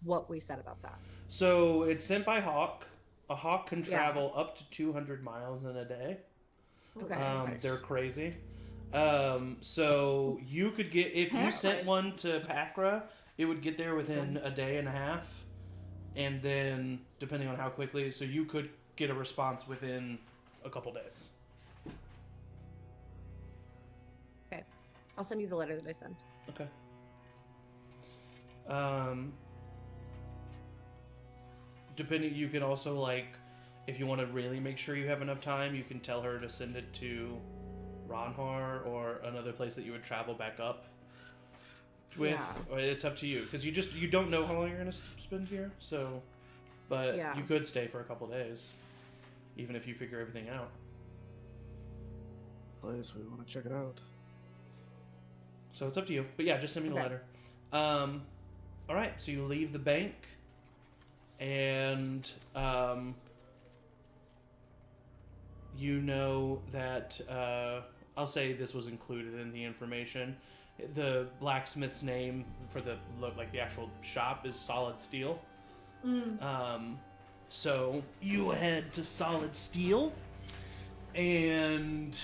Speaker 7: what we said about that.
Speaker 2: So it's sent by Hawk. A Hawk can
Speaker 7: Yeah.
Speaker 2: travel up to 200 miles in a day.
Speaker 7: Okay.
Speaker 6: Nice.
Speaker 2: They're crazy. So you could get, if you sent one to Pakra, It would get there within a day and a half, and then depending on how quickly, so you could get a response within a couple days.
Speaker 7: Okay. I'll send you the letter that I sent.
Speaker 2: Okay. Depending, you can also, like, if you want to really make sure you have enough time, you can tell her to send it to Ronhar or another place that you would travel back up with.
Speaker 7: Yeah.
Speaker 2: Or it's up to you, because you don't know how long you're going to spend here, so, but
Speaker 7: Yeah.
Speaker 2: you could stay for a couple days, even if you figure everything out.
Speaker 6: Place we want to check it out.
Speaker 2: So it's up to you. But yeah, just send me the
Speaker 7: Okay.
Speaker 2: letter. All right, so you leave the bank, and you know that I'll say this was included in the information. The blacksmith's name for the actual shop is Solid Steel. So you head to Solid Steel, and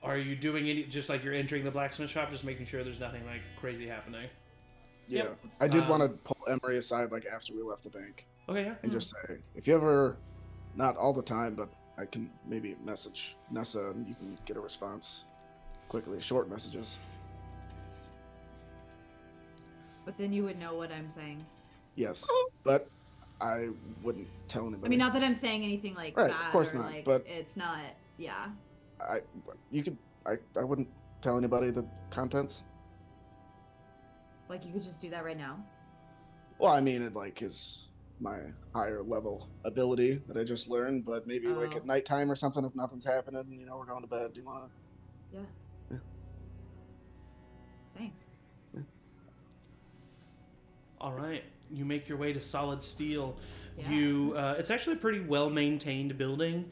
Speaker 2: are you doing any, just like you're entering the blacksmith shop, just making sure there's nothing like crazy happening?
Speaker 6: Yeah.
Speaker 2: Yep.
Speaker 6: I did want to pull Emory aside like after we left the bank
Speaker 2: Okay, yeah.
Speaker 6: and just say, if you ever, not all the time, but I can maybe message Nessa and you can get a response quickly, short messages.
Speaker 3: But then you would know what I'm saying.
Speaker 6: Yes, but I wouldn't tell anybody.
Speaker 3: I mean, not that I'm saying anything like
Speaker 6: Right,
Speaker 3: that.
Speaker 6: of course
Speaker 3: or,
Speaker 6: not,
Speaker 3: like,
Speaker 6: but-
Speaker 3: it's not. Yeah.
Speaker 6: I wouldn't tell anybody the contents.
Speaker 3: Like you could just do that right now.
Speaker 6: Well, I mean, it like is my higher level ability that I just learned, but maybe like
Speaker 3: Oh.
Speaker 6: at nighttime or something, if nothing's happening, we're going to bed. Do you want to?
Speaker 3: Yeah.
Speaker 6: Yeah.
Speaker 3: Thanks.
Speaker 2: All right, you make your way to Solid Steel.
Speaker 3: Yeah.
Speaker 2: It's actually a pretty well maintained building.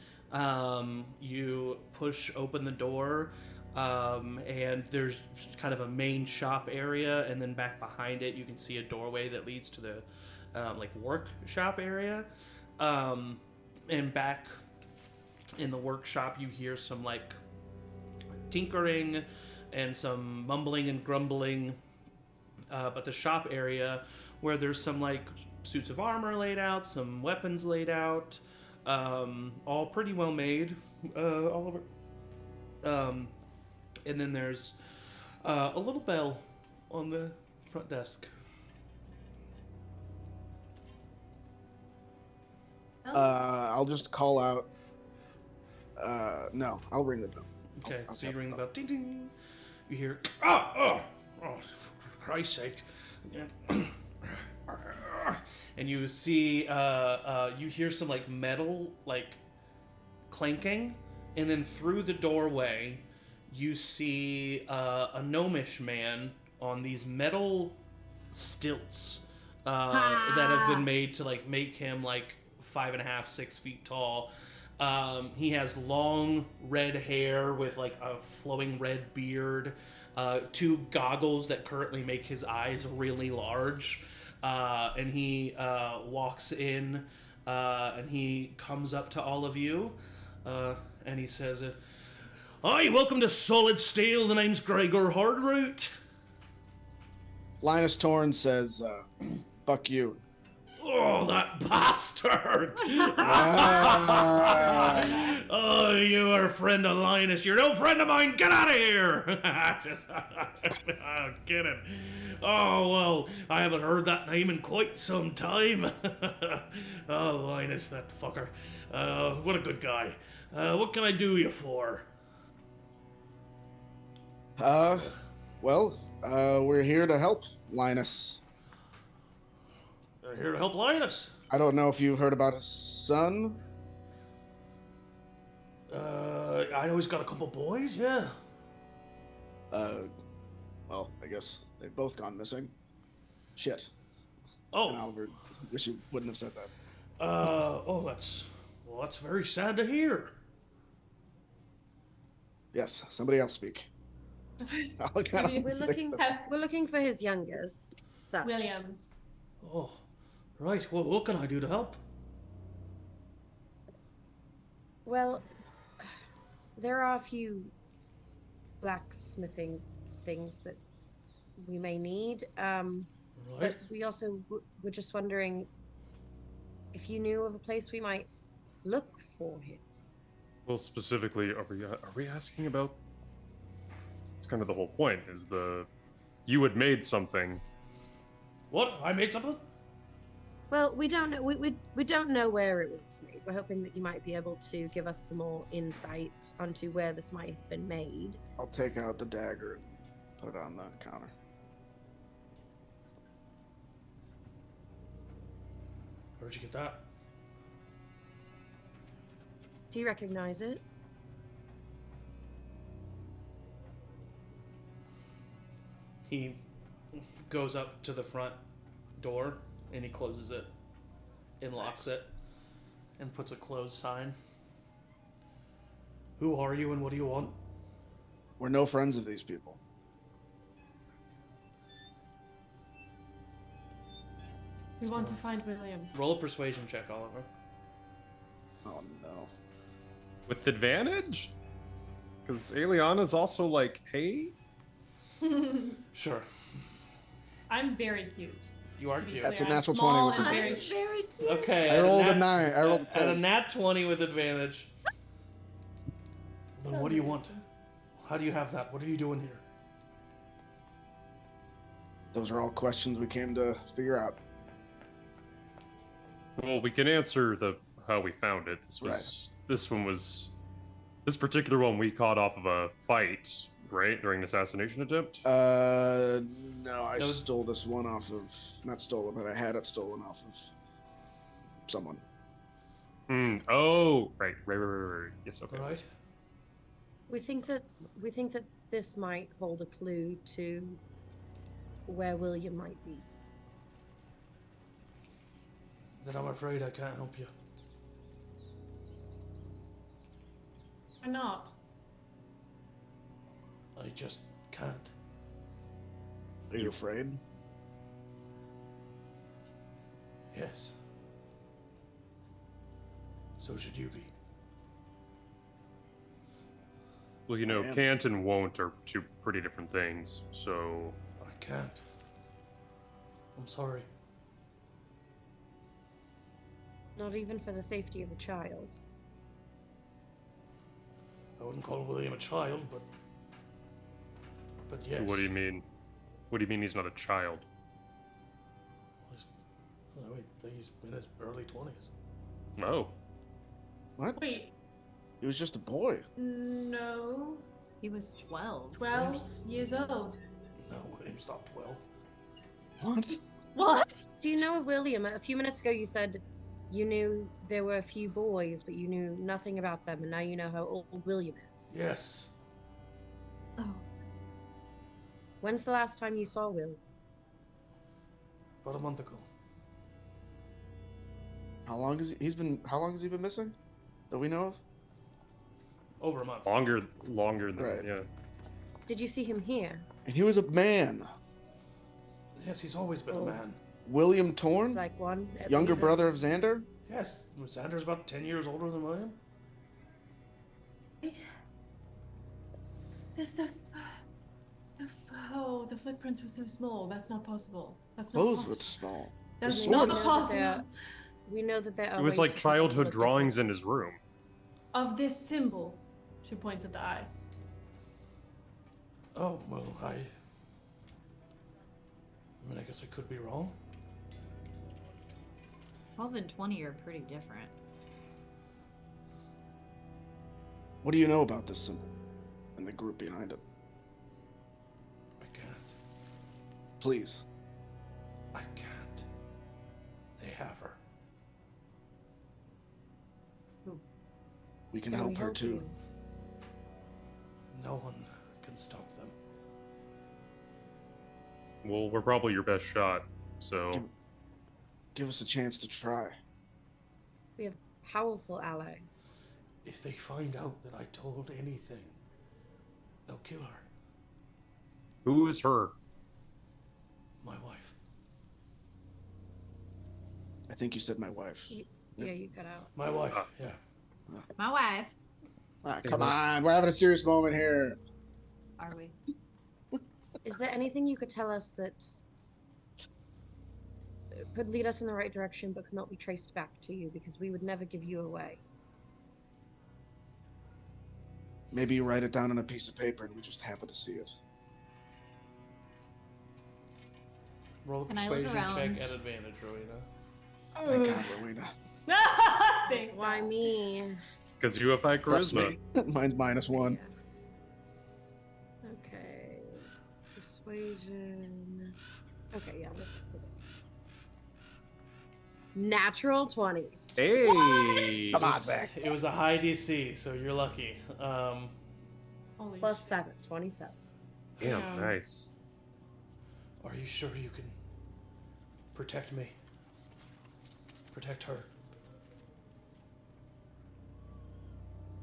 Speaker 2: You push open the door, and there's kind of a main shop area, and then back behind it, you can see a doorway that leads to the workshop area. And back in the workshop, you hear some like tinkering and some mumbling and grumbling. But the shop area, where there's some like suits of armor laid out, some weapons laid out, all pretty well made, all over. And then there's a little bell on the front desk.
Speaker 6: I'll just call out. No, I'll ring the bell.
Speaker 2: Okay,
Speaker 6: I'll
Speaker 2: so you
Speaker 6: tap
Speaker 2: ring
Speaker 6: the
Speaker 2: the bell. Ding ding. You hear, oh, for Christ's sake. And you see, you hear some like metal like clanking, and then through the doorway, you see a gnomish man on these metal stilts that have been made to like make him like 5.5, 6 feet tall. He has long red hair with like a flowing red beard, 2 goggles that currently make his eyes really large, and he walks in, and he comes up to all of you, and he says, "Hi, welcome to Solid Steel. The name's Gregor Hardroot."
Speaker 6: Linus Torn says, "Fuck you."
Speaker 2: Oh, that bastard! Oh, you are a friend of Linus. You're no friend of mine. Get out of here! I'm kidding. Oh, well, I haven't heard that name in quite some time. Oh, Linus, that fucker. What a good guy. What can I do you for?
Speaker 6: Well, we're here to help Linus.
Speaker 2: Here to help Linus.
Speaker 6: I don't know if you've heard about his son.
Speaker 2: I know he's got a couple boys, yeah.
Speaker 6: Well, I guess they've both gone missing. Shit.
Speaker 2: Oh.
Speaker 6: And Albert, wish you wouldn't have said that.
Speaker 2: That's very sad to hear.
Speaker 6: Yes, somebody else speak. I'll kind of
Speaker 7: We're looking for his youngest son.
Speaker 4: William.
Speaker 2: Oh, right. Well, what can I do to help?
Speaker 7: Well, there are a few blacksmithing things that we may need.
Speaker 2: Right.
Speaker 7: But we also were just wondering if you knew of a place we might look for him.
Speaker 5: Well, specifically, are we asking about? It's kind of the whole point. Is you had made something.
Speaker 2: What? I made something?
Speaker 7: Well, we don't know. We don't know where it was made. We're hoping that you might be able to give us some more insight onto where this might have been made.
Speaker 6: I'll take out the dagger and put it on the counter.
Speaker 2: Where'd you get that?
Speaker 7: Do you recognize it?
Speaker 2: He goes up to the front door and he closes it and locks it and puts a close sign. Who are you and what do you want?
Speaker 6: We're no friends of these people.
Speaker 4: We want to find William.
Speaker 2: Roll a persuasion check, Oliver.
Speaker 6: Oh no.
Speaker 5: With advantage? Because Aeliana's also like, hey?
Speaker 2: Sure.
Speaker 4: I'm very cute.
Speaker 2: You are cute.
Speaker 6: That's a
Speaker 4: I'm
Speaker 6: natural
Speaker 4: small
Speaker 6: 20 with
Speaker 4: and
Speaker 6: advantage.
Speaker 4: very cute.
Speaker 3: Very cute.
Speaker 2: Okay.
Speaker 6: I rolled a
Speaker 2: nat-
Speaker 6: 9. I rolled a
Speaker 2: At a
Speaker 6: 10.
Speaker 2: nat 20 with advantage. Then what do you want? How do you have that? What are you doing here?
Speaker 6: Those are all questions we came to figure out.
Speaker 5: Well, we can answer how we found it. This particular one we caught off of a fight, right, during an assassination attempt.
Speaker 6: No, I
Speaker 2: No.
Speaker 6: stole this one off of, not stole it, but I had it stolen off of someone.
Speaker 5: Oh, right. Yes, okay.
Speaker 2: Right?
Speaker 7: We think that this might hold a clue to where William might be.
Speaker 2: Then I'm afraid I can't help you.
Speaker 4: Why not?
Speaker 2: I just can't.
Speaker 6: Are you afraid?
Speaker 2: Yes. So should you be.
Speaker 5: Well,
Speaker 6: I am.
Speaker 5: can't and won't are two pretty different things, so...
Speaker 2: I can't. I'm sorry.
Speaker 7: Not even for the safety of a child.
Speaker 2: I wouldn't call William a child, but yes.
Speaker 5: What do you mean? What do you mean he's not a child?
Speaker 2: He's in his early 20s.
Speaker 5: No.
Speaker 6: What?
Speaker 4: Wait,
Speaker 6: He was just a boy.
Speaker 4: no.
Speaker 3: He was 12.
Speaker 4: 12 years old.
Speaker 2: No, William's not 12.
Speaker 6: What?
Speaker 4: What?
Speaker 7: Do you know of William? A few minutes ago you said you knew there were a few boys, but you knew nothing about them, and now you know how old William is.
Speaker 2: Yes.
Speaker 3: Oh.
Speaker 7: When's the last time you saw Will?
Speaker 2: About a month ago.
Speaker 6: How long has he been missing? That we know of?
Speaker 2: Over a month.
Speaker 5: Longer than
Speaker 6: Right.
Speaker 5: yeah.
Speaker 7: Did you see him here?
Speaker 6: And he was a man.
Speaker 2: Yes, he's always been a man.
Speaker 6: William Torn?
Speaker 7: Like one? at
Speaker 6: Younger
Speaker 7: least?
Speaker 6: brother of Xander?
Speaker 2: Yes, Xander's about 10 years older than William.
Speaker 4: Wait. The footprints were so small. That's not possible. That's not
Speaker 6: Clothes
Speaker 4: possible.
Speaker 6: were small.
Speaker 4: That's
Speaker 6: The
Speaker 4: not
Speaker 6: sword is-
Speaker 4: possible.
Speaker 7: We know that there are
Speaker 5: It was
Speaker 7: ways
Speaker 5: like
Speaker 7: to make
Speaker 5: childhood
Speaker 7: look
Speaker 5: drawings
Speaker 7: different.
Speaker 5: in his room.
Speaker 4: Of this symbol. She points at the eye.
Speaker 2: Oh, well, I mean, I guess I could be wrong.
Speaker 3: 12 and 20 are pretty different.
Speaker 6: What do you know about this symbol and the group behind it?
Speaker 2: I can't.
Speaker 6: Please.
Speaker 2: I can't. They have her.
Speaker 6: We can
Speaker 7: Can we
Speaker 6: help her too.
Speaker 7: you?
Speaker 2: No one can stop them.
Speaker 5: Well, we're probably your best shot, so...
Speaker 6: Give us a chance to try.
Speaker 7: We have powerful allies.
Speaker 2: If they find out that I told anything, they'll kill her.
Speaker 5: Who is her?
Speaker 2: My wife.
Speaker 6: I think you said my wife.
Speaker 7: Yeah, you cut out.
Speaker 2: My wife, yeah.
Speaker 3: My wife.
Speaker 6: Ah, come on, we're having a serious moment here.
Speaker 3: Are we?
Speaker 7: Is there anything you could tell us that could lead us in the right direction but could not be traced back to you? Because we would never give you away.
Speaker 6: Maybe you write it down on a piece of paper and we just happen to see it.
Speaker 2: Roll a
Speaker 3: Can I look
Speaker 2: persuasion check
Speaker 3: around?
Speaker 2: at advantage, Rowina.
Speaker 6: My God, Rowena.
Speaker 4: Thank
Speaker 7: Why
Speaker 4: God.
Speaker 7: me?
Speaker 5: Because you have high
Speaker 6: Trust
Speaker 5: charisma.
Speaker 6: me. Mine's -1.
Speaker 7: Yeah. Okay. Persuasion. Okay, yeah, this is good. Natural 20.
Speaker 5: Hey!
Speaker 6: Come on, Zach.
Speaker 2: It was a high DC, so you're lucky.
Speaker 4: Holy
Speaker 7: Plus
Speaker 4: shit.
Speaker 7: 7. 27.
Speaker 5: Damn,
Speaker 4: Yeah.
Speaker 5: nice.
Speaker 2: Are you sure you can protect me? Protect her?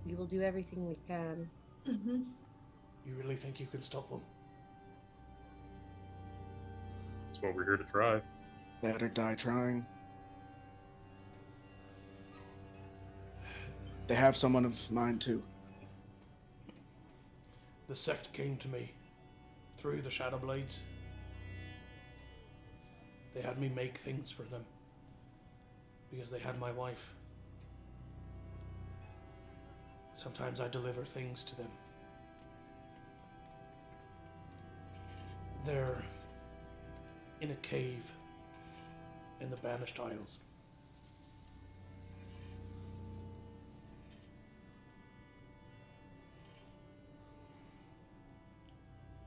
Speaker 7: We will do everything we can.
Speaker 4: Mm-hmm.
Speaker 2: You really think you can stop them?
Speaker 5: That's what we're here to try.
Speaker 6: That or die trying. They have someone of mine too.
Speaker 2: The sect came to me through the Shadow Blades. They had me make things for them because they had my wife. Sometimes I deliver things to them. They're in a cave in the Banished Isles.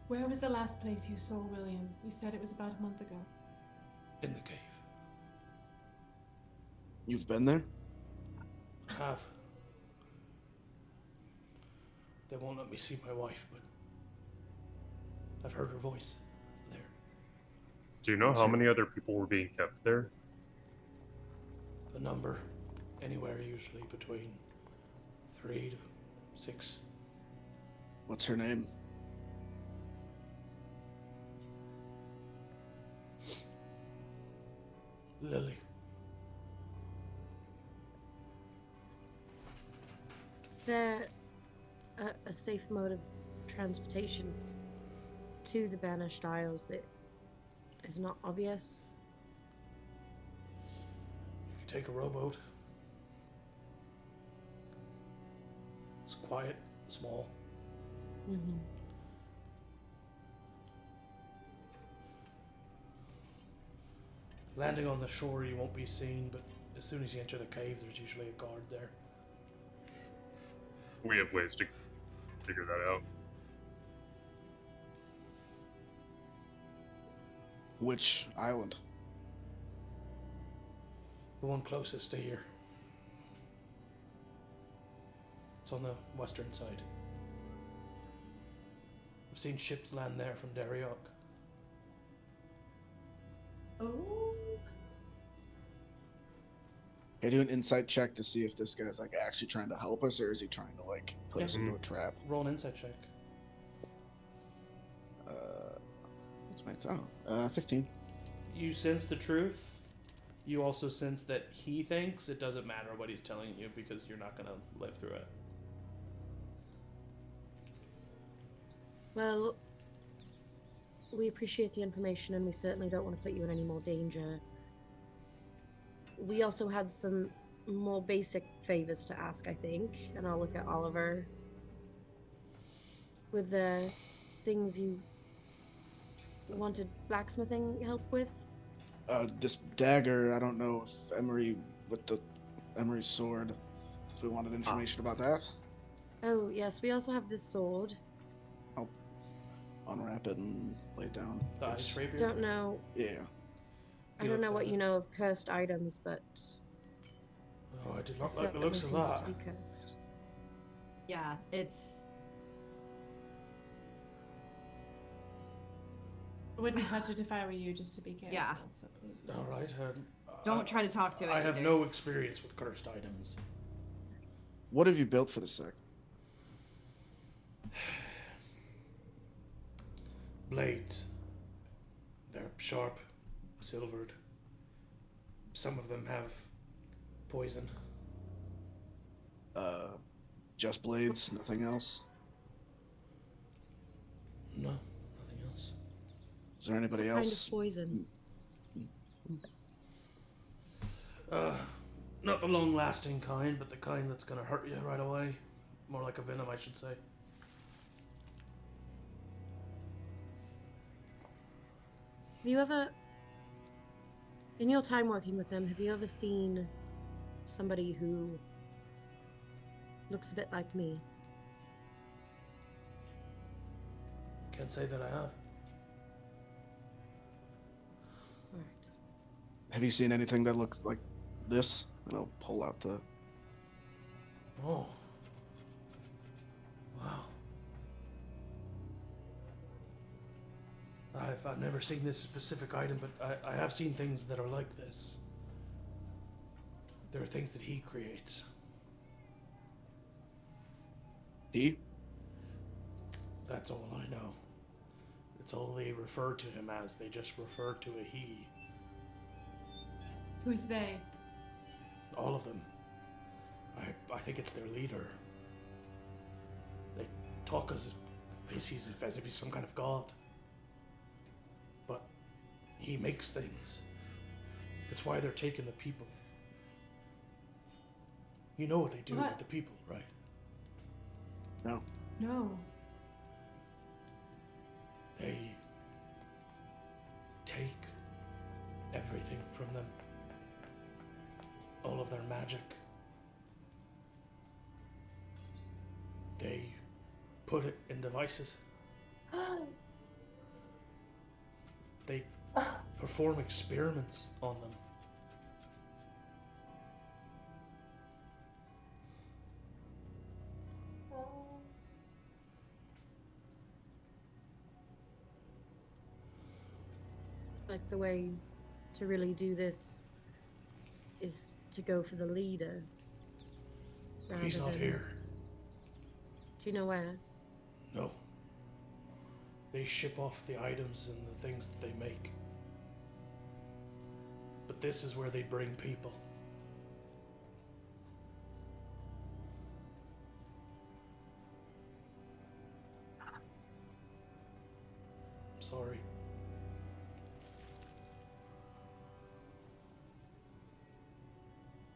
Speaker 4: Where was the last place you saw William? You said it was about a month ago.
Speaker 2: In the cave.
Speaker 6: You've been there?
Speaker 2: Have. They won't let me see my wife, but I've heard her voice there.
Speaker 5: Do you know how many other people were being kept there?
Speaker 2: A number, anywhere usually between 3 to 6.
Speaker 6: What's her name?
Speaker 2: Lily.
Speaker 7: There a safe mode of transportation to the Banished Isles that is not obvious?
Speaker 2: You could take a rowboat. It's quiet, small.
Speaker 7: Mm-hmm.
Speaker 2: Landing on the shore, you won't be seen, but as soon as you enter the cave, there's usually a guard there.
Speaker 5: We have ways to figure that out.
Speaker 6: Which island?
Speaker 2: The one closest to here. It's on the western side. I've seen ships land there from Dariok.
Speaker 4: Oh.
Speaker 6: Can I do an insight check to see if this guy's like actually trying to help us, or is he trying to like put us into a trap?
Speaker 2: Roll an insight check.
Speaker 6: What's my 15.
Speaker 2: You sense the truth. You also sense that he thinks it doesn't matter what he's telling you because you're not going to live through it.
Speaker 7: Well, we appreciate the information and we certainly don't want to put you in any more danger. We also had some more basic favors to ask, I think, and I'll look at Oliver. With the things you wanted blacksmithing help with?
Speaker 6: This dagger, I don't know if Emory, with the Emory's sword, if we wanted information about that.
Speaker 7: Oh, yes, we also have this sword.
Speaker 6: I'll unwrap it and lay it down.
Speaker 2: The ice rapier?
Speaker 7: Don't know.
Speaker 6: Yeah.
Speaker 7: I don't know what you know of cursed items, but
Speaker 2: Oh, I did
Speaker 7: it
Speaker 2: not like the
Speaker 7: certainly
Speaker 2: looks of
Speaker 7: seems
Speaker 2: that.
Speaker 7: to be cursed.
Speaker 3: Yeah, it's.
Speaker 4: I wouldn't touch it if I were you, just to be careful.
Speaker 3: Yeah.
Speaker 4: So please don't.
Speaker 2: All right.
Speaker 3: Don't try to talk to it.
Speaker 2: I have
Speaker 3: either.
Speaker 2: no experience with cursed items.
Speaker 6: What have you built for the sect?
Speaker 2: Blades. They're sharp, silvered. Some of them have poison.
Speaker 6: Just blades, nothing else?
Speaker 2: No, nothing else.
Speaker 6: there anybody
Speaker 7: What kind
Speaker 6: else?
Speaker 7: of poison?
Speaker 2: Not the long-lasting kind, but the kind that's gonna hurt you right away. More like a venom, I should say.
Speaker 7: Have you ever, in your time working with them, have you ever seen somebody who looks a bit like me?
Speaker 2: Can't say that I have.
Speaker 7: Alright.
Speaker 6: Have you seen anything that looks like this? And I'll pull out the...
Speaker 2: Oh. Wow. I've never seen this specific item, but I have seen things that are like this. There are things that he creates.
Speaker 6: He?
Speaker 2: That's all I know. It's all they refer to him as. They just refer to a he.
Speaker 4: Who's they?
Speaker 2: All of them. I think it's their leader. They talk as if he's some kind of god. But he makes things. That's why they're taking the people. You know what they do
Speaker 4: What?
Speaker 2: with the people, right?
Speaker 6: No.
Speaker 4: No.
Speaker 2: They take everything from them. All of their magic. They put it in devices. They perform experiments on them.
Speaker 7: Like the way to really do this is to go for the leader.
Speaker 2: He's
Speaker 7: rather
Speaker 2: not
Speaker 7: than-
Speaker 2: here.
Speaker 7: Do you know where?
Speaker 2: No. They ship off the items and the things that they make. But this is where they bring people. I'm sorry.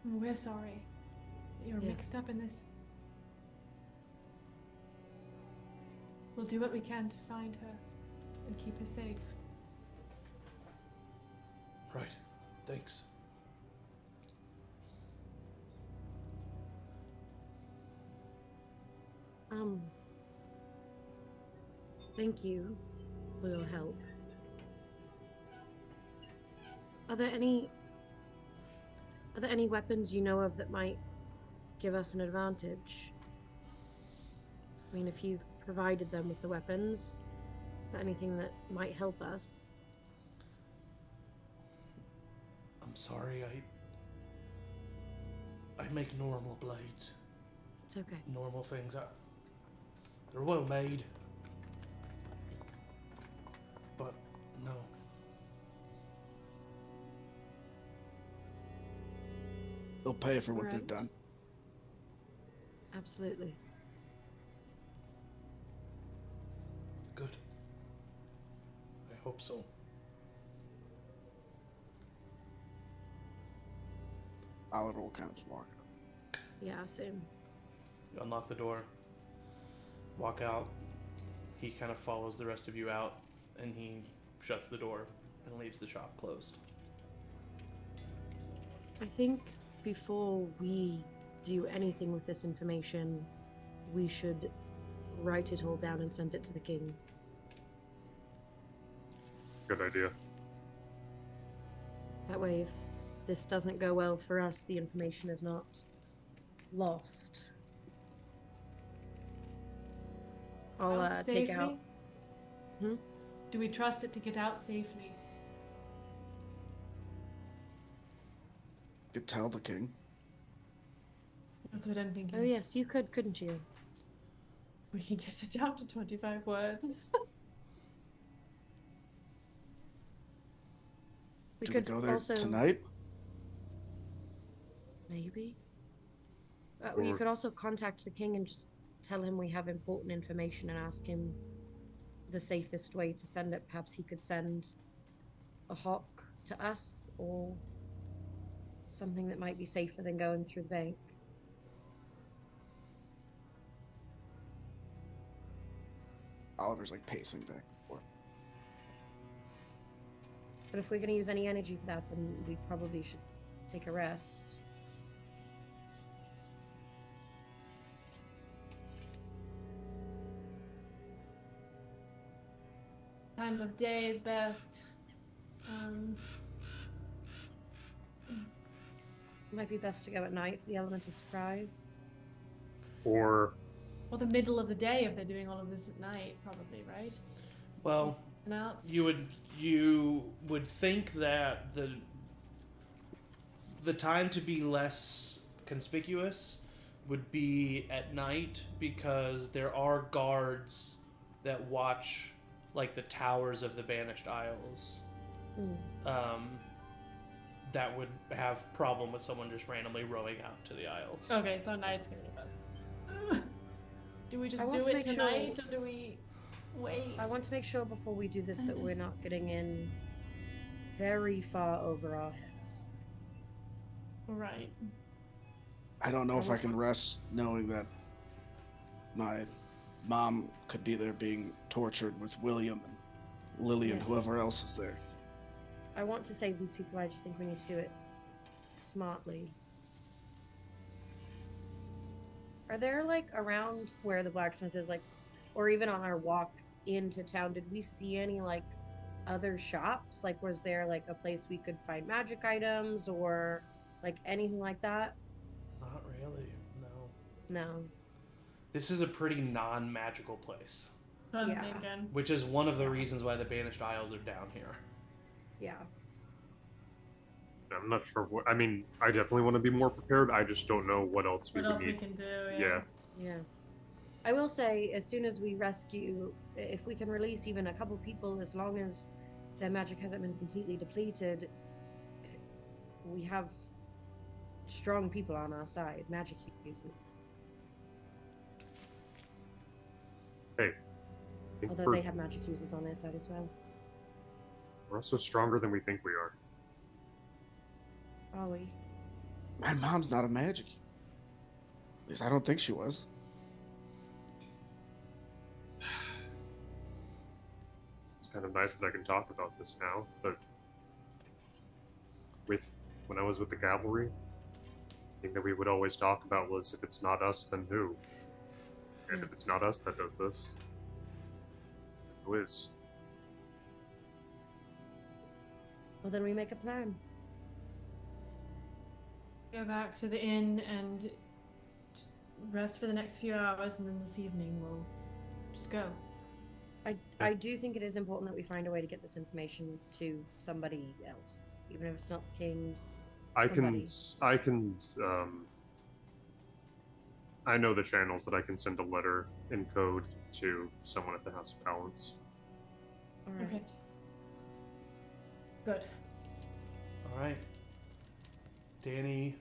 Speaker 4: We're sorry that you're
Speaker 7: Yes.
Speaker 4: mixed up in this. We'll do what we can to find her and keep her safe.
Speaker 2: Right. Thanks.
Speaker 7: Thank you for your help. Are there any weapons you know of that might give us an advantage? I mean, if you've provided them with the weapons, is there anything that might help us?
Speaker 2: I'm sorry, I make normal blades.
Speaker 7: It's okay.
Speaker 2: Normal things. They're well made. But no.
Speaker 6: They'll pay for what
Speaker 7: Alright.
Speaker 6: they've done.
Speaker 7: Absolutely.
Speaker 2: Good. I hope so.
Speaker 6: Oliver will kind of just walk up.
Speaker 7: Yeah, same.
Speaker 2: You unlock the door, walk out. He kind of follows the rest of you out, and he shuts the door and leaves the shop closed.
Speaker 7: I think before we do anything with this information, we should write it all down and send it to the king.
Speaker 5: Good idea.
Speaker 7: That way, if this doesn't go well for us, the information is not lost. I'll
Speaker 4: Out
Speaker 7: take out.
Speaker 4: safely?
Speaker 7: Hmm?
Speaker 4: Do we trust it to get out safely?
Speaker 6: Could tell the king.
Speaker 4: That's what I'm thinking.
Speaker 7: Oh yes, you could, couldn't you?
Speaker 4: We can get it down to 25 words.
Speaker 6: Do we go there
Speaker 7: also
Speaker 6: tonight?
Speaker 7: maybe.
Speaker 5: Or-
Speaker 7: You could also contact the king and just tell him we have important information and ask him the safest way to send it. Perhaps he could send a hawk to us, or something that might be safer than going through the bank.
Speaker 6: Oliver's like pacing back and forth.
Speaker 7: But if we're going to use any energy for that, then we probably should take a rest.
Speaker 4: Time of day is best.
Speaker 7: It might be best to go at night for the element of surprise.
Speaker 5: Or
Speaker 4: Well, the middle of the day if they're doing all of this at night, probably, right?
Speaker 2: Well,
Speaker 4: Announced.
Speaker 2: you would think that the time to be less conspicuous would be at night, because there are guards that watch like the towers of the Banished Isles. That would have problem with someone just randomly rowing out to the Isles.
Speaker 4: Okay, so night's gonna be best. Do we just
Speaker 7: I
Speaker 4: do
Speaker 7: want to
Speaker 4: it
Speaker 7: make sure-
Speaker 4: tonight, or do we wait?
Speaker 7: I want to make sure before we do this that we're not getting in very far over our heads.
Speaker 4: Right.
Speaker 6: I don't know if I can rest knowing that my mom could be there being tortured with William and Lily and
Speaker 7: Yes.
Speaker 6: whoever else is there.
Speaker 7: I want to save these people. I just think we need to do it smartly. Are there, like, around where the blacksmith is, like, or even on our walk into town, did we see any, like, other shops? Like, was there, like, a place we could find magic items or, like, anything like that?
Speaker 2: Not really, no.
Speaker 7: No.
Speaker 2: This is a pretty non-magical place,
Speaker 4: I'm
Speaker 7: Yeah.
Speaker 4: thinking.
Speaker 2: which is one of the reasons why the Banished Isles are down here.
Speaker 7: Yeah.
Speaker 5: I'm not sure what. I mean, I definitely want to be more prepared. I just don't know what else we
Speaker 4: What
Speaker 5: would
Speaker 4: else we
Speaker 5: need.
Speaker 4: can do?
Speaker 5: Yeah.
Speaker 7: Yeah. I will say, as soon as we rescue, if we can release even a couple people, as long as their magic hasn't been completely depleted, we have strong people on our side, magic users.
Speaker 5: Hey, I think
Speaker 7: Although they have magic users on their side as well.
Speaker 5: we're also stronger than we think we are.
Speaker 7: Are we?
Speaker 6: My mom's not a magic. At least I don't think she was.
Speaker 5: It's kind of nice that I can talk about this now, but when I was with the cavalry, the thing that we would always talk about was, if it's not us, then who? And if it's not us that does this, then who is?
Speaker 7: Well, then we make a plan.
Speaker 4: Go back to the inn and rest for the next few hours, and then this evening we'll just go.
Speaker 7: I do think it is important that we find a way to get this information to somebody else, even if it's not the king.
Speaker 5: I
Speaker 7: Somebody.
Speaker 5: can, I know the channels that I can send a letter in code to someone at the House of Balance.
Speaker 7: All right.
Speaker 4: Okay. Good.
Speaker 2: All right. Danny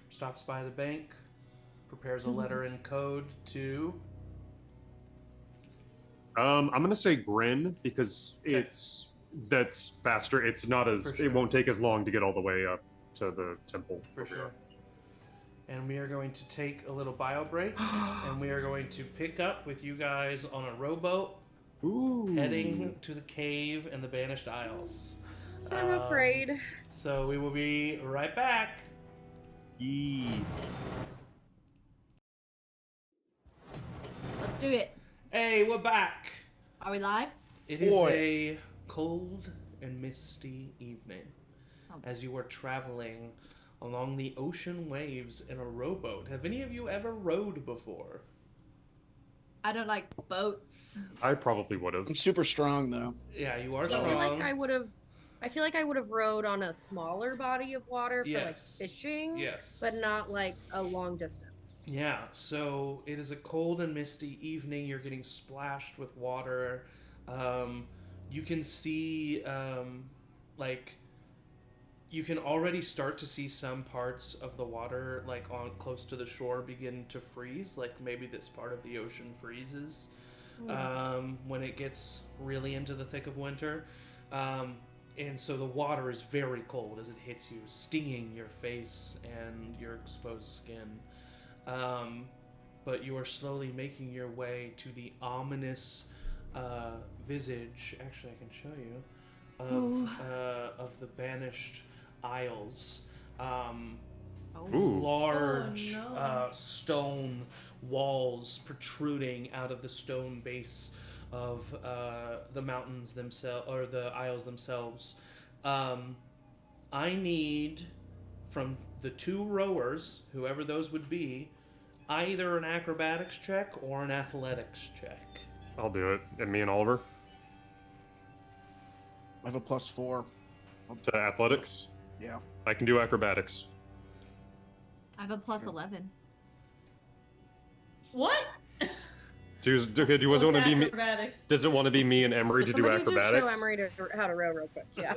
Speaker 2: stops by the bank, prepares a letter in code to...
Speaker 5: I'm gonna say Grin, because
Speaker 2: Okay.
Speaker 5: that's faster. It's not as,
Speaker 2: For sure.
Speaker 5: it won't take as long to get all the way up to the temple.
Speaker 2: For
Speaker 5: over
Speaker 2: sure. And we are going to take a little bio break, and we are going to pick up with you guys on a rowboat,
Speaker 5: there. Ooh.
Speaker 2: heading to the cave and the Banished Isles.
Speaker 7: I'm afraid.
Speaker 2: So we will be right back.
Speaker 5: Yee.
Speaker 3: Let's do it.
Speaker 2: Hey, we're back.
Speaker 3: Are we live?
Speaker 2: It is
Speaker 6: Boy.
Speaker 2: a cold and misty evening
Speaker 3: Oh.
Speaker 2: as you are traveling along the ocean waves in a rowboat. Have any of you ever rowed before?
Speaker 3: I don't like boats.
Speaker 5: I probably would have.
Speaker 6: I'm super strong though.
Speaker 2: Yeah, you are
Speaker 7: I feel
Speaker 2: strong.
Speaker 7: like I would have rowed on a smaller body of water for like
Speaker 2: Yes.
Speaker 7: fishing,
Speaker 2: Yes.
Speaker 7: but not like a long distance.
Speaker 2: Yeah, so it is a cold and misty evening. You're getting splashed with water. You can see, you can already start to see some parts of the water, like on close to the shore, begin to freeze. Like maybe this part of the ocean freezes. when it gets really into the thick of winter. And so the water is very cold as it hits you, stinging your face and your exposed skin. But you are slowly making your way to the ominous visage. Actually, I can show you of the banished Isles. Large stone walls protruding out of the stone base of the mountains themselves, or the Isles themselves. I need from the two rowers, whoever those would be, either an acrobatics check or an athletics check.
Speaker 5: I'll do it. And me and Oliver?
Speaker 6: I have a +4.
Speaker 5: To athletics?
Speaker 6: Yeah.
Speaker 5: I can do acrobatics.
Speaker 3: I have a +11.
Speaker 4: What?
Speaker 5: Do you want to be me?
Speaker 4: Acrobatics.
Speaker 5: Does it want to be me and Emory to do
Speaker 7: Somebody
Speaker 5: acrobatics?
Speaker 7: just show Emory how to row real quick. Yeah.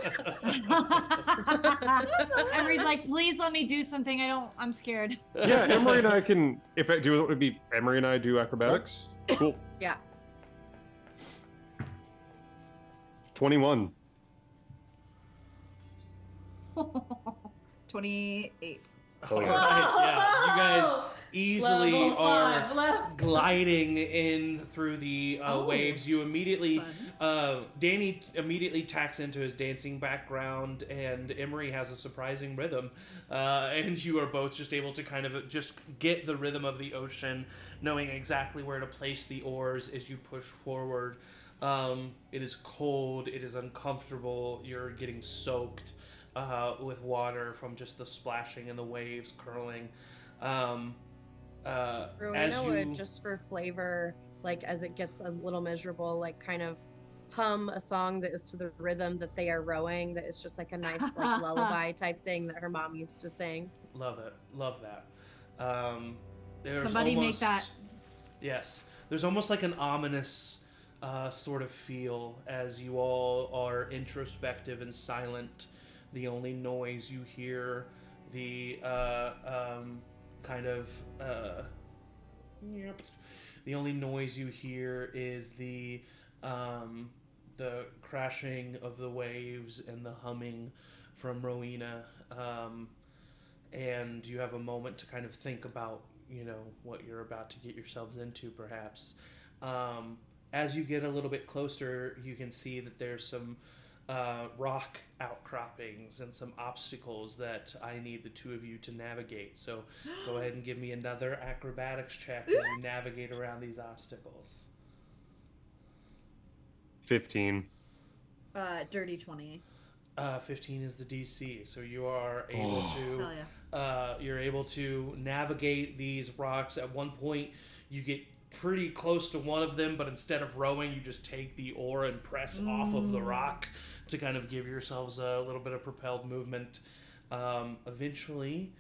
Speaker 3: Emery's like, please let me do something. I'm scared.
Speaker 5: Yeah, Emory and I can. If I do, it would be Emory and I do acrobatics. Cool.
Speaker 7: Yeah.
Speaker 5: 21.
Speaker 3: 28.
Speaker 5: Oh, yeah.
Speaker 2: Yeah, you guys easily
Speaker 4: Level
Speaker 2: are
Speaker 4: 5,
Speaker 2: gliding in through the waves. You immediately, Danny immediately tacks into his dancing background, and Emory has a surprising rhythm. And you are both just able to kind of just get the rhythm of the ocean, knowing exactly where to place the oars as you push forward. It is cold, it is uncomfortable, you're getting soaked with water from just the splashing and the waves curling.
Speaker 7: Rowina would, just for flavor, like as it gets a little miserable, like kind of hum a song that is to the rhythm that they are rowing, that is just like a nice like lullaby type thing that her mom used to sing.
Speaker 2: Love it. Love that.
Speaker 3: Somebody make that.
Speaker 2: Yes. There's almost like an ominous sort of feel as you all are introspective and silent. The only noise you hear, the the only noise you hear is the crashing of the waves and the humming from Rowina. And you have a moment to kind of think about, what you're about to get yourselves into, perhaps. As you get a little bit closer, you can see that there's some rock outcroppings and some obstacles that I need the two of you to navigate. So go ahead and give me another acrobatics check as you navigate around these obstacles.
Speaker 5: 15.
Speaker 3: Dirty 20.
Speaker 2: 15 is the DC, so you are able to
Speaker 3: Hell yeah.
Speaker 2: you're able to navigate these rocks. At one point you get pretty close to one of them, but instead of rowing, you just take the oar and press off of the rock to kind of give yourselves a little bit of propelled movement. Eventually,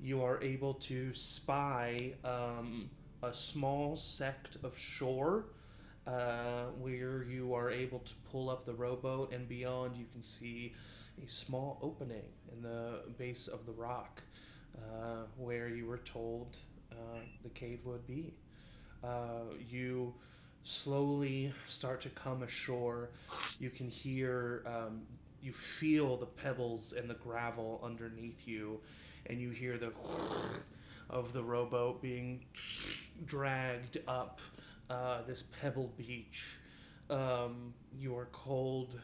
Speaker 2: you are able to spy a small sect of shore where you are able to pull up the rowboat, and beyond you can see a small opening in the base of the rock where you were told the cave would be. You slowly start to come ashore. You can hear, you feel the pebbles and the gravel underneath you, and you hear the of the rowboat being dragged up this pebble beach. You are cold,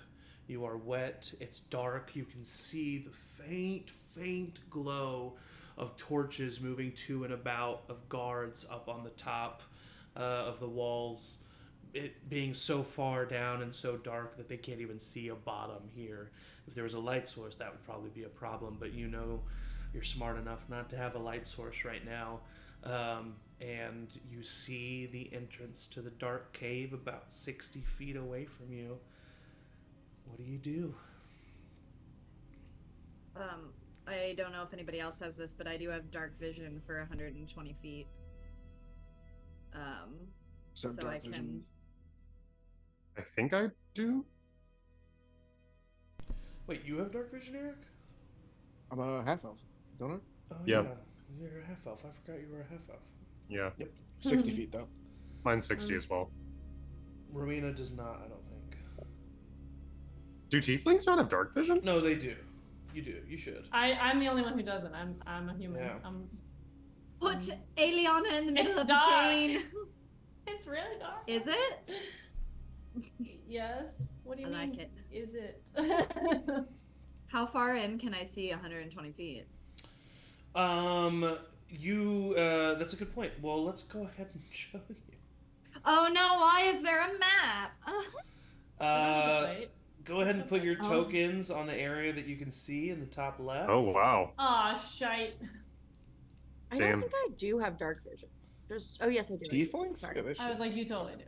Speaker 2: you are wet, it's dark. You can see the faint glow of torches moving to and about, of guards up on the top of the walls, it being so far down and so dark that they can't even see a bottom here. If there was a light source, that would probably be a problem, but you're smart enough not to have a light source right now. And you see the entrance to the dark cave about 60 feet away from you. What do you do?
Speaker 3: I don't know if anybody else has this, but I do have dark vision for 120 feet.
Speaker 6: So dark
Speaker 3: I
Speaker 6: vision.
Speaker 3: can.
Speaker 5: I think I do.
Speaker 2: Wait, you have dark vision, Eric?
Speaker 6: I'm a half elf, don't I?
Speaker 2: Oh,
Speaker 5: Yep.
Speaker 2: yeah. You're a half elf. I forgot you were a half elf.
Speaker 5: Yeah.
Speaker 6: Yep. 60 feet though.
Speaker 5: Mine's 60 as well.
Speaker 2: Rowina does not, I don't think.
Speaker 5: Do tieflings not have dark vision?
Speaker 2: No, they do. You do. You should.
Speaker 4: I'm the only one who doesn't. I'm a human.
Speaker 2: Yeah.
Speaker 3: Put Aeliana in the middle
Speaker 4: It's
Speaker 3: of
Speaker 4: dark.
Speaker 3: the chain.
Speaker 4: It's really dark.
Speaker 3: Is it?
Speaker 4: Yes. What do you
Speaker 3: I
Speaker 4: mean?
Speaker 3: like it.
Speaker 4: Is it?
Speaker 3: How far in can I see 120 feet?
Speaker 2: That's a good point. Well, let's go ahead and show you.
Speaker 3: Oh no, why is there a map?
Speaker 2: Go ahead and put your tokens on the area that you can see in the top left.
Speaker 5: Oh, wow.
Speaker 4: Aw, shite.
Speaker 7: I
Speaker 5: Damn.
Speaker 7: don't think I do have dark vision. Oh yes, I do.
Speaker 6: Tieflings?
Speaker 7: Sorry.
Speaker 6: Yeah, they
Speaker 4: I
Speaker 6: should.
Speaker 4: was like, you totally do.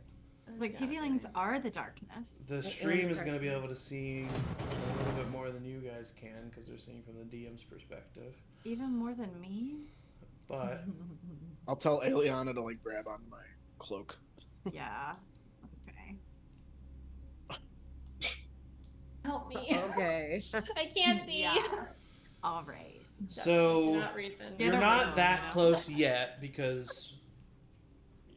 Speaker 3: It's like tieflings are the darkness.
Speaker 2: The stream is going to be able to see a little bit more than you guys can because they're seeing from the DM's perspective.
Speaker 3: Even more than me?
Speaker 2: But
Speaker 6: I'll tell Aeliana to like grab onto my cloak.
Speaker 3: Yeah. Okay.
Speaker 4: Help me.
Speaker 7: Okay.
Speaker 4: I can't see.
Speaker 3: Yeah. All right.
Speaker 2: so
Speaker 4: Not reason.
Speaker 3: Get
Speaker 2: you're
Speaker 3: over
Speaker 2: not
Speaker 3: it,
Speaker 2: that
Speaker 3: Rowina.
Speaker 2: close yet because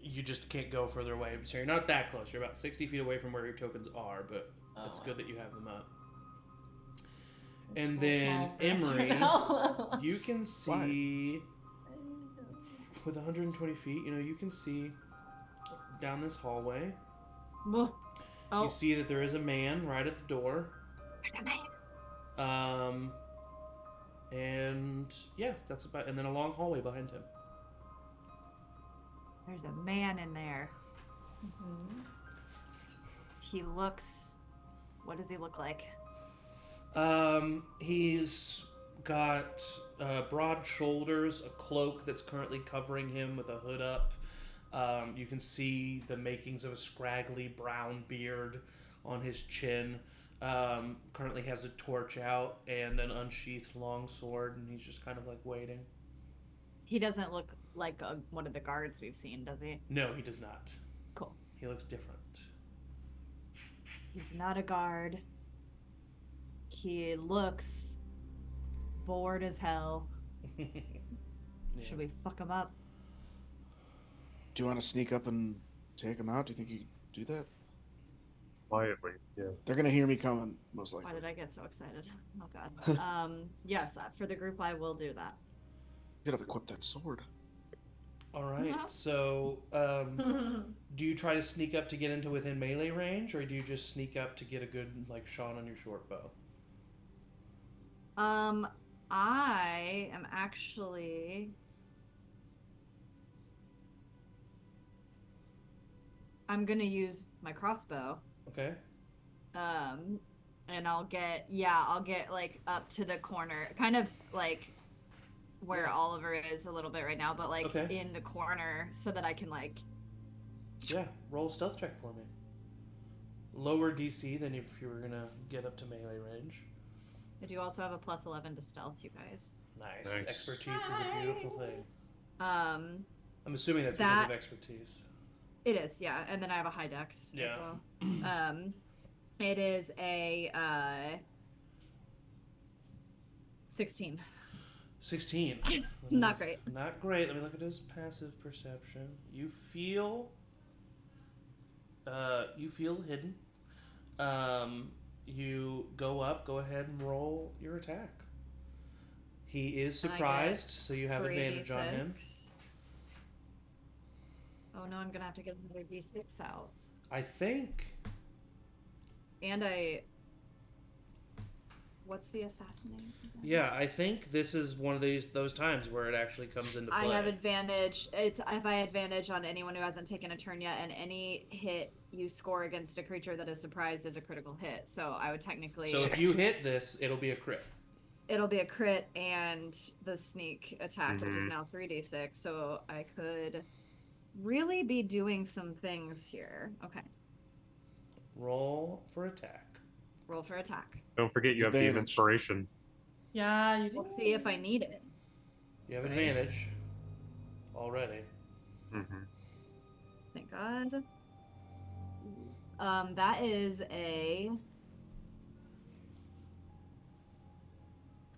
Speaker 2: you just can't go further away. So you're not that close. You're about 60 feet away from where your tokens are, but it's good that you have them up. And then Emory, you can see with 120 feet. You know, you can see down this hallway.
Speaker 3: Oh.
Speaker 2: You see that there is a man right at the door. And yeah, that's about. And then a long hallway behind him.
Speaker 3: There's a man in there.
Speaker 4: Mm-hmm.
Speaker 3: He looks. What does he look like?
Speaker 2: He's got broad shoulders, a cloak that's currently covering him with a hood up. You can see the makings of a scraggly brown beard on his chin. Currently has a torch out and an unsheathed long sword, and he's just kind of like waiting.
Speaker 3: He doesn't look like one of the guards we've seen, does he?
Speaker 2: No, he does not.
Speaker 3: Cool.
Speaker 2: He looks different.
Speaker 3: He's not a guard. He looks bored as hell.
Speaker 2: Yeah.
Speaker 3: Should we fuck him up?
Speaker 6: Do you want to sneak up and take him out? Do you think you could do that?
Speaker 5: Quietly, yeah.
Speaker 6: They're gonna hear me coming, most
Speaker 3: Why
Speaker 6: likely.
Speaker 3: did I get so excited? Oh god. Yes, for the group I will do that.
Speaker 6: You could have equipped that sword.
Speaker 2: All right. So, do you try to sneak up to get into within melee range, or do you just sneak up to get a good like shot on your short bow?
Speaker 3: I am actually. I'm gonna use my crossbow.
Speaker 2: Okay.
Speaker 3: And I'll get like up to the corner, kind of like where Oliver is a little bit right now, but like in the corner so that I can like.
Speaker 2: Yeah, roll a stealth check for me. Lower DC than if you were gonna get up to melee range.
Speaker 3: I do also have a plus 11 to stealth, you guys.
Speaker 2: Nice. Expertise is a beautiful thing.
Speaker 3: I'm
Speaker 2: assuming that's because of expertise.
Speaker 3: It is, yeah, and then I have a high dex as well. It is a 16.
Speaker 2: 16.
Speaker 3: Not great.
Speaker 2: Not great. Let me look at his passive perception. You feel hidden. You go up. Go ahead and roll your attack. He is surprised, so you have advantage on him.
Speaker 3: Oh no, I'm gonna have to get another d6 out.
Speaker 2: I think.
Speaker 3: And what's the assassinate?
Speaker 2: Yeah, I think this is one of those times where it actually comes into play.
Speaker 3: I have advantage. I have advantage on anyone who hasn't taken a turn yet, and any hit you score against a creature that is surprised is a critical hit. So I would technically.
Speaker 2: So if you hit this, it'll be a crit.
Speaker 3: It'll be a crit and the sneak attack, which is now 3d6. So I could really be doing some things here. Okay.
Speaker 2: Roll for attack.
Speaker 3: Roll for attack.
Speaker 5: Don't forget you have the inspiration.
Speaker 4: Yeah, you do.
Speaker 3: We'll see if I need it.
Speaker 2: You have advantage already.
Speaker 3: Thank God. That is a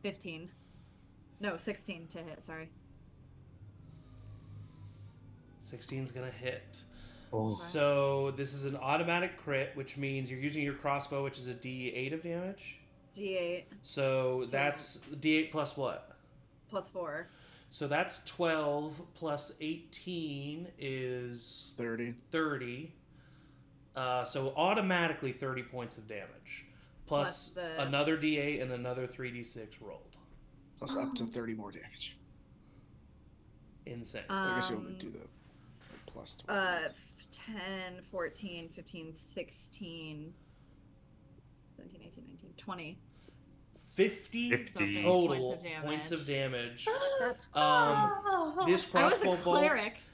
Speaker 3: 15. No, 16 to hit, sorry.
Speaker 2: 16's gonna hit.
Speaker 5: Oh.
Speaker 2: So this is an automatic crit, which means you're using your crossbow, which is a D8 of damage.
Speaker 3: D8
Speaker 2: So that's D8 plus what?
Speaker 3: plus 4.
Speaker 2: So that's 12 plus 18 is
Speaker 6: 30.
Speaker 2: So automatically 30 points of damage. Plus another D8 and another 3D6 rolled.
Speaker 6: Plus up to 30 more damage.
Speaker 2: Insane.
Speaker 6: I guess you only do the plus 12.
Speaker 3: 10, 14, 15, 16, 17, 18, 19, 20.
Speaker 2: 50 total points of damage.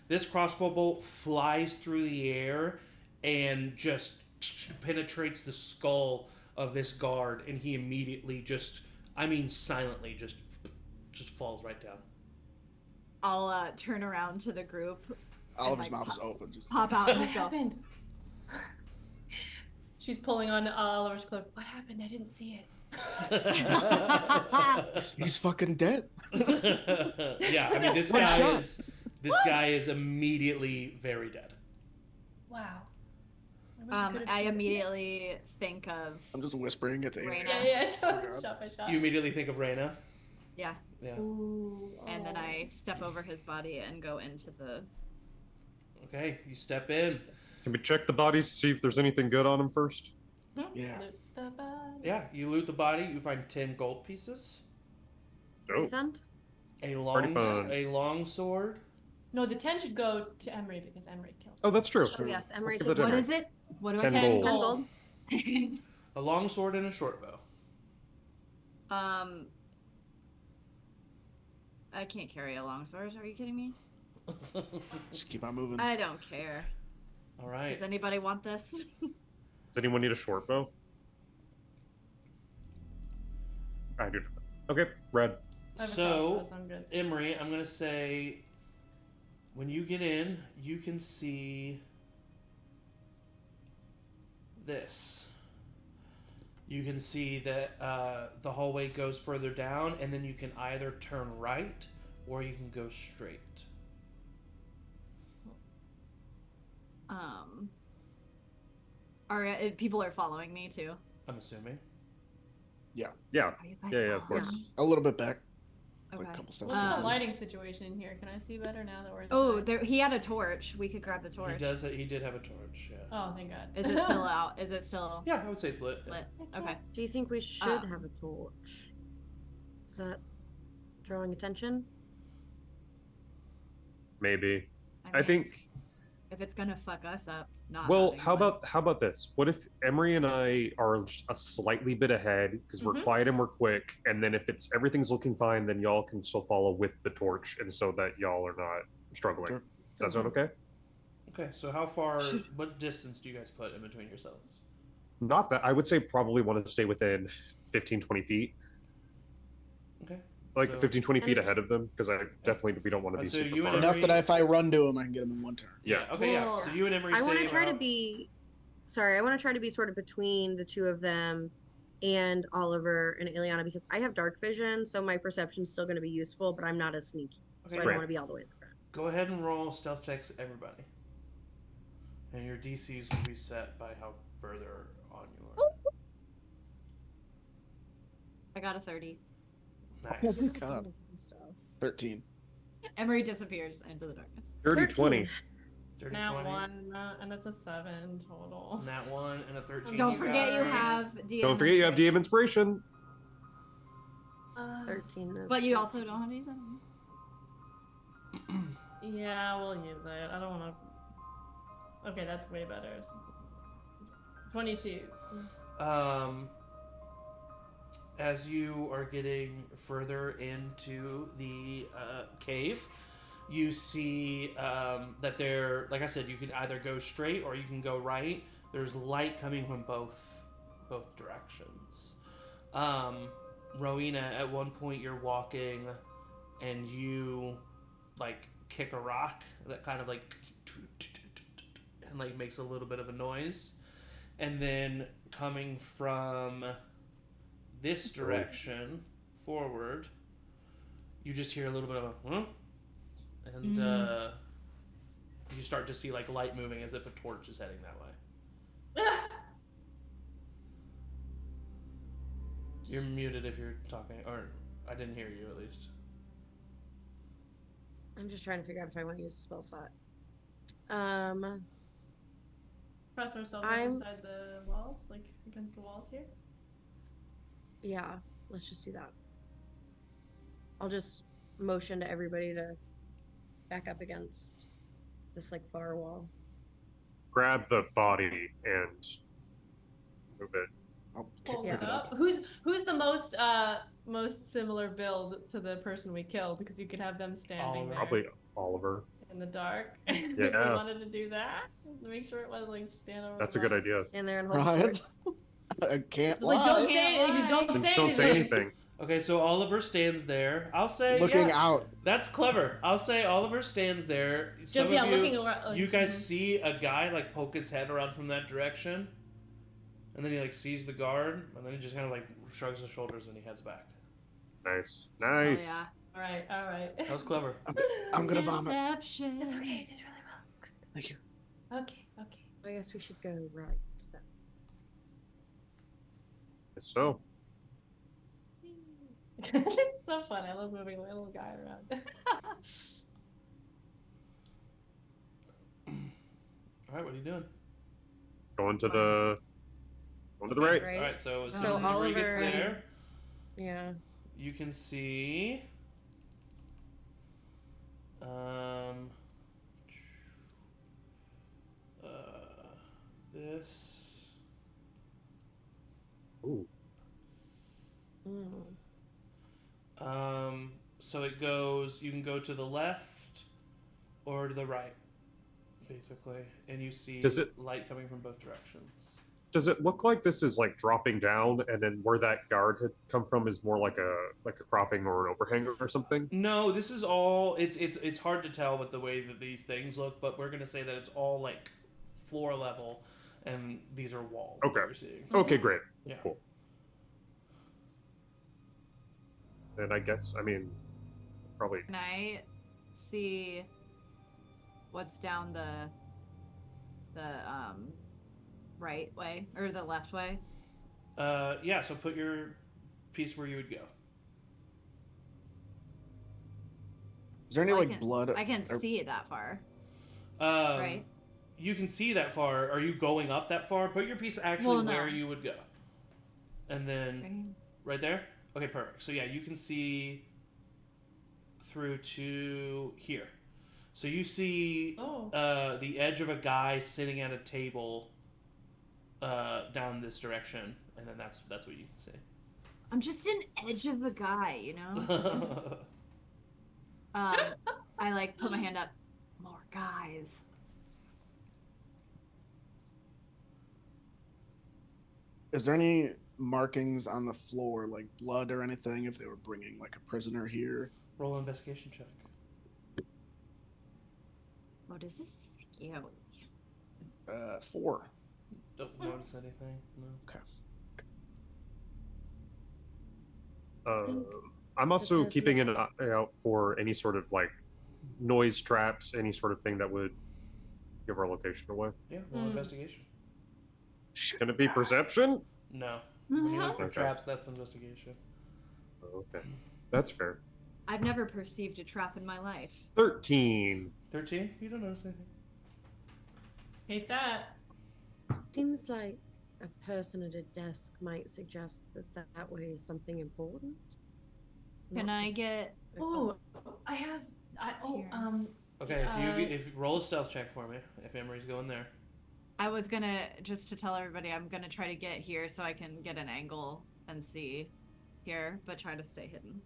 Speaker 2: This crossbow bolt flies through the air and just penetrates the skull of this guard, and he immediately silently just falls right down.
Speaker 3: I'll turn around to the group.
Speaker 6: Oliver's mouth is open. Just
Speaker 3: pop out and
Speaker 4: What
Speaker 3: just go.
Speaker 4: happened? She's pulling on Oliver's cloak. What happened? I didn't see it.
Speaker 6: He's fucking dead.
Speaker 2: Yeah, I mean this guy is immediately very dead.
Speaker 4: Wow.
Speaker 3: I immediately think of.
Speaker 6: I'm just whispering it to Amy.
Speaker 4: Yeah, totally. Shot by shot.
Speaker 2: You immediately think of Reyna.
Speaker 3: Yeah.
Speaker 2: Yeah.
Speaker 4: Ooh,
Speaker 3: And then I step over his body and go into the.
Speaker 2: Okay, you step in.
Speaker 5: Can we check the body to see if there's anything good on him first?
Speaker 6: Yeah.
Speaker 2: Yeah, you loot the body. You find 10 gold pieces.
Speaker 5: Oh.
Speaker 7: Refund?
Speaker 2: A long sword.
Speaker 4: No, the 10 should go to Emory because Emory killed him.
Speaker 5: Oh, that's true.
Speaker 7: Oh, yes, Emory
Speaker 5: Let's
Speaker 7: took
Speaker 5: give that
Speaker 3: What
Speaker 5: to
Speaker 3: is it? What do
Speaker 5: 10
Speaker 3: I
Speaker 5: gold.
Speaker 7: 10 gold.
Speaker 2: A long sword and a short bow.
Speaker 3: I can't carry a long sword. Are you kidding me?
Speaker 6: Just keep on moving.
Speaker 3: I don't care.
Speaker 2: All right.
Speaker 3: Does anybody want this?
Speaker 5: Does anyone need a short bow? I do. Okay, red.
Speaker 4: I have a
Speaker 2: So,
Speaker 4: crossbow, I'm good.
Speaker 2: Emory, I'm going to say when you get in, you can see this. You can see that the hallway goes further down, and then you can either turn right or you can go straight.
Speaker 3: People are following me too?
Speaker 2: I'm assuming.
Speaker 6: Yeah.
Speaker 5: Yeah.
Speaker 3: Are you guys
Speaker 5: Yeah, of
Speaker 3: following
Speaker 5: course.
Speaker 3: me?
Speaker 6: A little bit back.
Speaker 3: Okay.
Speaker 6: Like a couple steps.
Speaker 4: What's the lighting situation in here? Can I see better now that we're inside?
Speaker 3: He had a torch. We could grab the torch.
Speaker 2: He did have a torch, yeah.
Speaker 4: Oh, thank God.
Speaker 3: Is it still out? Is it still
Speaker 2: Yeah, I would say it's lit.
Speaker 3: lit? Okay.
Speaker 7: Do you think we should have a torch? Is that drawing attention?
Speaker 5: Maybe. I
Speaker 3: mean,
Speaker 5: think.
Speaker 3: if it's gonna fuck us up, not.
Speaker 5: Well,
Speaker 3: having
Speaker 5: how
Speaker 3: one.
Speaker 5: about this? What if Emory and I are a slightly bit ahead because we're quiet and we're quick, and then if everything's looking fine, then y'all can still follow with the torch, and so that y'all are not struggling.
Speaker 6: Sure.
Speaker 5: Does that sound okay?
Speaker 2: Okay, so what distance do you guys put in between yourselves?
Speaker 5: Not that I would say probably want to stay within 15, 20 feet.
Speaker 2: Okay.
Speaker 5: Like
Speaker 2: So-
Speaker 5: 15, 20 feet ahead of them, because we don't want to be
Speaker 2: So
Speaker 5: super
Speaker 2: you and
Speaker 5: far.
Speaker 6: Enough that if I run to him, I can get him in one turn.
Speaker 5: Yeah.
Speaker 2: Okay, yeah. So you and Emory
Speaker 7: I want
Speaker 2: stay
Speaker 7: to try to
Speaker 2: about-
Speaker 7: be. Sorry, I want to try to be sort of between the two of them and Oliver and Aeliana because I have dark vision, so my perception's still going to be useful, but I'm not as sneaky.
Speaker 2: Okay,
Speaker 7: So I don't
Speaker 5: great.
Speaker 7: want to be all the way in the front.
Speaker 2: Go ahead and roll stealth checks, everybody. And your DCs will be set by how further on you are.
Speaker 3: I got a 30.
Speaker 2: Nice.
Speaker 6: God. 13.
Speaker 3: Emory disappears into the darkness.
Speaker 5: 30, 20.
Speaker 2: 30,
Speaker 4: Nat
Speaker 2: 20.
Speaker 4: 1, and it's a 7 total.
Speaker 2: Nat 1 and a 13.
Speaker 3: Don't forget you
Speaker 2: got-
Speaker 3: have DM.
Speaker 5: Don't forget you have DM inspiration.
Speaker 7: 13 is.
Speaker 3: But you also don't have any sevens.
Speaker 4: Yeah, we'll use it. I don't want to. Okay, that's way better. 22.
Speaker 2: As you are getting further into the cave, you see that there, like I said, you can either go straight or you can go right. There's light coming from both directions. Rowina, at one point you're walking and you like kick a rock that kind of like and like makes a little bit of a noise. And then coming from this direction forward, you just hear a little bit of a huh? And you you start to see like light moving as if a torch is heading that way. You're muted if you're talking, or I didn't hear you at least.
Speaker 7: I'm just trying to figure out if I want to use a spell slot.
Speaker 4: Press ourselves up inside the walls, like against the walls here.
Speaker 7: Yeah, let's just do that. I'll just motion to everybody to back up against this like far wall.
Speaker 5: Grab the body and move it.
Speaker 6: I'll
Speaker 4: Hold
Speaker 6: pick
Speaker 4: it
Speaker 6: it
Speaker 4: up. Who's the most similar build to the person we killed? Because you could have them standing there
Speaker 5: Probably Oliver.
Speaker 4: in the dark. If we
Speaker 5: Yeah.
Speaker 4: wanted to do that, to make sure it wasn't like stand over.
Speaker 5: That's
Speaker 4: the
Speaker 5: a good
Speaker 4: wall.
Speaker 5: idea.
Speaker 7: And they're in hold
Speaker 6: Right? I can't
Speaker 4: Just, like,
Speaker 6: lie.
Speaker 4: don't say anything.
Speaker 3: Can't
Speaker 4: Don't
Speaker 3: lie.
Speaker 4: say
Speaker 5: Just don't say anything.
Speaker 2: Okay, so Oliver stands there. I'll say
Speaker 6: Looking
Speaker 2: yeah,
Speaker 6: out.
Speaker 2: That's clever. I'll say Oliver stands there. Some of you,
Speaker 4: looking around.
Speaker 2: you guys see a guy like poke his head around from that direction, and then he like sees the guard, and then he just kind of like shrugs his shoulders and he heads back.
Speaker 5: Nice.
Speaker 3: Oh,
Speaker 5: Nice.
Speaker 3: yeah.
Speaker 4: All right.
Speaker 2: That was clever.
Speaker 6: I'm gonna vomit.
Speaker 3: Deception.
Speaker 4: It's okay. You did really well.
Speaker 6: Thank you.
Speaker 4: Okay.
Speaker 7: I guess we should go right then.
Speaker 5: So,
Speaker 4: It's so fun. I love moving my little guy around.
Speaker 2: All right, what are you doing?
Speaker 5: going to the right.
Speaker 7: Right?
Speaker 2: All right, so as soon
Speaker 7: So
Speaker 2: as Emory gets
Speaker 7: Oliver-
Speaker 2: there,
Speaker 7: Yeah.
Speaker 2: you can see. This.
Speaker 5: Ooh.
Speaker 2: So it goes. You can go to the left or to the right, basically, and you see
Speaker 5: Does it-
Speaker 2: light coming from both directions.
Speaker 5: Does it look like this is like dropping down, and then where that guard had come from is more like a cropping or an overhang or something?
Speaker 2: No, this is all. It's hard to tell with the way that these things look, but we're gonna say that it's all like floor level, and these are walls.
Speaker 5: Okay.
Speaker 2: That you're seeing.
Speaker 5: Okay, great.
Speaker 2: Yeah.
Speaker 5: Cool. And I guess, I mean, probably.
Speaker 3: Can I see what's down the right way or the left way?
Speaker 2: Yeah. So put your piece where you would go.
Speaker 6: Is there any
Speaker 3: Well,
Speaker 6: like blood?
Speaker 3: I can't
Speaker 6: or-
Speaker 3: see it that far.
Speaker 2: Um,
Speaker 3: Right.
Speaker 2: You can see that far. Are you going up that far? Put your piece actually
Speaker 3: Well, no.
Speaker 2: where you would go, and then right there. Okay, perfect. So yeah, you can see through to here. So you see the edge of a guy sitting at a table down this direction, and then that's what you can see.
Speaker 3: I'm just an edge of a guy, you know. I like put my hand up. More guys.
Speaker 6: Is there any markings on the floor, like blood or anything, if they were bringing like a prisoner here?
Speaker 2: Roll an investigation check.
Speaker 3: What is this scary?
Speaker 6: 4.
Speaker 2: Don't notice anything. No.
Speaker 6: Okay.
Speaker 5: I'm also
Speaker 7: Because
Speaker 5: keeping an eye out for any sort of like noise traps, any sort of thing that would give our location away.
Speaker 2: Yeah. Roll investigation.
Speaker 5: Can it be perception?
Speaker 2: No. When you look for
Speaker 5: Okay.
Speaker 2: traps, that's investigation.
Speaker 5: Oh, okay, that's fair.
Speaker 3: I've never perceived a trap in my life.
Speaker 5: 13.
Speaker 2: 13? You don't notice anything.
Speaker 4: Hate that.
Speaker 7: Seems like a person at a desk might suggest that way is something important.
Speaker 3: Can
Speaker 7: Not
Speaker 3: I
Speaker 7: just-
Speaker 3: get?
Speaker 4: Oh, I have.
Speaker 3: Here.
Speaker 2: Okay,
Speaker 4: Uh,
Speaker 2: if you roll a stealth check for me, if Emory's going there.
Speaker 3: I was gonna just to tell everybody I'm gonna try to get here so I can get an angle and see here, but try to stay hidden.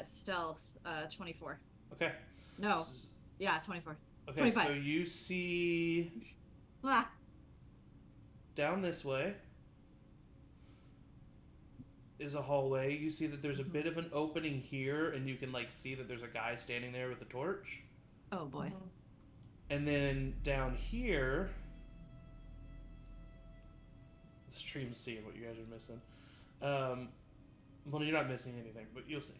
Speaker 3: Stealth, 24.
Speaker 2: Okay.
Speaker 3: No, yeah, 24.
Speaker 2: Okay,
Speaker 3: 25.
Speaker 2: so you see
Speaker 3: Ah,
Speaker 2: down this way is a hallway. You see that there's a bit of an opening here, and you can like see that there's a guy standing there with a torch.
Speaker 3: oh boy.
Speaker 2: And then down here, the stream's seeing what you guys are missing. Well, you're not missing anything, but you'll see.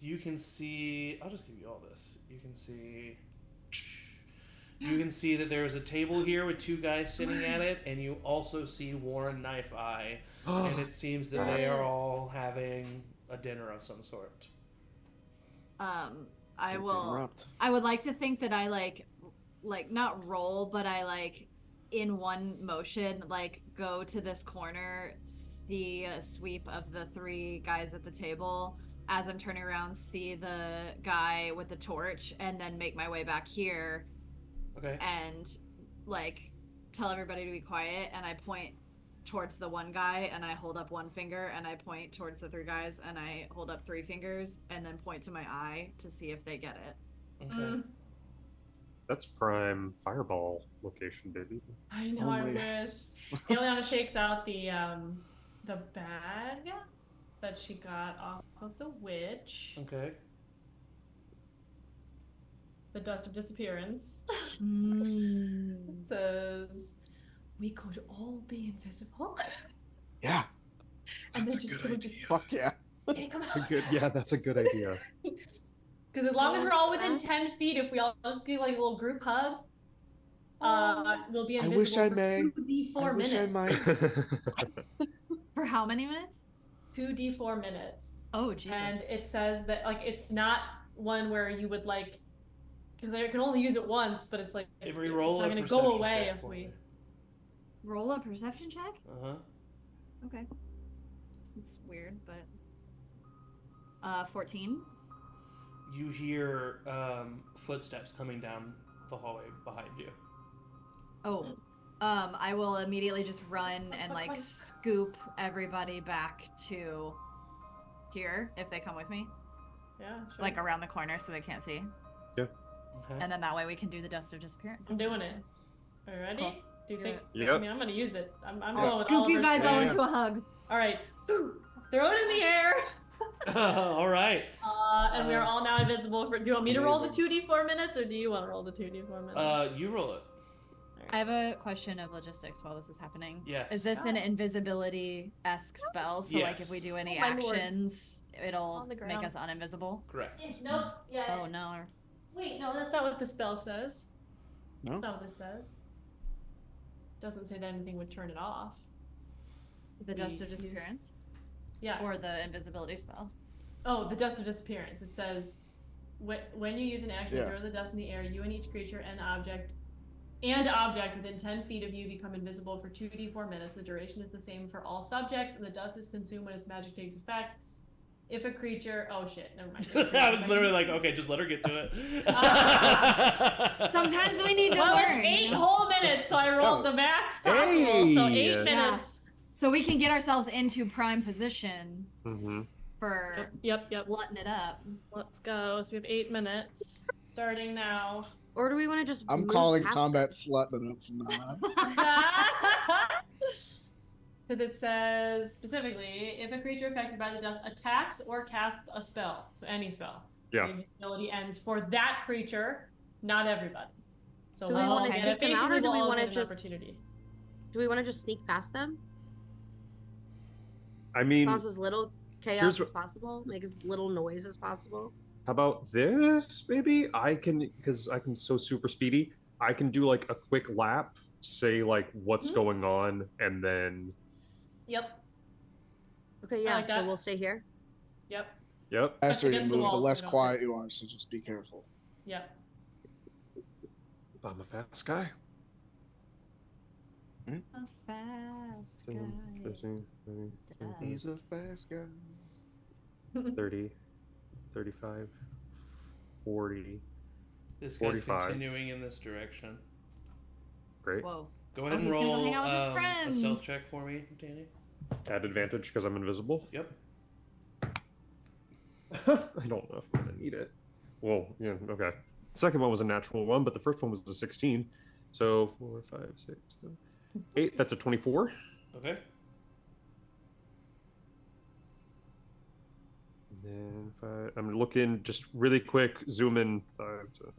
Speaker 2: You can see. I'll just give you all this. You can see. You can see that there's a table here with 2 guys sitting at it, and you also see Warren Knife Eye, and it seems that they are all having a dinner of some sort.
Speaker 3: I would like to think that I like not roll, but I like in one motion like go to this corner, see a sweep of the 3 guys at the table. As I'm turning around, see the guy with the torch, and then make my way back here.
Speaker 2: Okay.
Speaker 3: And like tell everybody to be quiet, and I point towards the one guy and I hold up 1 finger, and I point towards the 3 guys and I hold up 3 fingers, and then point to my eye to see if they get it.
Speaker 2: Okay.
Speaker 5: That's prime fireball location, baby.
Speaker 4: I know. I wish. Aeliana shakes out the bag that she got off of the witch.
Speaker 2: Okay.
Speaker 4: The dust of disappearance. It says, "We could all be invisible."
Speaker 6: Yeah.
Speaker 4: And they're just gonna just
Speaker 6: Fuck yeah.
Speaker 4: take them
Speaker 5: That's a
Speaker 4: out.
Speaker 5: good. Yeah, that's a good idea.
Speaker 4: Because as long as we're all within 10 feet, if we all just do like a little group hug, we'll be invisible
Speaker 6: wish I
Speaker 4: for
Speaker 6: may.
Speaker 4: 2d4 minutes.
Speaker 6: I might.
Speaker 3: For how many minutes?
Speaker 4: 2d4 minutes.
Speaker 3: Oh, Jesus.
Speaker 4: And it says that like it's not one where you would like, because I can only use it once, but it's like it's not going to go away if we
Speaker 3: roll a perception check. Okay. It's weird, but 14.
Speaker 2: You hear footsteps coming down the hallway behind you.
Speaker 3: Oh, I will immediately just run and like scoop everybody back to here if they come with me.
Speaker 4: Yeah, sure.
Speaker 3: Like around the corner so they can't see.
Speaker 5: Yeah.
Speaker 2: Okay.
Speaker 3: And then that way we can do the dust of disappearance.
Speaker 4: I'm doing it. Are you ready?
Speaker 3: Cool.
Speaker 4: Do you think?
Speaker 5: Yep.
Speaker 4: I mean, I'm going to use it. I'm going
Speaker 3: I'll
Speaker 4: with
Speaker 3: scoop you
Speaker 4: Oliver's
Speaker 3: guys all
Speaker 4: plan.
Speaker 3: into a hug.
Speaker 4: All right. Throw it in the air.
Speaker 2: All right.
Speaker 4: And we are all now invisible. Do you want me to roll the 2d4 minutes, or do you want to roll the 2d4 minutes?
Speaker 2: You roll it.
Speaker 3: I have a question of logistics while this is happening.
Speaker 2: Yes.
Speaker 3: Is this an invisibility-esque spell? So like if we do any
Speaker 4: Oh, my lord.
Speaker 3: actions, it'll
Speaker 4: On the
Speaker 3: make
Speaker 4: ground.
Speaker 3: us uninvisible?
Speaker 2: Correct.
Speaker 4: Nope. Yeah.
Speaker 3: Oh no.
Speaker 4: Wait, no, that's not what the spell says.
Speaker 6: No?
Speaker 4: That's not what this says. Doesn't say that anything would turn it off.
Speaker 3: The dust of
Speaker 4: use-
Speaker 3: disappearance?
Speaker 4: Yeah.
Speaker 3: Or the invisibility spell?
Speaker 4: Oh, the dust of disappearance. It says, when you use an action to
Speaker 6: Yeah.
Speaker 4: throw the dust in the air, you and each creature and object within 10 feet of you become invisible for 2d4 minutes. The duration is the same for all subjects, and the dust is consumed when its magic takes effect. If a creature... Oh, shit. Never mind.
Speaker 2: I was literally like, okay, just let her get to it.
Speaker 3: Sometimes we need to
Speaker 4: Well,
Speaker 3: learn.
Speaker 4: it's 8 whole minutes, so I rolled the max possible. So 8
Speaker 5: Hey!
Speaker 4: minutes.
Speaker 3: So we can get ourselves into prime position
Speaker 5: Mm-hmm.
Speaker 3: for
Speaker 4: Yep.
Speaker 3: slutting it up.
Speaker 4: Let's go. So we have 8 minutes. Starting now.
Speaker 7: Or do we want to just?
Speaker 6: I'm
Speaker 7: move
Speaker 6: calling
Speaker 7: past
Speaker 6: combat slutting it up from now on.
Speaker 4: Because it says specifically, if a creature affected by the dust attacks or casts a spell, so any spell,
Speaker 5: Yeah.
Speaker 4: the invisibility ends for that creature, not everybody. So
Speaker 7: Do we
Speaker 4: we'll all
Speaker 7: wanna
Speaker 4: get
Speaker 7: take them out, or
Speaker 4: basically
Speaker 7: do we
Speaker 4: we'll all
Speaker 7: wanna
Speaker 4: get an
Speaker 7: just-
Speaker 4: opportunity.
Speaker 7: Do we want to just sneak past them?
Speaker 5: I mean,
Speaker 7: Cause as little chaos
Speaker 5: here's
Speaker 7: as possible, make as little noise as possible.
Speaker 5: how about this? Maybe I can, because I can so super speedy. I can do like a quick lap, say like what's
Speaker 4: Mhm.
Speaker 5: going on, and then
Speaker 4: Yep.
Speaker 7: Okay, yeah.
Speaker 4: like
Speaker 7: So
Speaker 4: that.
Speaker 7: we'll stay here.
Speaker 4: Yep.
Speaker 5: yep.
Speaker 6: The faster you
Speaker 4: against the
Speaker 6: move, the
Speaker 4: wall, so
Speaker 6: less
Speaker 4: we don't
Speaker 6: quiet you are, so just be careful.
Speaker 4: Yep.
Speaker 5: I'm a fast guy.
Speaker 3: A fast guy.
Speaker 5: 15, 20,
Speaker 6: He's a fast guy.
Speaker 5: 30, 35, 40.
Speaker 2: This guy's
Speaker 5: 45.
Speaker 2: continuing in this direction.
Speaker 5: Great.
Speaker 3: Whoa.
Speaker 2: Go ahead
Speaker 3: Oh,
Speaker 2: and
Speaker 3: he's gonna go
Speaker 2: roll
Speaker 3: hang out with his
Speaker 2: a
Speaker 3: friends.
Speaker 2: stealth check for me, Danny.
Speaker 5: Add advantage because I'm invisible.
Speaker 2: Yep.
Speaker 5: I don't know if I'm gonna need it. Well, yeah, okay. Second one was a natural one, but the first one was a 16. So 4, 5, 6, 7, 8. That's a 24.
Speaker 2: Okay.
Speaker 5: And then 5. I'm looking just really quick. Zoom in 5 to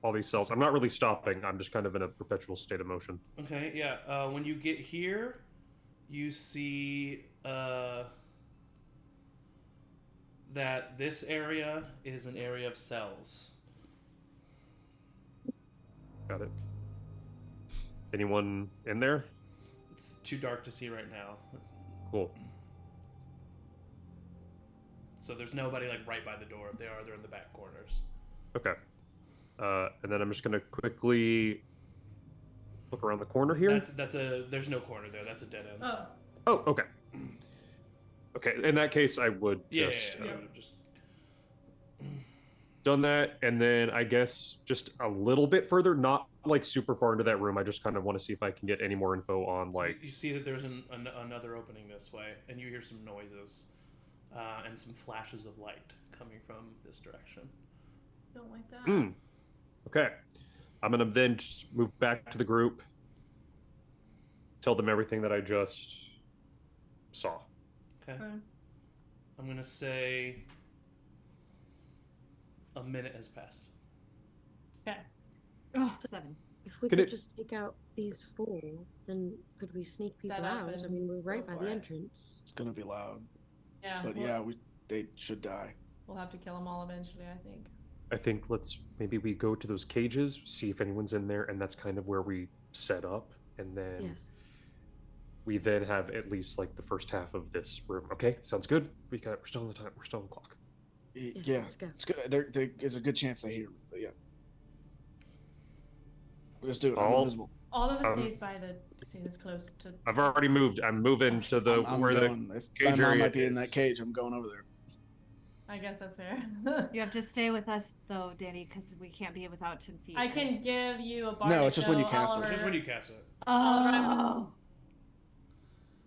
Speaker 5: all these cells. I'm not really stopping. I'm just kind of in a perpetual state of motion.
Speaker 2: Okay, yeah. When you get here, you see that this area is an area of cells.
Speaker 5: Got it. Anyone in there?
Speaker 2: It's too dark to see right now.
Speaker 5: Cool.
Speaker 2: So there's nobody like right by the door. If they are, they're in the back corners.
Speaker 5: Okay. And then I'm just gonna quickly look around the corner here.
Speaker 2: There's no corner there. That's a dead end.
Speaker 5: Oh, okay. Okay, in that case, I would just
Speaker 2: I would have just
Speaker 5: done that, and then I guess just a little bit further, not like super far into that room. I just kind of want to see if I can get any more info on like.
Speaker 2: You see that there's another opening this way, and you hear some noises and some flashes of light coming from this direction.
Speaker 4: Don't like that.
Speaker 5: Okay, I'm gonna then just move back to the group. Tell them everything that I just saw.
Speaker 2: Okay. I'm gonna say a minute has passed.
Speaker 4: Okay.
Speaker 3: Oh, 7.
Speaker 7: If we could just take out these 4, then could we sneak people
Speaker 4: Set up
Speaker 7: out?
Speaker 4: and
Speaker 7: I mean, we're right
Speaker 4: go
Speaker 7: by
Speaker 4: for
Speaker 7: the
Speaker 4: it.
Speaker 7: entrance.
Speaker 6: It's gonna be loud.
Speaker 4: Yeah.
Speaker 6: But yeah, they should die.
Speaker 4: We'll have to kill them all eventually, I think.
Speaker 5: I think maybe we go to those cages, see if anyone's in there, and that's kind of where we set up, and then
Speaker 7: Yes.
Speaker 5: we then have at least like the first half of this room. Okay, sounds good. We're still on the time. We're still on the clock.
Speaker 6: Yeah,
Speaker 7: let's go.
Speaker 6: it's good. There's a good chance they hear me, but yeah. Let's do it. I'm
Speaker 5: All-
Speaker 6: invisible.
Speaker 4: All of us stays as close to.
Speaker 5: I've already moved. I'm moving to the
Speaker 6: I'm
Speaker 5: where
Speaker 6: going. If my
Speaker 5: cage
Speaker 6: mom
Speaker 5: area
Speaker 6: might be in
Speaker 5: is.
Speaker 6: that cage, I'm going over there.
Speaker 4: I guess that's fair.
Speaker 3: You have to stay with us though, Danny, because we can't be without 10 feet.
Speaker 4: I can give you a bardic.
Speaker 6: No, it's just when you
Speaker 4: though,
Speaker 6: cast it.
Speaker 4: Oliver.
Speaker 2: Just when you cast it.
Speaker 3: Oh.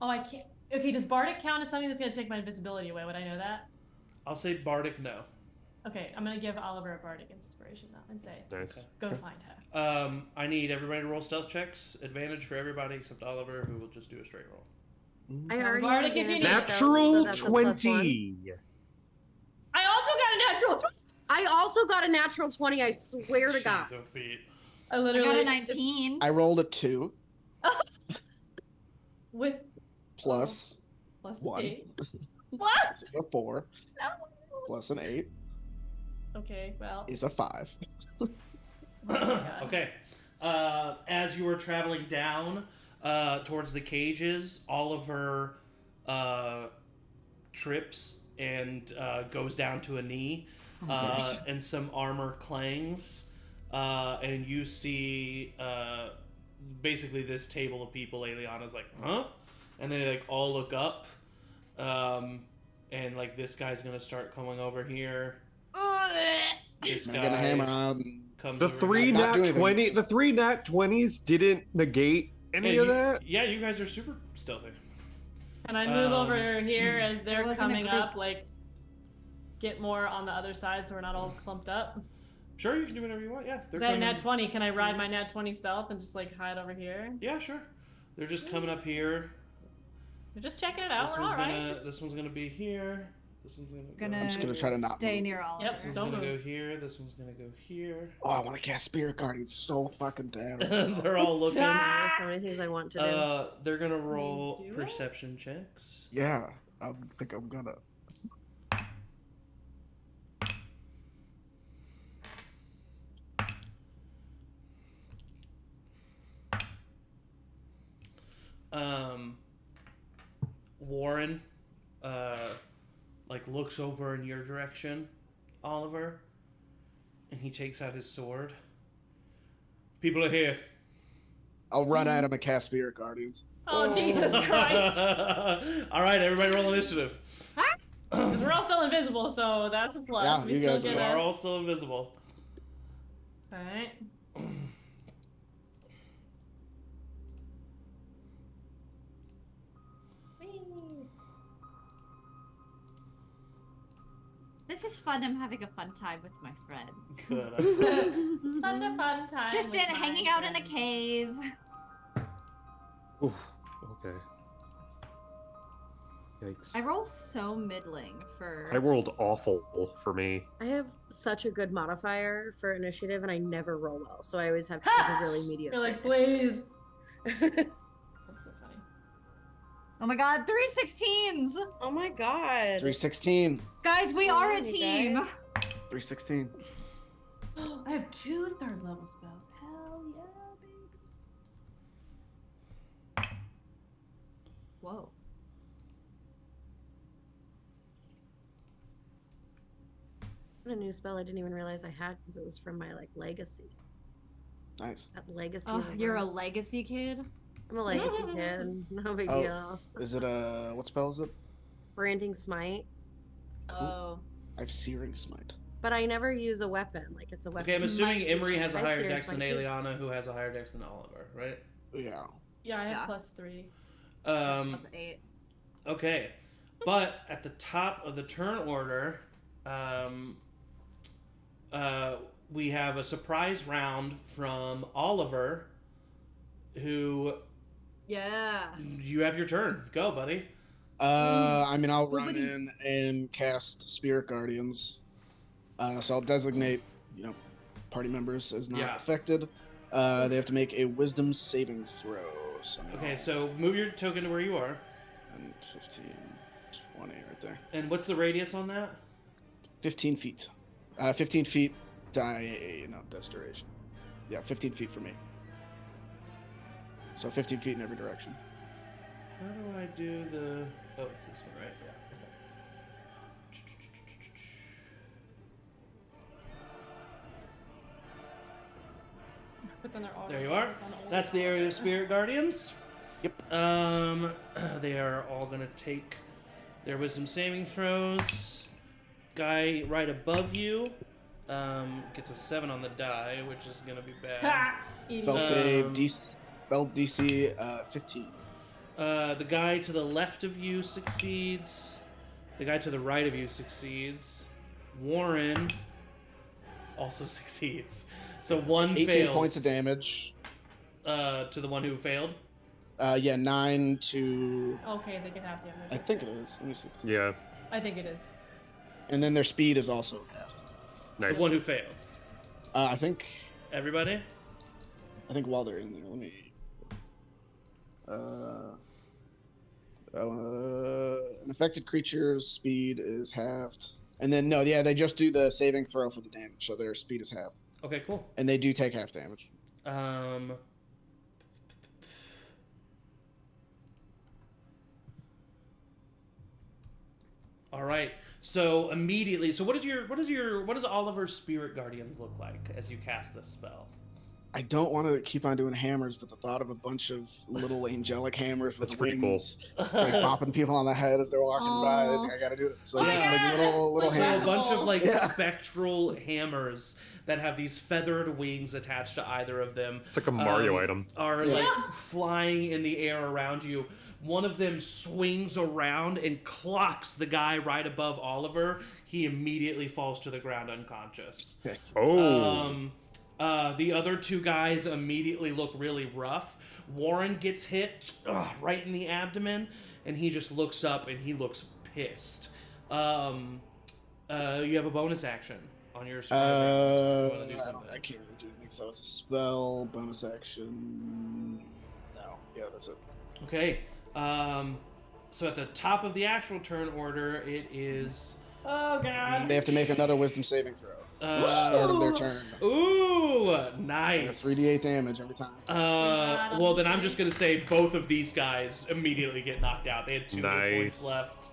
Speaker 4: Oh, I can't. Okay, does bardic count as something that's gonna take my invisibility away? Would I know that?
Speaker 2: I'll say bardic no.
Speaker 4: Okay, I'm gonna give Oliver a bardic inspiration now and say,
Speaker 5: Nice.
Speaker 4: go
Speaker 6: Okay.
Speaker 4: find her.
Speaker 2: I need everybody to roll stealth checks. Advantage for everybody except Oliver, who will just do a straight roll.
Speaker 7: I already
Speaker 4: Bardic
Speaker 7: have
Speaker 4: if you
Speaker 7: advantage,
Speaker 4: need.
Speaker 5: Natural
Speaker 7: so that's a +1.
Speaker 5: 20.
Speaker 4: I also got a natural 20.
Speaker 7: I also got a natural 20. I swear to God.
Speaker 2: Jeez, oh, Pete.
Speaker 4: I
Speaker 3: I
Speaker 4: literally
Speaker 3: got a 19.
Speaker 6: I rolled a 2
Speaker 4: with
Speaker 6: plus
Speaker 4: plus
Speaker 6: 1.
Speaker 4: 8. What?
Speaker 6: is a 4
Speaker 4: No.
Speaker 6: plus an 8
Speaker 4: Okay, well.
Speaker 6: is a 5.
Speaker 4: Oh my God.
Speaker 2: Okay. As you are traveling down towards the cages, Oliver trips and goes down to a knee, and some armor clangs, and you see basically this table of people. Aeliana's like, huh? And they like all look up, and like this guy's gonna start coming over here. This
Speaker 6: I'm
Speaker 2: guy
Speaker 6: gonna hammer out. And
Speaker 2: comes
Speaker 5: The
Speaker 2: over
Speaker 5: three
Speaker 2: here.
Speaker 6: Not do
Speaker 5: nat
Speaker 6: anything.
Speaker 5: 20. The 3 nat 20s didn't negate any of that.
Speaker 2: Yeah, you guys are super stealthy.
Speaker 4: Can I move over
Speaker 2: Um,
Speaker 4: here as
Speaker 3: It
Speaker 4: they're
Speaker 3: wasn't a
Speaker 4: coming
Speaker 3: group.
Speaker 4: up? Like, get more on the other side so we're not all clumped up?
Speaker 2: Sure, you can do whatever you want. Yeah,
Speaker 4: Is that nat 20? Can I ride my nat 20 stealth and just like hide over here?
Speaker 2: Yeah, sure. They're just coming up here.
Speaker 4: We're just checking it out.
Speaker 2: This
Speaker 4: We're
Speaker 2: one's
Speaker 4: all right.
Speaker 2: gonna.
Speaker 4: Just...
Speaker 2: This one's gonna be here. This one's gonna.
Speaker 3: Gonna
Speaker 6: I'm just gonna try to not
Speaker 3: stay
Speaker 6: move.
Speaker 3: near Oliver.
Speaker 4: Yep.
Speaker 2: This one's
Speaker 4: Don't
Speaker 2: gonna
Speaker 4: move.
Speaker 2: go here. This one's gonna go here.
Speaker 6: Oh, I want to cast Spirit Guardian so fucking bad.
Speaker 2: They're all looking.
Speaker 7: There's so many things I want to do.
Speaker 2: They're gonna roll
Speaker 4: do it?
Speaker 2: perception checks.
Speaker 6: Yeah, I think I'm gonna.
Speaker 2: Warren, like looks over in your direction, Oliver, and he takes out his sword. People are here.
Speaker 6: I'll run at him and cast Spirit Guardians.
Speaker 4: Oh, Jesus Christ.
Speaker 2: All right, everybody roll initiative.
Speaker 4: Because we're all still invisible, so that's a plus.
Speaker 6: Yeah,
Speaker 4: we
Speaker 6: you
Speaker 4: still
Speaker 6: guys
Speaker 4: get
Speaker 2: You
Speaker 4: a...
Speaker 2: are all still invisible.
Speaker 4: Alright.
Speaker 3: This is fun. I'm having a fun time with my friends.
Speaker 2: Good.
Speaker 4: Such a fun time.
Speaker 3: Just
Speaker 4: with
Speaker 3: in
Speaker 4: my
Speaker 3: hanging out in a
Speaker 4: friends.
Speaker 3: cave.
Speaker 5: Oof. Okay. Yikes.
Speaker 3: I roll so middling for.
Speaker 5: I rolled awful for me.
Speaker 7: I have such a good modifier for initiative, and I never roll well, so I always have to take a really mediocre.
Speaker 4: You're like, please. That's so funny.
Speaker 3: Oh my god, 3 16s!
Speaker 7: oh my god.
Speaker 6: 316.
Speaker 3: Guys, Guys, we are a
Speaker 7: on, you
Speaker 3: team.
Speaker 7: guys.
Speaker 6: 316.
Speaker 4: I have 2 third-level spells. Hell yeah, baby.
Speaker 3: Whoa.
Speaker 7: A new spell I didn't even realize I had because it was from my like legacy.
Speaker 6: Nice.
Speaker 7: That legacy.
Speaker 3: Oh,
Speaker 7: is a
Speaker 3: you're a
Speaker 7: word.
Speaker 3: legacy kid?
Speaker 7: I'm a legacy kid. No big
Speaker 6: Oh.
Speaker 7: deal.
Speaker 6: Is it what spell is it?
Speaker 7: Branding smite.
Speaker 6: Cool.
Speaker 3: Oh.
Speaker 6: I have Searing Smite.
Speaker 7: But I never use a weapon. Like it's a weapon.
Speaker 2: Okay, I'm assuming
Speaker 3: Smite
Speaker 2: Emory has a
Speaker 7: I have
Speaker 2: higher
Speaker 7: Searing
Speaker 2: dex than
Speaker 7: Smite too.
Speaker 2: Aeliana, who has a higher dex than Oliver, right?
Speaker 6: Yeah.
Speaker 4: Yeah, I have
Speaker 3: Yeah.
Speaker 4: +3.
Speaker 3: Plus 8.
Speaker 2: Okay, but at the top of the turn order, we have a surprise round from Oliver, who
Speaker 3: Yeah.
Speaker 2: you have your turn. Go, buddy.
Speaker 6: I mean, I'll run in and cast Spirit Guardians. So I'll designate, party members as not
Speaker 2: Yeah.
Speaker 6: affected. They have to make a Wisdom saving throw.
Speaker 2: Okay, so move your token to where you are.
Speaker 6: And 15, 20 right there.
Speaker 2: And what's the radius on that?
Speaker 6: 15 feet. 15 feet, death duration. Yeah, 15 feet for me. So 15 feet in every direction.
Speaker 2: How do I do the... Oh, it's this one, right? Yeah.
Speaker 4: But then they're all
Speaker 2: There you are. That's the area of Spirit Guardians.
Speaker 6: Yep.
Speaker 2: They are all gonna take their Wisdom saving throws. Guy right above you gets a 7 on the die, which is gonna be bad.
Speaker 4: Ha!
Speaker 6: Spell
Speaker 4: Idiot.
Speaker 6: save, spell DC 15.
Speaker 2: The guy to the left of you succeeds. The guy to the right of you succeeds. Warren also succeeds. So one
Speaker 6: 18
Speaker 2: fails.
Speaker 6: points of damage.
Speaker 2: To the one who failed.
Speaker 6: Yeah, 9 to...
Speaker 4: Okay, they get half damage.
Speaker 6: I think it is. Let me see.
Speaker 5: Yeah.
Speaker 4: I think it is.
Speaker 6: And then their speed is also halved.
Speaker 5: Nice.
Speaker 2: The one who failed.
Speaker 6: I think
Speaker 2: Everybody?
Speaker 6: while they're in there, let me... an affected creature's speed is halved. And then, no, yeah, they just do the saving throw for the damage, so their speed is halved.
Speaker 2: Okay, cool.
Speaker 6: And they do take half damage.
Speaker 2: All right. So immediately, so what does Oliver's Spirit Guardians look like as you cast this spell?
Speaker 6: I don't want to keep on doing hammers, but the thought of a bunch of little angelic hammers with
Speaker 5: That's pretty cool.
Speaker 6: wings, like bopping people on the head as they're walking by, I think I gotta do it. So
Speaker 2: Yeah.
Speaker 6: just like little
Speaker 2: So a
Speaker 6: hammers.
Speaker 2: bunch of like
Speaker 6: Yeah.
Speaker 2: spectral hammers that have these feathered wings attached to either of them.
Speaker 5: It's like a Mario item.
Speaker 2: Are
Speaker 6: Yeah.
Speaker 2: like flying in the air around you. One of them swings around and clocks the guy right above Oliver. He immediately falls to the ground unconscious.
Speaker 5: Oh.
Speaker 2: The other two guys immediately look really rough. Warren gets hit right in the abdomen, and he just looks up and he looks pissed. You have a bonus action on your surprise round. If you want to do something.
Speaker 6: I can't really do anything. So it's a spell, bonus action. No, yeah, that's it.
Speaker 2: Okay. So at the top of the actual turn order, it is.
Speaker 4: Oh god.
Speaker 6: They have to make another Wisdom saving throw. Start of their turn.
Speaker 2: Ooh,
Speaker 6: And
Speaker 2: nice.
Speaker 6: 3d8 damage every time.
Speaker 2: Well, then I'm just gonna say both of these guys immediately get knocked out. They had 2 hit points
Speaker 5: Nice.
Speaker 2: left.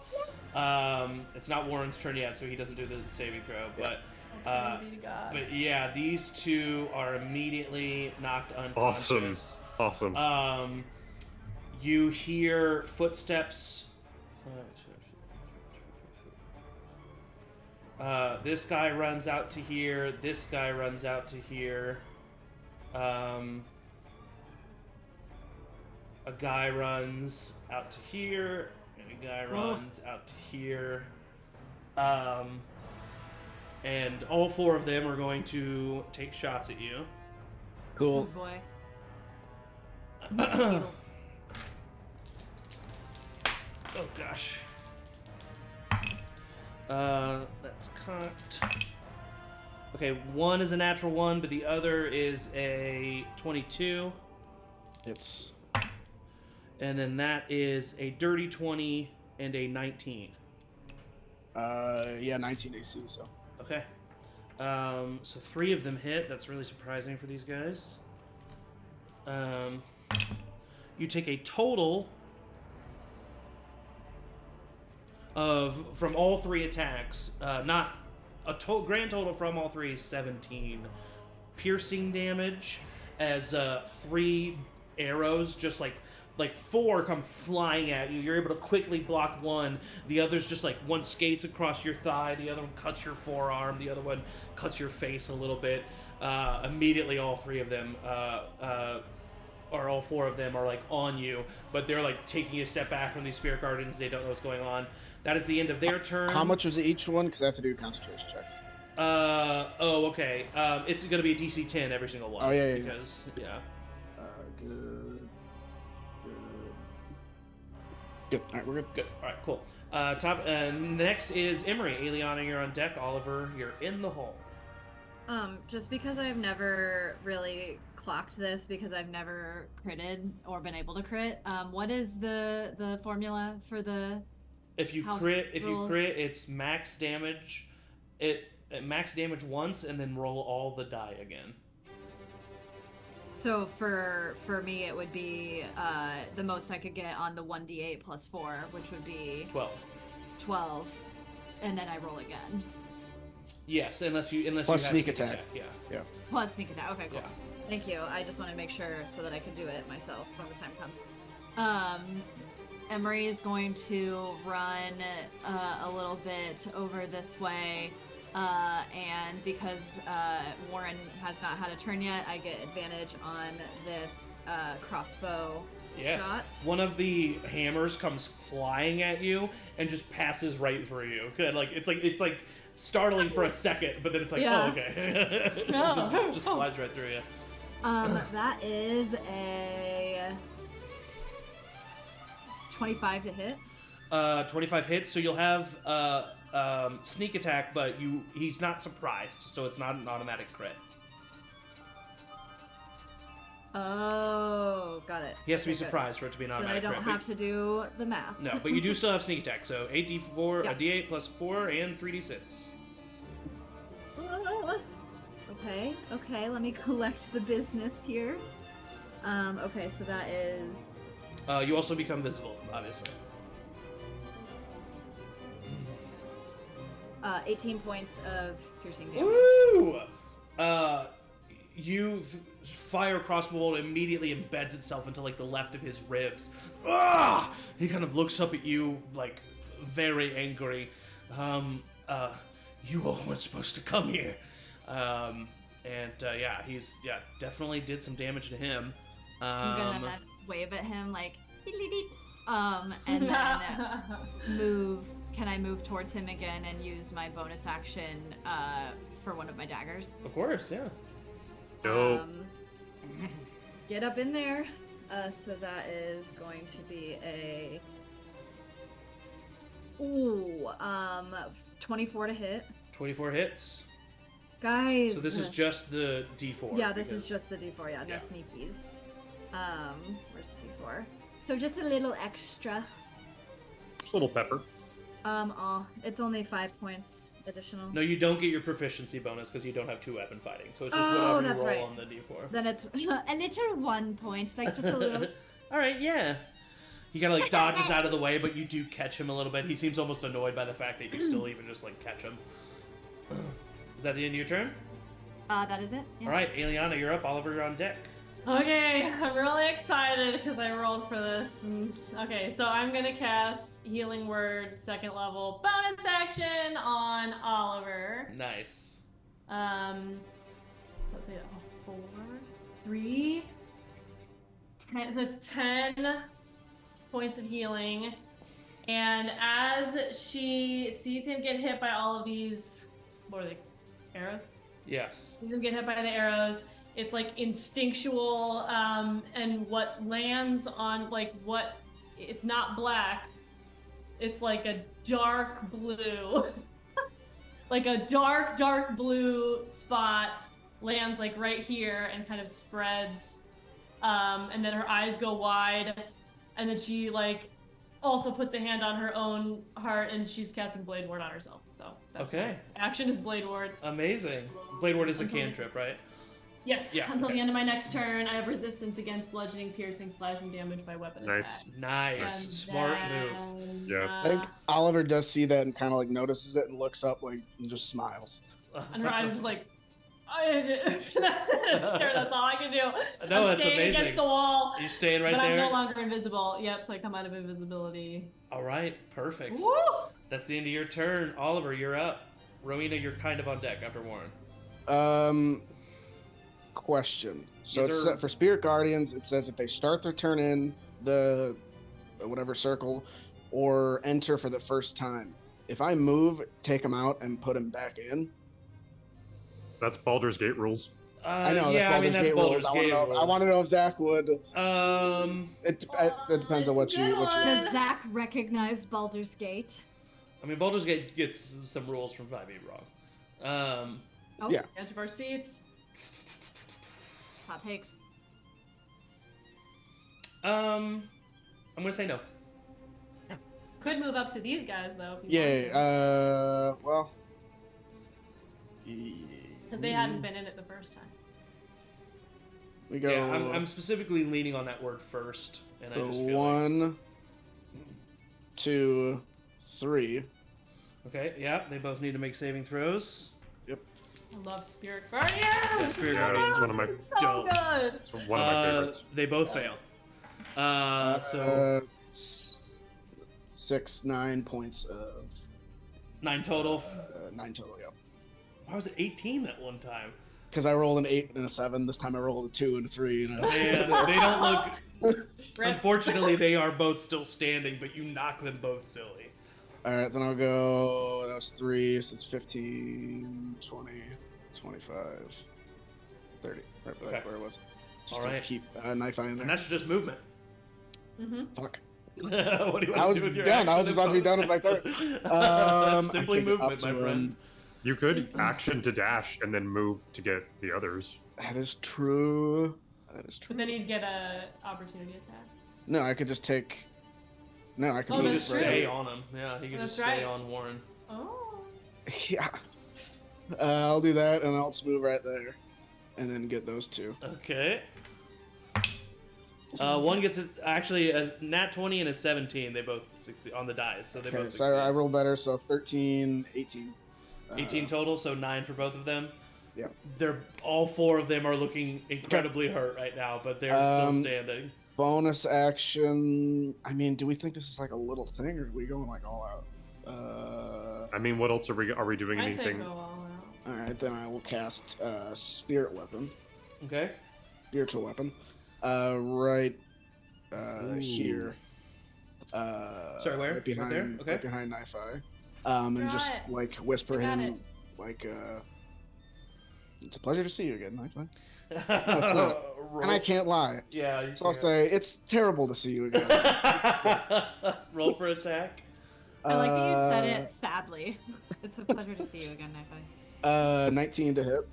Speaker 2: It's not Warren's turn yet, so he doesn't do the saving throw. But,
Speaker 4: Glory be to God.
Speaker 2: but yeah, these two are immediately knocked unconscious.
Speaker 5: Awesome.
Speaker 2: You hear footsteps. This guy runs out to here. This guy runs out to here. A guy runs out to here, and a guy runs out to here. And all 4 of them are going to take shots at you.
Speaker 3: Oh
Speaker 6: Cool.
Speaker 3: boy.
Speaker 2: Oh gosh. That's cocked. Okay, one is a natural 1, but the other is a 22.
Speaker 6: It's
Speaker 2: And then that is a dirty 20 and a 19.
Speaker 6: Yeah, 19 AC. So.
Speaker 2: Okay. So 3 of them hit. That's really surprising for these guys. You take a total of, from all 3 attacks, not a grand total from all 3, 17 piercing damage, as 3 arrows just like 4 come flying at you. You're able to quickly block one. The other's just like one skates across your thigh, the other one cuts your forearm, the other one cuts your face a little bit. Immediately all 3 of them, or all 4 of them are like on you, but they're like taking a step back from these spirit guardians. They don't know what's going on. That is the end of their turn.
Speaker 6: How much was each one? Because I have to do concentration checks.
Speaker 2: Okay. It's going to be a DC 10 every single one.
Speaker 6: Oh, yeah.
Speaker 2: Because, yeah.
Speaker 6: Good. Good. All right, we're good.
Speaker 2: Good. All right, cool. Next is Emory. Aeliana, you're on deck. Oliver, you're in the hole.
Speaker 3: Just because I've never really clocked this, because I've never critted or been able to crit, what is the formula for the
Speaker 2: If you
Speaker 3: house
Speaker 2: crit,
Speaker 3: rules?
Speaker 2: it's max damage. Max damage once, and then roll all the die again.
Speaker 3: So for me, it would be the most I could get on the 1d8 plus 4, which would be 12, and then I roll again.
Speaker 2: Yes, unless you
Speaker 6: Plus
Speaker 2: have
Speaker 6: sneak attack.
Speaker 2: Yeah.
Speaker 3: Plus sneak attack. Okay, cool.
Speaker 2: Yeah.
Speaker 3: Thank you. I just want to make sure so that I can do it myself when the time comes. Emory is going to run a little bit over this way, and because Warren has not had a turn yet, I get advantage on this crossbow shot.
Speaker 2: One of the hammers comes flying at you and just passes right through you. It's like startling for a second, but then it's like,
Speaker 3: Yeah.
Speaker 2: oh, okay. It just flies right through you.
Speaker 3: That is a 25 to hit.
Speaker 2: 25 hits, so you'll have sneak attack, but he's not surprised, so it's not an automatic crit.
Speaker 3: Oh, got it.
Speaker 2: He has to be
Speaker 3: Okay, good.
Speaker 2: surprised for it to be an
Speaker 3: Then
Speaker 2: automatic
Speaker 3: I
Speaker 2: crit.
Speaker 3: don't have to do the math.
Speaker 2: No, but you do still have sneak attack, so 8d4,
Speaker 3: Yeah.
Speaker 2: a d8 plus 4, and 3d6.
Speaker 3: Okay, let me collect the business here. Okay, so that is...
Speaker 2: You also become visible, obviously.
Speaker 3: 18 points of piercing damage.
Speaker 2: Woo! You fire a crossbow bolt, immediately embeds itself into like the left of his ribs. Ah! He kind of looks up at you like very angry. You all weren't supposed to come here. He's definitely did some damage to him.
Speaker 3: I'm gonna wave at him like and then move. Can I move towards him again and use my bonus action for one of my daggers?
Speaker 2: Of course, yeah.
Speaker 5: Dope.
Speaker 3: Get up in there. So that is going to be a 24 to hit.
Speaker 2: 24 hits.
Speaker 3: Guys.
Speaker 2: So this is just the D4.
Speaker 3: Yeah, this is just the D4. Yeah, no sneakies. Where's the D4? So just a little extra.
Speaker 5: Just a little pepper.
Speaker 3: It's only 5 points additional.
Speaker 2: No, you don't get your proficiency bonus because you don't have 2-weapon fighting. So it's just whatever you roll on the D4.
Speaker 3: Then it's a little 1 point, like just a little.
Speaker 2: All right, yeah. He kind of like dodges out of the way, but you do catch him a little bit. He seems almost annoyed by the fact that you still even just like catch him. Is that the end of your turn?
Speaker 3: That is it. Yeah.
Speaker 2: All right, Aeliana, you're up. Oliver, you're on deck.
Speaker 4: Okay, I'm really excited because I rolled for this. Okay, so I'm gonna cast Healing Word 2nd level bonus action on Oliver.
Speaker 2: Nice.
Speaker 4: Let's see, 4, 3, 10. So it's 10 points of healing. And as she sees him get hit by all of these, what are they? Arrows?
Speaker 2: Yes.
Speaker 4: Sees him get hit by the arrows. It's like instinctual, and what lands on it's not black. It's like a dark blue, like a dark blue spot lands like right here and kind of spreads, and then her eyes go wide, and then she like also puts a hand on her own heart, and she's casting Blade Ward on herself. So that's
Speaker 2: Okay.
Speaker 4: my action is Blade Ward.
Speaker 2: Amazing. Blade Ward is a cantrip, right?
Speaker 4: Yes.
Speaker 2: Yeah,
Speaker 4: Until
Speaker 2: okay.
Speaker 4: the end of my next turn, I have resistance against bludgeoning, piercing, slashing damage by weapon
Speaker 5: Nice.
Speaker 4: attacks.
Speaker 2: Nice.
Speaker 4: And
Speaker 2: Smart
Speaker 4: then,
Speaker 2: move.
Speaker 5: Yeah.
Speaker 6: I think Oliver does see that and kind of like notices it and looks up like and just smiles.
Speaker 4: And her eyes are just like, that's it. That's all I can do.
Speaker 2: No,
Speaker 4: I'm
Speaker 2: that's
Speaker 4: staying
Speaker 2: amazing.
Speaker 4: against the wall.
Speaker 2: You're staying right
Speaker 4: but
Speaker 2: there.
Speaker 4: I'm no longer invisible. Yep, so I come out of invisibility.
Speaker 2: All right, perfect.
Speaker 4: Woo!
Speaker 2: That's the end of your turn. Oliver, you're up. Rowina, you're kind of on deck after Warren.
Speaker 6: Question. So
Speaker 2: Yes,
Speaker 6: it's
Speaker 2: sir.
Speaker 6: set for Spirit Guardians. It says if they start their turn in the whatever circle or enter for the first time. If I move, take them out and put them back in.
Speaker 5: That's Baldur's Gate rules.
Speaker 6: I know.
Speaker 2: Yeah, I mean, that's Baldur's
Speaker 6: rules.
Speaker 2: Gate
Speaker 6: I
Speaker 2: rules.
Speaker 6: want to know if Zach would.
Speaker 2: It
Speaker 6: It depends on what you.
Speaker 3: Does Zach recognize Baldur's Gate?
Speaker 2: I mean, Baldur's Gate gets some rules from 5e wrong.
Speaker 3: Oh,
Speaker 6: Yeah.
Speaker 4: Edge of our seats.
Speaker 3: hot takes.
Speaker 2: I'm gonna say no.
Speaker 4: Could move up to these guys though. If you
Speaker 6: Yeah. Well.
Speaker 4: Because they hadn't been in it the first time.
Speaker 6: We go.
Speaker 2: Yeah, I'm specifically leaning on that word first, and I
Speaker 6: so
Speaker 2: just feel like...
Speaker 6: 1, 2, 3.
Speaker 2: Okay, yeah, they both need to make saving throws.
Speaker 4: I love Spirit Guardians.
Speaker 2: Yeah, Spirit Guardians.
Speaker 5: It's one of my
Speaker 4: So
Speaker 2: dope.
Speaker 4: good.
Speaker 5: It's one of my favorites.
Speaker 2: They both fail. So
Speaker 6: 6, 9 points of
Speaker 2: 9 total.
Speaker 6: 9 total. Yeah.
Speaker 2: Why was it 18 that one time?
Speaker 6: Because I rolled an 8 and a 7. This time I rolled a 2 and a 3. And
Speaker 2: Man, they don't look.
Speaker 4: Rip.
Speaker 2: Unfortunately, they are both still standing, but you knock them both silly.
Speaker 6: All right, then I'll go. That was 3, so it's 15, 20, 25, 30. Right
Speaker 2: Okay.
Speaker 6: where it was. Just
Speaker 2: All
Speaker 6: to
Speaker 2: right.
Speaker 6: keep knife eye in there.
Speaker 2: And that's just movement.
Speaker 4: Mm-hmm.
Speaker 6: Fuck.
Speaker 2: What do you
Speaker 6: I
Speaker 2: want
Speaker 6: was
Speaker 2: to do with your
Speaker 6: done. I was
Speaker 2: action
Speaker 6: about to be
Speaker 2: and
Speaker 6: done with my turn.
Speaker 2: bonus?
Speaker 6: I
Speaker 2: That's simply
Speaker 6: take it up
Speaker 2: movement, my
Speaker 6: to,
Speaker 2: friend.
Speaker 5: You could action to dash and then move to get the others.
Speaker 6: That is true. That is
Speaker 4: But
Speaker 6: true.
Speaker 4: then you'd get a opportunity attack.
Speaker 6: No, I could just take. No, I could
Speaker 4: Oh,
Speaker 2: He
Speaker 6: move
Speaker 2: could
Speaker 4: that's
Speaker 2: just
Speaker 6: right
Speaker 2: stay
Speaker 6: here.
Speaker 2: on him. Yeah, he could
Speaker 4: That's
Speaker 2: just stay
Speaker 4: right.
Speaker 2: on Warren.
Speaker 4: Oh.
Speaker 6: Yeah. I'll do that, and I'll just move right there, and then get those two.
Speaker 2: Okay. One gets actually a nat 20 and a 17. They both succeed on the dice, so they
Speaker 6: Okay,
Speaker 2: both
Speaker 6: so
Speaker 2: succeed.
Speaker 6: I roll better, so 13, 18.
Speaker 2: 18 total, so 9 for both of them.
Speaker 6: Yeah.
Speaker 2: They're all 4 of them are looking incredibly hurt right now, but they're still standing.
Speaker 6: Bonus action. I mean, do we think this is like a little thing, or are we going like all out?
Speaker 5: I mean, what else are we doing?
Speaker 4: I say
Speaker 5: Anything?
Speaker 4: go all out.
Speaker 6: All right, then I will cast spirit weapon,
Speaker 2: Okay.
Speaker 6: spiritual weapon, right
Speaker 5: Ooh.
Speaker 6: here.
Speaker 2: Sorry, where?
Speaker 6: Right
Speaker 2: Right
Speaker 6: behind,
Speaker 2: there? Okay.
Speaker 6: right behind knife eye. And
Speaker 4: Got
Speaker 6: just
Speaker 4: it.
Speaker 6: like whisper
Speaker 4: I got
Speaker 6: him,
Speaker 4: it.
Speaker 6: like, it's a pleasure to see you again, knife eye. it's not.
Speaker 2: Roll.
Speaker 6: And I can't lie.
Speaker 2: Yeah, you
Speaker 6: So I'll
Speaker 2: can't.
Speaker 6: say it's terrible to see you again.
Speaker 2: Roll for attack.
Speaker 3: I like that you said it sadly. It's a pleasure to see you again, Knife
Speaker 6: 19 to hit.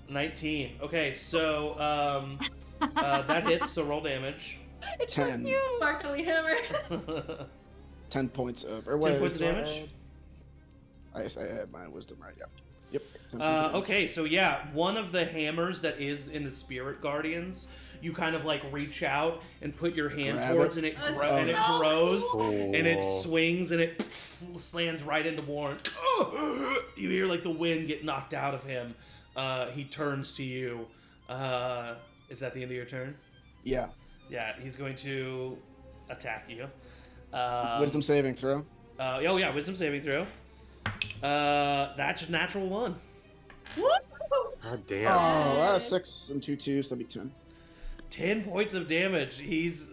Speaker 2: 19. Okay, so that hits, so roll damage.
Speaker 3: It's
Speaker 6: 10.
Speaker 3: so cute.
Speaker 4: Sparkly hammer.
Speaker 6: 10 points of. Or
Speaker 2: 10
Speaker 6: wait,
Speaker 2: points of
Speaker 6: so
Speaker 2: damage?
Speaker 6: I had my wisdom right. Yep. Yep. 10 points of damage.
Speaker 2: Okay, so yeah, one of the hammers that is in the Spirit Guardians, you kind of like reach out and put your hand
Speaker 6: Grab
Speaker 2: towards,
Speaker 6: it.
Speaker 2: and it
Speaker 4: That's
Speaker 2: and it
Speaker 4: so
Speaker 2: grows,
Speaker 5: cool.
Speaker 2: and it swings, and it slams right into Warren. You hear like the wind get knocked out of him. He turns to you. Is that the end of your turn?
Speaker 6: Yeah.
Speaker 2: Yeah, he's going to attack you.
Speaker 6: Wisdom saving throw.
Speaker 2: Oh yeah, wisdom saving throw. That's a natural 1.
Speaker 5: God damn.
Speaker 6: Oh, 6 and 2 twos. That'd be 10.
Speaker 2: 10 points of damage. He's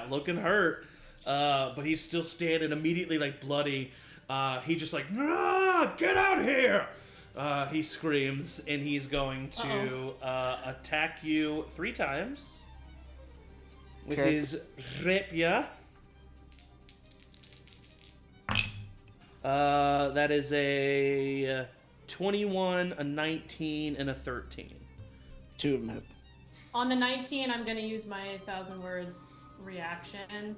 Speaker 2: looking hurt, but he's still standing. Immediately, like bloody. He just like, "Ah, get out here!" He screams, and he's going to attack you 3 times with
Speaker 6: Okay.
Speaker 2: his rapier. That is a 21, a 19, and a 13.
Speaker 6: 2 of them hit.
Speaker 4: On the 19, I'm going to use my 1,000 words reaction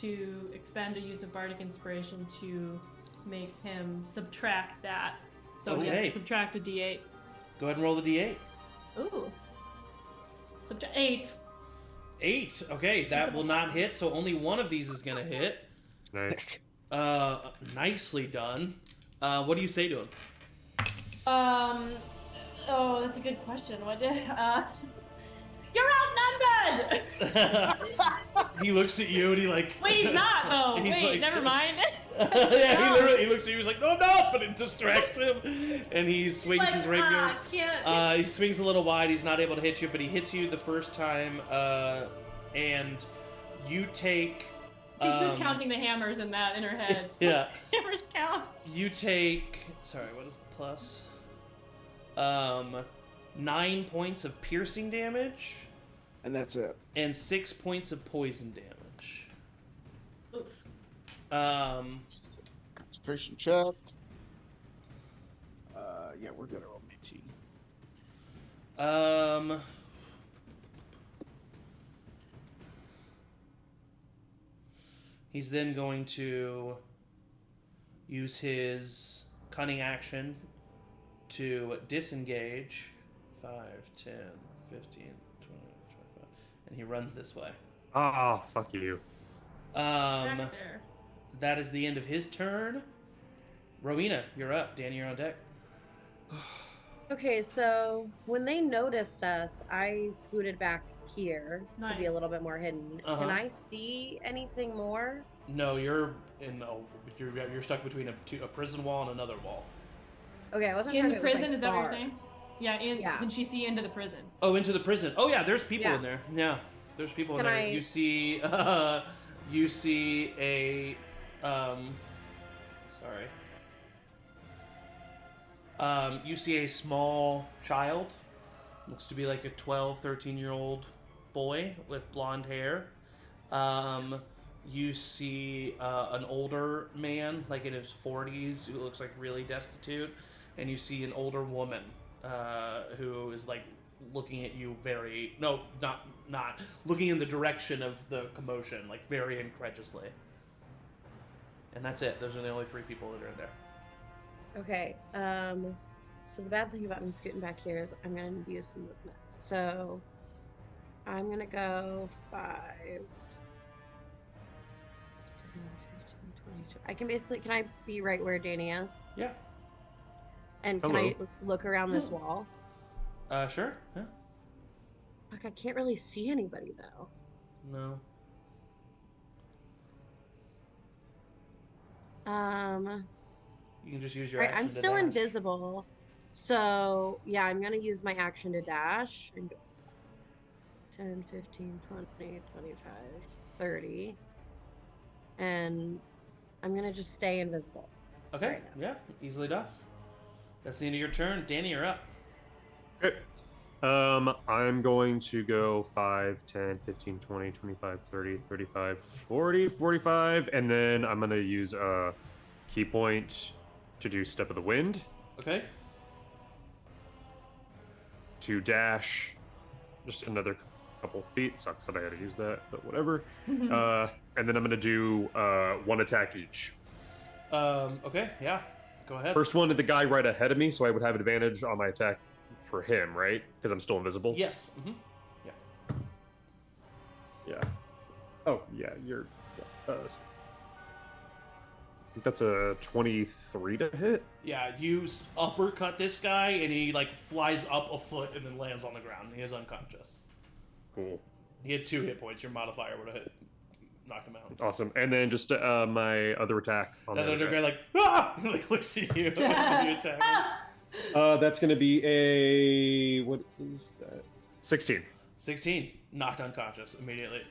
Speaker 4: to expend a use of Bardic Inspiration to make him subtract that. So he has
Speaker 2: Okay.
Speaker 4: to subtract a D8.
Speaker 2: Go ahead and roll the D8.
Speaker 4: Ooh. Subtract 8.
Speaker 2: 8. Okay, that will not hit, so only one of these is going to hit.
Speaker 5: Nice.
Speaker 2: Nicely done. What do you say to him?
Speaker 4: Oh, that's a good question. What did, you're outnumbered!
Speaker 2: He looks at you and he like...
Speaker 4: Wait, he's not, though.
Speaker 2: He's
Speaker 4: Wait,
Speaker 2: like-
Speaker 4: never mind.
Speaker 2: Yeah, he looks at you, he's like, no, I'm not, but it distracts him. And he swings
Speaker 4: Like,
Speaker 2: his rapier.
Speaker 4: can't.
Speaker 2: He swings a little wide, he's not able to hit you, but he hits you the first time, and you take...
Speaker 4: I think she was counting the hammers in that in her head. She's
Speaker 2: Yeah.
Speaker 4: like, hammers count.
Speaker 2: You take... Sorry, what is the plus? 9 points of piercing damage,
Speaker 6: And that's it.
Speaker 2: and 6 points of poison damage.
Speaker 4: Oof.
Speaker 6: Concentration check. Yeah, we're good at roll 18.
Speaker 2: He's then going to use his cunning action to disengage. 5, 10, 15, 20, 25. And he runs this way.
Speaker 5: Ah, fuck you.
Speaker 2: Um,
Speaker 4: Back there.
Speaker 2: that is the end of his turn. Rowina, you're up. Danny, you're on deck.
Speaker 7: Okay, so when they noticed us, I scooted back here to be a
Speaker 4: Nice.
Speaker 7: little bit more hidden.
Speaker 2: Uh-huh.
Speaker 7: Can I see anything more?
Speaker 2: No, you're in. You're stuck between a prison wall and another wall.
Speaker 7: Okay, I wasn't
Speaker 4: In
Speaker 7: sure
Speaker 4: the
Speaker 7: if it was,
Speaker 4: prison,
Speaker 7: like,
Speaker 4: is that what you're saying?
Speaker 7: bars.
Speaker 4: Yeah,
Speaker 7: Yeah.
Speaker 4: can she see into the prison?
Speaker 2: Oh, into the prison. Oh yeah, there's people
Speaker 7: Yeah.
Speaker 2: in there. Yeah, there's people
Speaker 7: Can
Speaker 2: in there.
Speaker 7: I-
Speaker 2: You see, you see a, sorry. You see a small child. Looks to be like a 12, 13-year-old boy with blonde hair. You see an older man, like in his 40s, who looks like really destitute. And you see an older woman who is like looking at you not looking in the direction of the commotion, like very incredulously. And that's it. Those are the only 3 people that are in there.
Speaker 7: Okay, so the bad thing about me scooting back here is I'm going to use some movement. So I'm going to go 5, 10, 15, 22. I can basically, can I be right where Danny is?
Speaker 2: Yeah.
Speaker 7: And can I look around this wall?
Speaker 2: Sure. Yeah.
Speaker 7: Like, I can't really see anybody, though.
Speaker 2: No. You can just use your
Speaker 7: Right,
Speaker 2: action
Speaker 7: I'm
Speaker 2: to
Speaker 7: still
Speaker 2: dash.
Speaker 7: invisible. So, yeah, I'm going to use my action to dash. And go 10, 15, 20, 25, 30. And I'm going to just stay invisible.
Speaker 2: Okay.
Speaker 7: right now.
Speaker 2: Yeah. Easily enough. That's the end of your turn. Danny, you're up.
Speaker 5: Okay. I'm going to go 5, 10, 15, 20, 25, 30, 35, 40, 45, and then I'm going to use a key point to do Step of the Wind
Speaker 2: Okay.
Speaker 5: to dash just another couple feet. Sucks that I had to use that, but whatever. And then I'm going to do 1 attack each.
Speaker 2: Okay. Yeah. Go ahead.
Speaker 5: First one to the guy right ahead of me, so I would have advantage on my attack for him, right? Because I'm still invisible.
Speaker 2: Yes. Mm-hmm.
Speaker 5: Yeah. Oh, yeah, you're... I think that's a 23 to hit.
Speaker 2: Yeah. You uppercut this guy, and he like flies up a foot and then lands on the ground. He is unconscious.
Speaker 5: Cool.
Speaker 2: He had 2 hit points. Your modifier would have knocked him out.
Speaker 5: Awesome. And then just my other attack. On
Speaker 2: That
Speaker 5: the
Speaker 2: other
Speaker 5: other
Speaker 2: guy like ah! He, like looks at you. When you attack him.
Speaker 5: that's going to be a... What is that? 16.
Speaker 2: 16. Knocked unconscious immediately.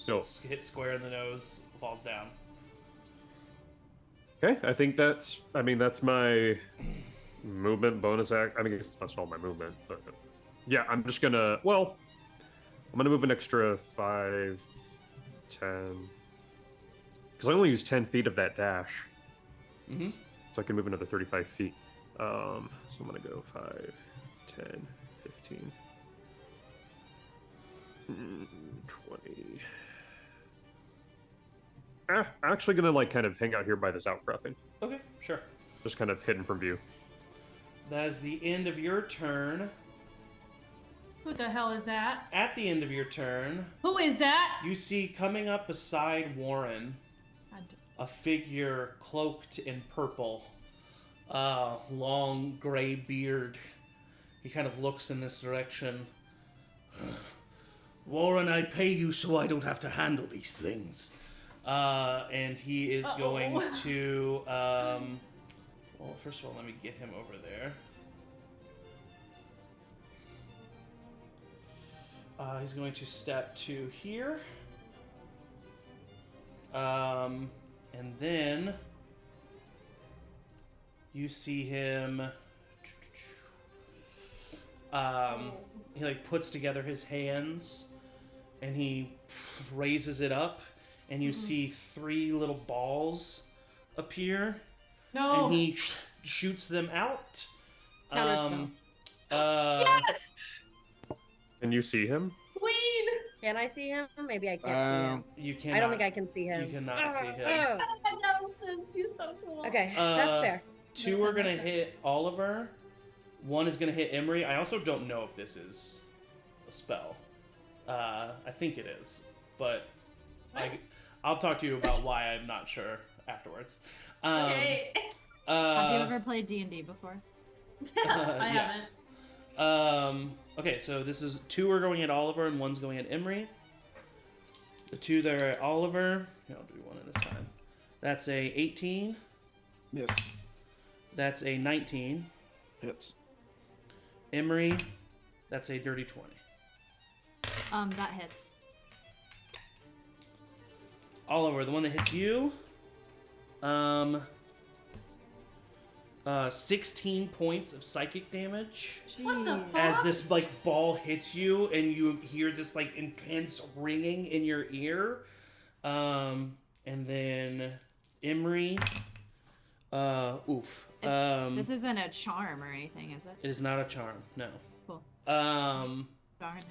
Speaker 5: No.
Speaker 2: Hit square in the nose. Falls down.
Speaker 5: Okay, I think that's... I mean, that's my movement bonus act. I mean, I guess that's not all my movement, but... Yeah, I'm just going to... Well, I'm going to move an extra 5, 10... Because I only use 10 feet of that dash.
Speaker 2: Mm-hmm.
Speaker 5: So I can move another 35 feet. So I'm going to go 5, 10, 15, 20. actually gonna like kind of hang out here by this outcropping,
Speaker 2: Okay, sure.
Speaker 5: just kind of hidden from view.
Speaker 2: That is the end of your turn.
Speaker 4: Who the hell is that?
Speaker 2: At the end of your turn,
Speaker 4: Who is that?
Speaker 2: you see coming up beside Warren a figure cloaked in purple, long gray beard. He kind of looks in this direction. Warren, I pay you so I don't have to handle these things. And he is going to, well, first of all, let me get him over there. He's going to step to here. And then you see him. He like puts together his hands, and he raises it up, and you see 3 little balls appear.
Speaker 4: No.
Speaker 2: And he shoots them out.
Speaker 7: Counterspell.
Speaker 4: Yes!
Speaker 5: Can you see him?
Speaker 4: Queen!
Speaker 7: Can I see him? Maybe I can't see him.
Speaker 2: You cannot.
Speaker 7: I don't think I can see him.
Speaker 2: You cannot see him.
Speaker 4: He's so cool.
Speaker 7: Okay, that's fair.
Speaker 2: 2 are gonna hit Oliver. 1 is gonna hit Emory. I also don't know if this is a spell. I think it is, but I'll talk to you about why I'm not sure afterwards.
Speaker 4: Okay.
Speaker 3: Have you ever played D&D before?
Speaker 4: I
Speaker 2: yes.
Speaker 4: haven't.
Speaker 2: Okay, so this is 2 are going at Oliver and 1's going at Emory. The 2 that are at Oliver, I'll do 1 at a time. That's a 18.
Speaker 6: Yes.
Speaker 2: That's a 19.
Speaker 6: Hits.
Speaker 2: Emory, that's a dirty 20.
Speaker 3: That hits.
Speaker 2: Oliver, the one that hits you, 16 points of psychic damage.
Speaker 4: What the fuck?
Speaker 2: As this like ball hits you, and you hear this like intense ringing in your ear, and then Emory, oof.
Speaker 3: This isn't a charm or anything, is it?
Speaker 2: It is not a charm, no.
Speaker 3: Cool.
Speaker 2: Um,
Speaker 3: Darn.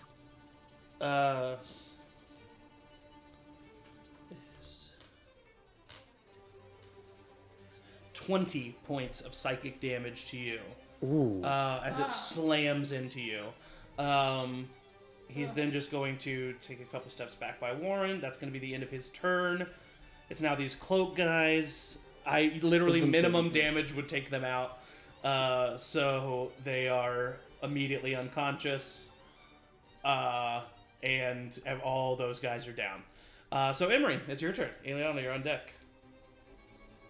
Speaker 2: 20 points of psychic damage to you.
Speaker 5: Ooh.
Speaker 2: As it slams into you. He's then just going to take a couple steps back by Warren. That's going to be the end of his turn. It's now these cloak guys. I literally
Speaker 6: Wisdom
Speaker 2: minimum
Speaker 6: saving.
Speaker 2: damage would take them out. So they are immediately unconscious. And all those guys are down. So Emory, it's your turn. Aeliana, you're on deck.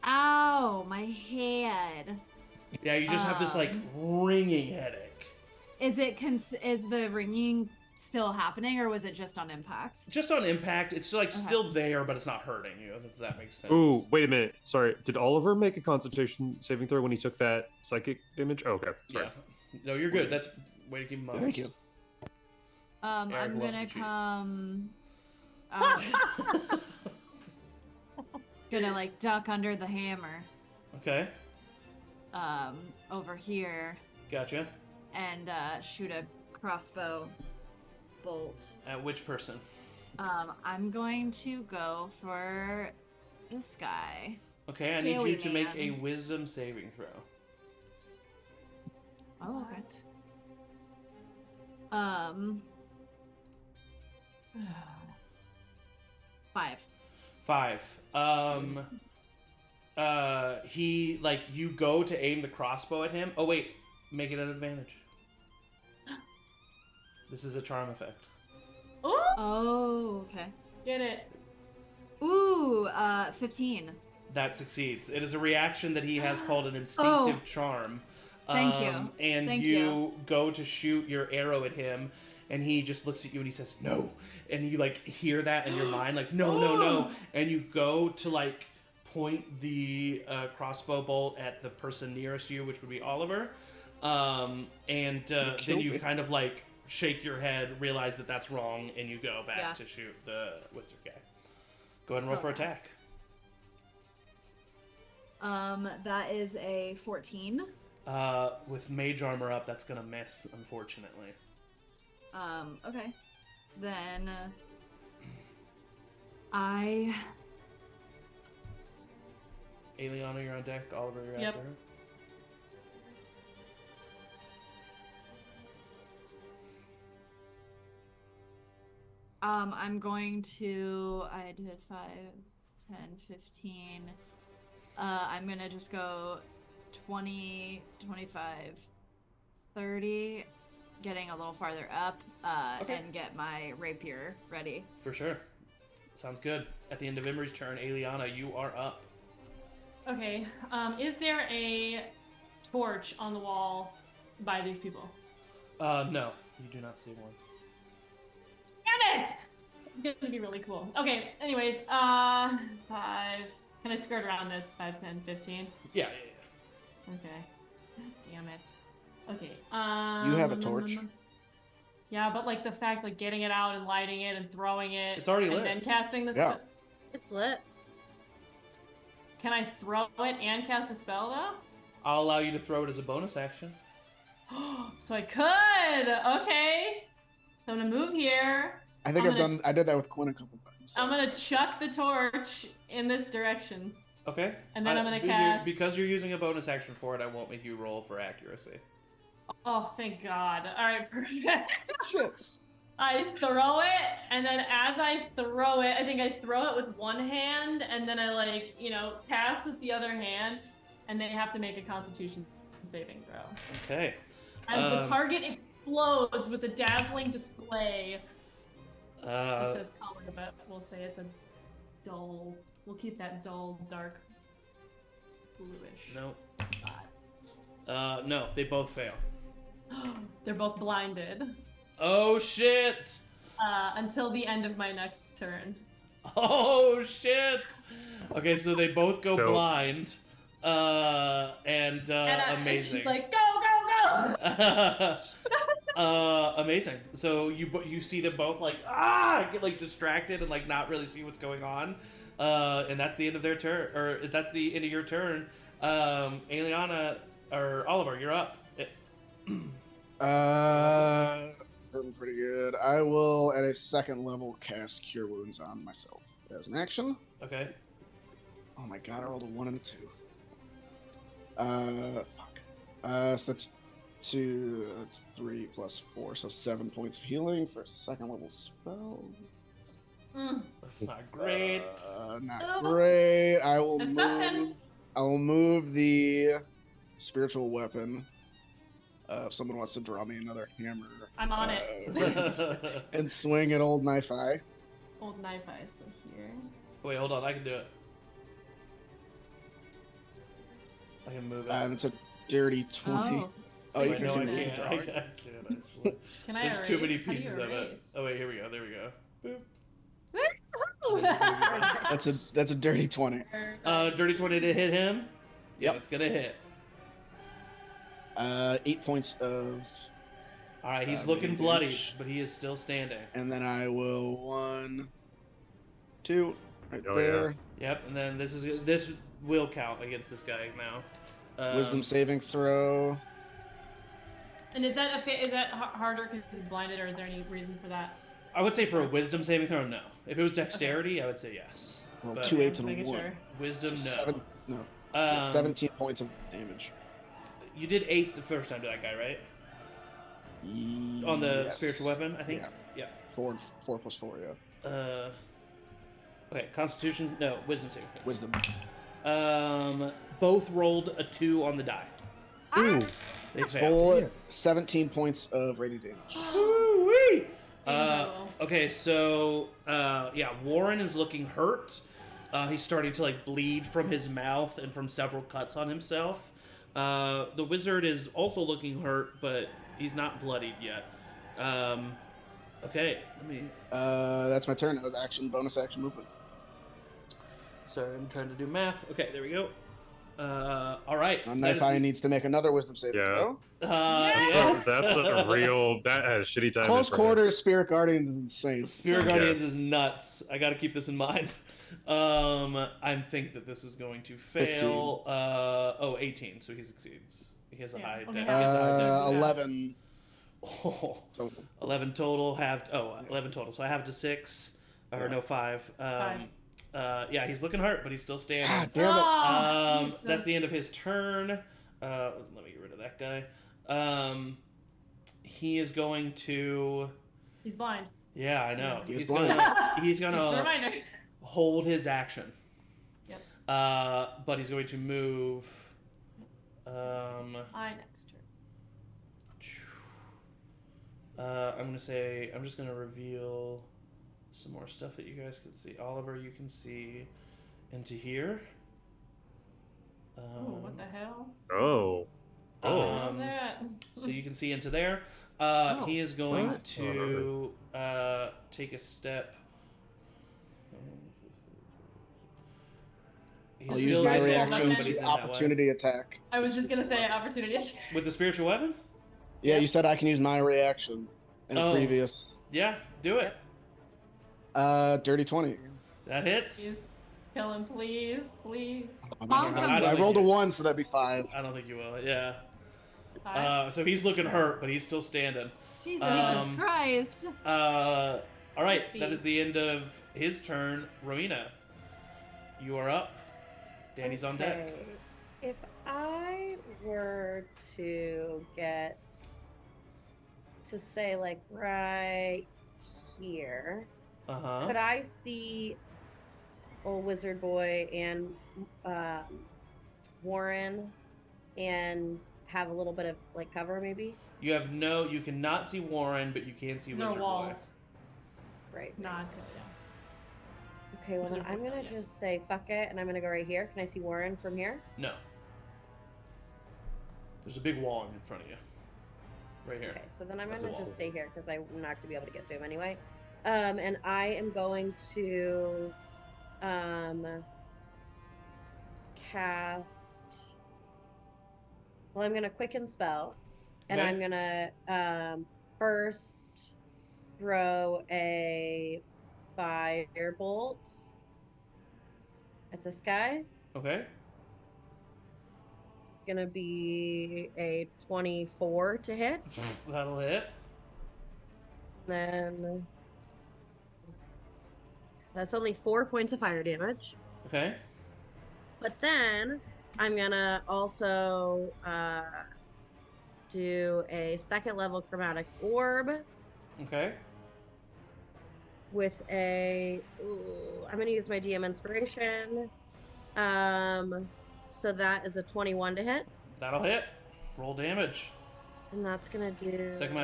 Speaker 3: Ow, my head.
Speaker 2: Yeah, you just have this like ringing headache.
Speaker 3: Is the ringing still happening, or was it just on impact?
Speaker 2: Just on impact, it's like still there, but it's not hurting you. If that makes sense.
Speaker 5: Ooh, wait a minute. Sorry. Did Oliver make a Constitution saving throw when he took that psychic damage? Oh, okay. Sorry.
Speaker 2: Yeah. No, you're good. That's way to keep him honest.
Speaker 6: Thank you.
Speaker 3: I'm
Speaker 2: loves
Speaker 3: gonna
Speaker 2: to cheat.
Speaker 3: come. Gonna like duck under the hammer.
Speaker 2: Okay,
Speaker 3: Over here
Speaker 2: gotcha.
Speaker 3: and shoot a crossbow bolt.
Speaker 2: At which person?
Speaker 3: I'm going to go for this guy.
Speaker 2: Okay, I need you
Speaker 3: Scaly
Speaker 2: to make a
Speaker 3: man.
Speaker 2: wisdom saving throw.
Speaker 3: Oh, okay. 5.
Speaker 2: 5. He like you go to aim the crossbow at him. Oh wait, make it an advantage. This is a charm effect.
Speaker 4: Oh,
Speaker 3: Oh, okay.
Speaker 4: get it.
Speaker 3: Ooh, 15.
Speaker 2: That succeeds. It is a reaction that he has called an instinctive charm.
Speaker 3: Thank you.
Speaker 2: And
Speaker 3: Thank
Speaker 2: you go to shoot your arrow at him, and he just looks at you and he says, "No." And you like hear that in your mind, like, "No, no, no." And you go to like point the crossbow bolt at the person nearest you, which would be Oliver. And then you
Speaker 6: me.
Speaker 2: kind of like shake your head, realize that that's wrong, and you go back
Speaker 3: Yeah.
Speaker 2: to shoot the wizard guy. Go ahead and roll for
Speaker 3: Okay.
Speaker 2: attack.
Speaker 3: That is a 14.
Speaker 2: With mage armor up, that's gonna miss, unfortunately.
Speaker 3: Okay. Then I
Speaker 2: Aeliana, you're on deck. Oliver, you're
Speaker 4: Yep.
Speaker 2: after her.
Speaker 3: I'm going to, I did 5, 10, 15. I'm gonna just go 20, 25, 30, getting a little farther up,
Speaker 2: Okay.
Speaker 3: and get my rapier ready.
Speaker 2: For sure. Sounds good. At the end of Emory's turn, Aeliana, you are up.
Speaker 4: Okay. Is there a torch on the wall by these people?
Speaker 2: No, you do not see one.
Speaker 4: Damn it! It's gonna be really cool. Okay, anyways, 5. Can I skirt around this? 5, 10, 15?
Speaker 2: Yeah.
Speaker 4: Okay. Damn it. Okay,
Speaker 6: You have a torch?
Speaker 4: Yeah, but like the fact, like getting it out and lighting it and throwing it.
Speaker 2: It's already
Speaker 4: and
Speaker 2: lit.
Speaker 4: then casting the
Speaker 6: Yeah.
Speaker 4: spell.
Speaker 7: It's lit.
Speaker 4: Can I throw it and cast a spell though?
Speaker 2: I'll allow you to throw it as a bonus action.
Speaker 4: So I could! Okay. So I'm gonna move here.
Speaker 6: I think I did that with Quinn a couple times. So.
Speaker 4: I'm gonna chuck the torch in this direction.
Speaker 2: Okay.
Speaker 4: And then I'm gonna cast-
Speaker 2: Because you're using a bonus action for it, I won't make you roll for accuracy.
Speaker 4: Oh, thank God. Alright, perfect.
Speaker 6: Shit.
Speaker 4: I throw it, and then as I throw it, I think I throw it with one hand, and then I, like, cast with the other hand, and they have to make a Constitution saving throw.
Speaker 2: Okay.
Speaker 4: As the target explodes with a dazzling display. It says color, but we'll say it's a dull. We'll keep that dull, dark, bluish.
Speaker 2: No.
Speaker 4: vibe.
Speaker 2: No, they both fail.
Speaker 4: They're both blinded.
Speaker 2: Oh shit!
Speaker 4: Until the end of my next turn.
Speaker 2: Oh shit! Okay, so they both go
Speaker 5: Dope.
Speaker 2: blind. And amazing.
Speaker 4: She's like, go, go, go!
Speaker 2: Amazing. So you see them both get like distracted and like not really see what's going on. And that's the end of their turn, or that's the end of your turn. Aeliana or Oliver, you're up.
Speaker 6: Hurting pretty good. I will, at a second level, cast Cure Wounds on myself as an action.
Speaker 2: Okay.
Speaker 6: Oh my god, I rolled a 1 and a 2. Fuck. So that's 2, that's 3 plus 4, so 7 points of healing for a second level spell.
Speaker 2: That's not great.
Speaker 6: Not great. I will
Speaker 4: That's
Speaker 6: move.
Speaker 4: something.
Speaker 6: I will move the spiritual weapon. If someone wants to draw me another hammer,
Speaker 4: I'm on it.
Speaker 6: and swing at old Knife Eye.
Speaker 4: Old knife eye, so here.
Speaker 2: Wait, hold on. I can do it. I can move it.
Speaker 6: And it's a dirty 20. Oh, you
Speaker 2: Wait,
Speaker 6: can
Speaker 2: no, I
Speaker 6: do
Speaker 2: can't.
Speaker 6: it.
Speaker 2: I can't actually.
Speaker 4: Can I
Speaker 2: There's
Speaker 4: erase?
Speaker 2: too many
Speaker 4: How do you
Speaker 2: pieces of it.
Speaker 4: erase?
Speaker 2: Oh wait, here we go. There we go. Boop.
Speaker 6: That's a dirty 20.
Speaker 2: Dirty 20 to hit him. Yeah,
Speaker 6: Yep.
Speaker 2: it's gonna hit.
Speaker 6: 8 points of,
Speaker 2: All right, he's
Speaker 6: Maybe
Speaker 2: looking bloody,
Speaker 6: damage.
Speaker 2: but he is still standing.
Speaker 6: and then I will 1, 2, right
Speaker 5: Oh,
Speaker 6: there.
Speaker 2: Yep, and then this will count against this guy now.
Speaker 6: Wisdom saving throw.
Speaker 4: And is that harder because he's blinded, or is there any reason for that?
Speaker 2: I would say for a wisdom saving throw, no. If it was dexterity, I would say yes.
Speaker 6: Roll
Speaker 2: But
Speaker 6: 2 8s and a
Speaker 4: Making
Speaker 6: 1.
Speaker 4: sure.
Speaker 2: wisdom, no.
Speaker 6: 17 points of damage.
Speaker 2: You did 8 the first time to that guy, right? On the spiritual weapon, I think.
Speaker 6: Yeah.
Speaker 2: Yeah.
Speaker 6: 4 plus 4, yeah.
Speaker 2: Okay, Constitution, no, wisdom saving.
Speaker 6: Wisdom.
Speaker 2: Both rolled a 2 on the die.
Speaker 5: Ooh.
Speaker 2: They failed.
Speaker 6: Full 17 points of radiant damage.
Speaker 2: Woo-wee!
Speaker 4: Incredible.
Speaker 2: Okay, so Warren is looking hurt. He's starting to bleed from his mouth and from several cuts on himself. The wizard is also looking hurt, but he's not bloodied yet. Okay, let me.
Speaker 6: That's my turn. That was action, bonus action movement.
Speaker 2: Sorry, I'm trying to do math. Okay, there we go. All right.
Speaker 6: Knife Eye needs to make another wisdom saving
Speaker 5: Yeah.
Speaker 6: throw.
Speaker 2: Yes.
Speaker 5: That's a real. That has shitty time.
Speaker 6: Close quarters, Spirit Guardians is insane.
Speaker 2: Spirit Guardians is nuts. I got to keep this in mind. I think that this is going to fail. 18, so he succeeds. He has a high
Speaker 4: okay.
Speaker 2: dex. He has a high dex.
Speaker 6: 11
Speaker 2: Oh,
Speaker 6: total.
Speaker 2: 11 total. 11 total. So I have to 6, or no 5.
Speaker 4: 5.
Speaker 2: Yeah, he's looking hurt, but he's still standing.
Speaker 6: God damn it.
Speaker 4: Oh,
Speaker 2: That's the end of his turn. Let me get rid of that guy. He is going to.
Speaker 4: He's blind.
Speaker 2: Yeah, I know.
Speaker 6: He's
Speaker 2: He's
Speaker 6: blind.
Speaker 2: gonna. He's
Speaker 4: Just a
Speaker 2: gonna
Speaker 4: reminder.
Speaker 2: hold his action.
Speaker 4: Yep.
Speaker 2: But he's going to move.
Speaker 4: I next turn.
Speaker 2: I'm gonna say. I'm just gonna reveal some more stuff that you guys can see. Oliver, you can see into here.
Speaker 4: Oh, what the hell?
Speaker 5: Oh.
Speaker 4: What was that?
Speaker 2: So you can see into there. He is going to take a step. He's
Speaker 6: I'll use
Speaker 2: still
Speaker 6: my
Speaker 2: in the
Speaker 6: reaction
Speaker 2: room, but he's
Speaker 6: to
Speaker 2: in that way.
Speaker 6: opportunity attack.
Speaker 4: I was just gonna say opportunity attack.
Speaker 2: With the spiritual weapon?
Speaker 6: Yeah, you said I can use my reaction in a previous.
Speaker 2: Yeah, do it.
Speaker 6: Dirty 20.
Speaker 2: That hits.
Speaker 4: Please kill him, please, please.
Speaker 6: I rolled a 1, so that'd be 5.
Speaker 2: I don't think you will. Yeah.
Speaker 4: Five.
Speaker 2: So he's looking hurt, but he's still standing.
Speaker 3: Jesus Christ.
Speaker 2: All right,
Speaker 4: Speed.
Speaker 2: that is the end of his turn. Rowina, you are up. Danny's on deck.
Speaker 7: Okay. If I were to get to say like right here, could I see old wizard boy and Warren and have a little bit of like cover maybe?
Speaker 2: You cannot see Warren, but you can see
Speaker 4: There are
Speaker 2: Wizard
Speaker 4: walls.
Speaker 7: Right.
Speaker 4: Not.
Speaker 7: Okay, well then
Speaker 4: Wizard
Speaker 7: I'm
Speaker 4: boy,
Speaker 7: gonna
Speaker 4: yes.
Speaker 7: just say fuck it and I'm gonna go right here. Can I see Warren from here?
Speaker 2: Boy. No. There's a big wall in front of you. Right here.
Speaker 7: Okay, so then I'm
Speaker 5: That's
Speaker 7: gonna
Speaker 5: a
Speaker 7: just
Speaker 5: wall.
Speaker 7: stay here because I'm not gonna be able to get to him anyway. And I am going to cast. Well, I'm gonna quicken spell, and
Speaker 2: Okay.
Speaker 7: I'm gonna first throw a firebolt at this guy.
Speaker 2: Okay.
Speaker 7: It's gonna be a 24 to hit.
Speaker 2: That'll hit.
Speaker 7: Then that's only 4 points of fire damage.
Speaker 2: Okay.
Speaker 7: But then I'm gonna also do a 2nd level chromatic orb
Speaker 2: Okay.
Speaker 7: with a. Ooh, I'm gonna use my DM inspiration. So that is a 21 to hit,
Speaker 2: That'll hit. Roll damage.
Speaker 7: and that's gonna do.
Speaker 2: Second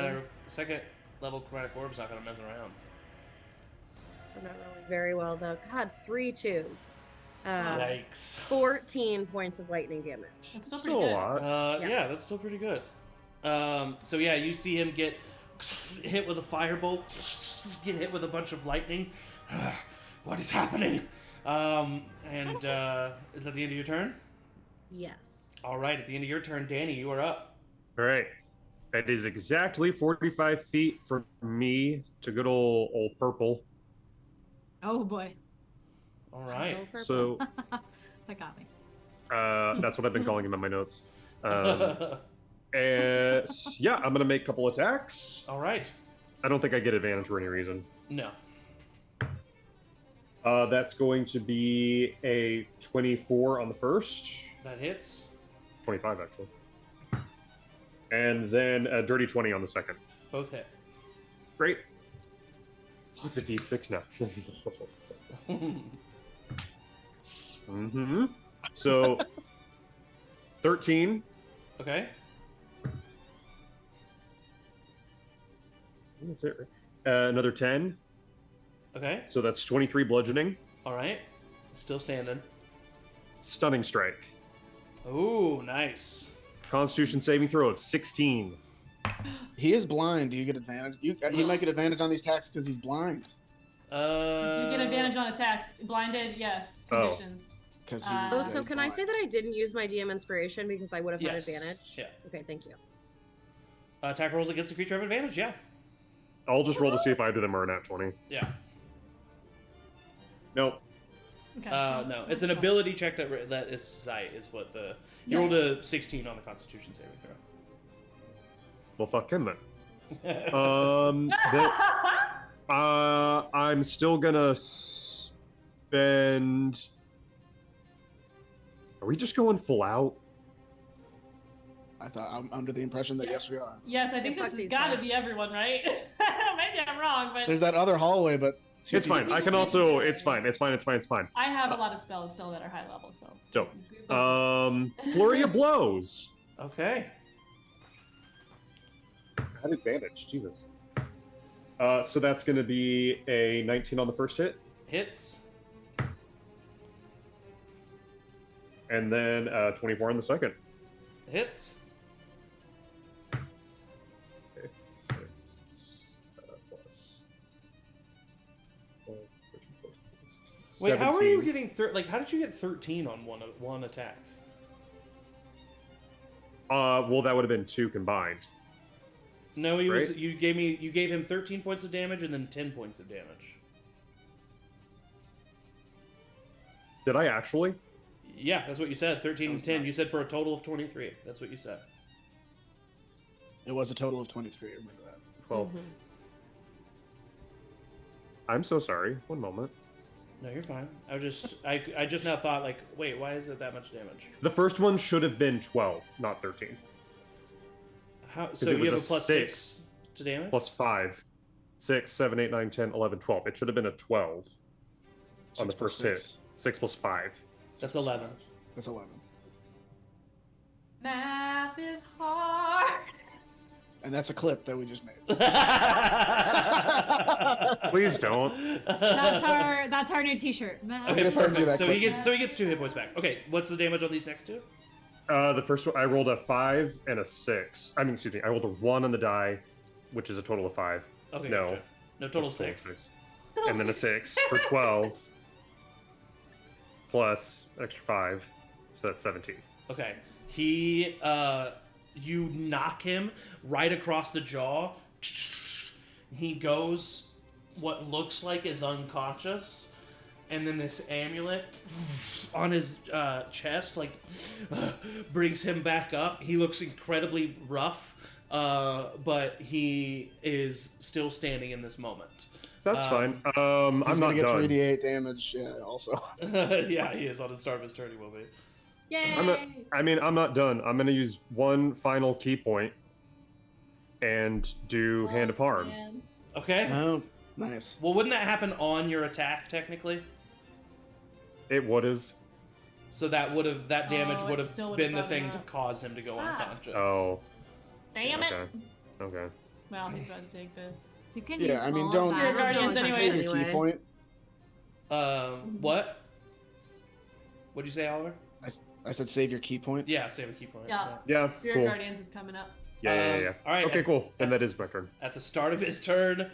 Speaker 2: level chromatic orb's not gonna mess around.
Speaker 7: We're not rolling very well though. God, 3 2s.
Speaker 2: Yikes.
Speaker 7: 14 points of lightning damage.
Speaker 4: That's still
Speaker 5: Still
Speaker 4: pretty
Speaker 5: a
Speaker 4: good.
Speaker 5: lot.
Speaker 2: Yeah.
Speaker 7: Yeah.
Speaker 2: That's still pretty good. So yeah, you see him get hit with a firebolt, get hit with a bunch of lightning. What is happening? And is that the end of your turn?
Speaker 7: Yes.
Speaker 2: All right, at the end of your turn, Danny, you are up.
Speaker 5: All right. That is exactly 45 feet from me to good old purple.
Speaker 3: Oh boy.
Speaker 2: All right.
Speaker 7: Purple.
Speaker 5: So
Speaker 3: That got me.
Speaker 5: that's what I've been calling him in my notes. And yeah, I'm gonna make a couple attacks.
Speaker 2: All right.
Speaker 5: I don't think I get advantage for any reason.
Speaker 2: No.
Speaker 5: That's going to be a 24 on the first,
Speaker 2: That hits.
Speaker 5: 25 actually, and then a dirty 20 on the second.
Speaker 2: Both hit.
Speaker 5: Great. Oh, it's a D6 now. Mm-hmm. So 13.
Speaker 2: Okay.
Speaker 5: That's it. Another 10.
Speaker 2: Okay.
Speaker 5: So that's 23 bludgeoning.
Speaker 2: All right. Still standing.
Speaker 5: Stunning strike.
Speaker 2: Ooh, nice.
Speaker 5: Constitution saving throw of 16.
Speaker 6: He is blind. Do you get advantage? He might get advantage on these attacks because he's blind.
Speaker 4: You get advantage on attacks. Blinded, yes.
Speaker 5: Oh.
Speaker 4: Conditions.
Speaker 6: Because
Speaker 7: Oh, so can I say that I didn't use my DM inspiration because I would have
Speaker 2: Yes.
Speaker 7: had advantage?
Speaker 2: Yeah.
Speaker 7: Okay, thank you.
Speaker 2: Attack rolls against the creature have advantage. Yeah.
Speaker 5: I'll just roll to see if either of them are a nat 20.
Speaker 2: Yeah.
Speaker 5: Nope.
Speaker 4: Okay.
Speaker 2: No, it's an ability check that is sight is what the you rolled a 16 on the Constitution saving throw.
Speaker 5: Well, fuck him then. I'm still gonna. spend. Are we just going full out?
Speaker 6: I thought I'm under the impression that yes, we are.
Speaker 4: Yes, I think
Speaker 7: Fuck
Speaker 4: this has
Speaker 7: these
Speaker 4: got to
Speaker 7: guys.
Speaker 4: be everyone, right? Maybe I'm wrong, but
Speaker 6: There's that other hallway, but
Speaker 5: It's fine. I can also. It's fine. It's fine. It's fine. It's fine.
Speaker 4: I have a lot of spells still that are high level, so.
Speaker 5: Dope. Flurry of blows.
Speaker 2: Okay.
Speaker 5: I had advantage. Jesus. So that's going to be a 19 on the first hit,
Speaker 2: Hits.
Speaker 5: and then 24 on the second.
Speaker 2: Hits.
Speaker 5: Okay. Plus 12, 13, 14, 15,
Speaker 2: Wait, how are you
Speaker 5: 17.
Speaker 2: getting how did you get 13 on one attack?
Speaker 5: Well, that would have been 2 combined.
Speaker 2: No, he was.
Speaker 5: Right?
Speaker 2: You gave him 13 points of damage and then 10 points of damage.
Speaker 5: Did I actually?
Speaker 2: Yeah, that's what you said. 13 and 10. You said for a total of 23. That's what you said.
Speaker 6: it was a total of 23. I remember that.
Speaker 5: 12. I'm so sorry. One moment.
Speaker 2: No, you're fine. I just now thought wait, why is it that much damage?
Speaker 5: The first one should have been 12, not 13.
Speaker 2: How? So
Speaker 5: it
Speaker 2: you
Speaker 5: was
Speaker 2: have
Speaker 5: a
Speaker 2: a plus
Speaker 5: 6
Speaker 2: 6 to damage.
Speaker 5: Plus 5. 6, 7, 8, 9, 10, 11, 12. It should have been a 12 on the
Speaker 6: 6 plus
Speaker 5: first
Speaker 6: 6.
Speaker 5: hit. 6 plus 5.
Speaker 2: That's 11.
Speaker 6: That's 11.
Speaker 4: Math is hard.
Speaker 6: And that's a clip that we just made.
Speaker 5: Please don't.
Speaker 3: That's our new T-shirt.
Speaker 2: Okay,
Speaker 6: gonna send you
Speaker 2: perfect.
Speaker 6: that
Speaker 2: So he
Speaker 6: clip.
Speaker 2: gets 2 hit points back. Okay, what's the damage on these next two?
Speaker 5: The first one, I rolled a 5 and a 6. I mean, excuse me, I rolled a 1 on the die, which is a total of 5.
Speaker 2: Okay,
Speaker 5: No.
Speaker 2: gotcha. No, total of
Speaker 5: Total of
Speaker 2: 6.
Speaker 5: And then a 6 for 12. Plus extra 5. So that's 17.
Speaker 2: Okay. He, you knock him right across the jaw. He goes what looks like is unconscious. And then this amulet on his chest, brings him back up. He looks incredibly rough, but he is still standing in this moment.
Speaker 5: That's fine.
Speaker 6: He's
Speaker 5: I'm not
Speaker 6: gonna get
Speaker 5: done.
Speaker 6: 3d8 damage. Yeah, also.
Speaker 2: Yeah, he is on the start of his turn. He will be.
Speaker 4: Yay!
Speaker 5: I'm not done. I'm gonna use one final key point and do Hand of Harm.
Speaker 4: Man.
Speaker 2: Okay.
Speaker 6: Oh, nice.
Speaker 2: Well, wouldn't that happen on your attack technically?
Speaker 5: It would have.
Speaker 2: So that damage
Speaker 4: Oh,
Speaker 2: would
Speaker 4: it
Speaker 2: have
Speaker 4: still would've
Speaker 2: been the
Speaker 4: brought
Speaker 2: thing
Speaker 4: him
Speaker 2: to
Speaker 4: up.
Speaker 2: cause him to go unconscious.
Speaker 5: Oh.
Speaker 4: Damn it!
Speaker 5: Okay. Okay.
Speaker 4: Well, he's about to take the.
Speaker 3: You can use
Speaker 6: Yeah, I mean,
Speaker 3: all
Speaker 6: don't.
Speaker 3: of that.
Speaker 4: Guardians
Speaker 6: don't
Speaker 4: anyways.
Speaker 6: take your key point.
Speaker 2: What? What'd you say, Oliver?
Speaker 6: I said save your key point.
Speaker 2: Yeah, save a key point.
Speaker 4: Yeah.
Speaker 5: Yeah.
Speaker 4: Spirit
Speaker 5: Cool.
Speaker 4: Guardians is coming up.
Speaker 5: Yeah.
Speaker 2: All right.
Speaker 5: Okay. Cool. Then that is my turn.
Speaker 2: At the start of his turn,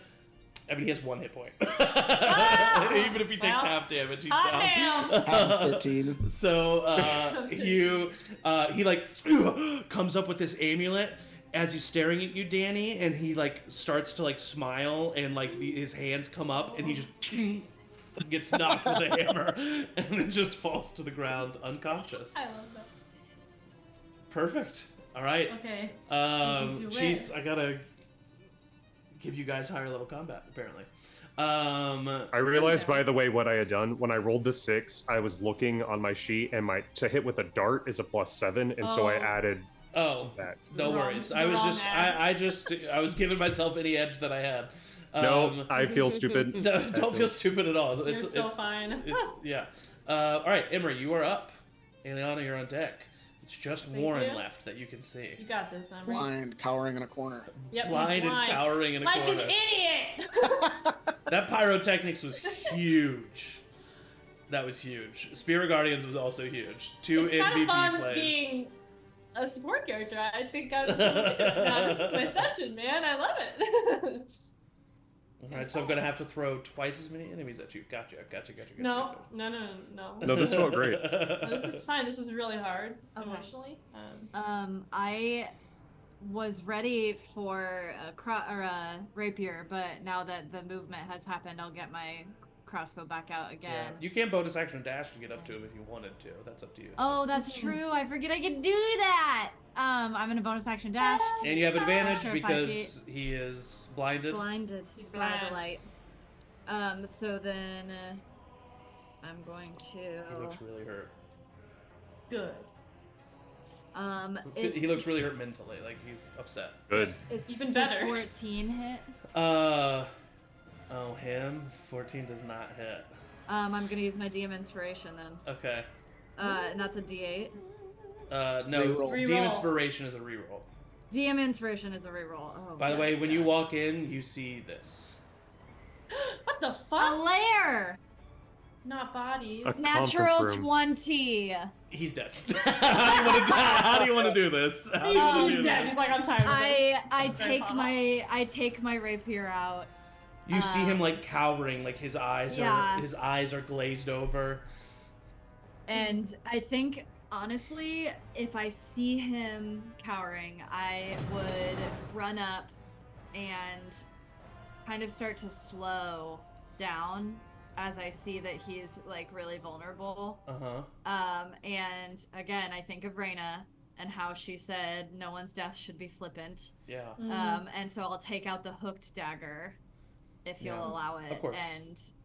Speaker 2: I mean, he has 1 hit point. Even if he takes
Speaker 4: Well,
Speaker 2: half damage, he's
Speaker 4: hot
Speaker 2: down.
Speaker 4: damn.
Speaker 6: Half of 13.
Speaker 2: So he comes up with this amulet as he's staring at you, Danny, and he starts to smile and his hands come up and he just gets knocked with a hammer and then just falls to the ground unconscious.
Speaker 4: I love that.
Speaker 2: Perfect. All right.
Speaker 4: Okay. Do
Speaker 2: Jeez,
Speaker 4: it.
Speaker 2: I gotta give you guys higher level combat apparently.
Speaker 5: I realized, by the way, what I had done when I rolled the 6. I was looking on my sheet, and my to hit with a dart is a +7, and so I
Speaker 4: Oh.
Speaker 5: added
Speaker 2: Oh,
Speaker 5: that.
Speaker 2: no
Speaker 4: Wrong-
Speaker 2: worries. I was
Speaker 4: wrong
Speaker 2: just,
Speaker 4: ad.
Speaker 2: I was giving myself any edge that I had.
Speaker 5: No, I feel stupid.
Speaker 2: No, don't feel stupid at all.
Speaker 4: You're so fine.
Speaker 2: Yeah. All right, Emory, you are up. Aeliana, you're on deck. It's just
Speaker 4: Thank
Speaker 2: Warren
Speaker 4: you.
Speaker 2: left that you can see.
Speaker 4: You got this, Emory.
Speaker 6: Blind, cowering in a corner.
Speaker 4: Yep, he's
Speaker 2: Blind and
Speaker 4: blind.
Speaker 2: cowering in a
Speaker 4: Like
Speaker 2: corner.
Speaker 4: an idiot.
Speaker 2: That pyrotechnics was huge. That was huge. Spirit Guardians was also huge. 2
Speaker 4: It's kind
Speaker 2: MVP
Speaker 4: of fun
Speaker 2: plays.
Speaker 4: being a support character. I think I'm. Now this is my session, man. I love it.
Speaker 2: All right, so I'm gonna have to throw twice as many enemies at you. Gotcha.
Speaker 4: No.
Speaker 5: No, this felt great.
Speaker 4: No, this is fine. This was really hard
Speaker 3: Okay.
Speaker 4: emotionally.
Speaker 3: I was ready for a rapier, but now that the movement has happened, I'll get my crossbow back out
Speaker 2: Yeah.
Speaker 3: again.
Speaker 2: You can bonus action dash to get up to him if you wanted to. That's up to you.
Speaker 3: Oh, that's true. I forget I can do that. I'm gonna bonus action dash.
Speaker 2: And you have advantage
Speaker 3: Sure, 5
Speaker 2: because he is blinded.
Speaker 3: Blinded
Speaker 4: He's
Speaker 3: by the
Speaker 4: blind.
Speaker 3: light. So then I'm going
Speaker 2: He
Speaker 3: to.
Speaker 2: looks really hurt.
Speaker 4: Good.
Speaker 3: It's,
Speaker 2: He looks really hurt mentally, like he's upset.
Speaker 5: Good.
Speaker 3: it's
Speaker 4: Even
Speaker 3: does
Speaker 4: better.
Speaker 3: 14 hit.
Speaker 2: Oh, him? 14 does not hit.
Speaker 3: I'm gonna use my DM inspiration then.
Speaker 2: Okay.
Speaker 3: And that's a D8.
Speaker 2: No,
Speaker 6: Reroll.
Speaker 2: DM
Speaker 4: Reroll.
Speaker 2: Inspiration is a reroll.
Speaker 3: DM inspiration is a reroll. Oh,
Speaker 2: By the way,
Speaker 3: yes,
Speaker 2: when you
Speaker 3: God.
Speaker 2: walk in, you see this.
Speaker 4: What the
Speaker 3: A
Speaker 4: fuck?
Speaker 3: lair.
Speaker 4: Not bodies.
Speaker 5: A
Speaker 3: Natural
Speaker 5: conference room.
Speaker 3: 20.
Speaker 2: He's dead. How do you want to do this? How do you want to do
Speaker 4: Yeah,
Speaker 2: this?
Speaker 4: he's like, I'm tired of it.
Speaker 3: I take my rapier out.
Speaker 2: You see him like cowering, like his eyes are glazed over.
Speaker 3: And I think, honestly, if I see him cowering, I would run up and kind of start to slow down as I see that he's like really vulnerable. And again, I think of Rowina and how she said no one's death should be flippant.
Speaker 2: Yeah.
Speaker 3: And so I'll take out the hooked dagger, if you'll allow it,
Speaker 2: Of course.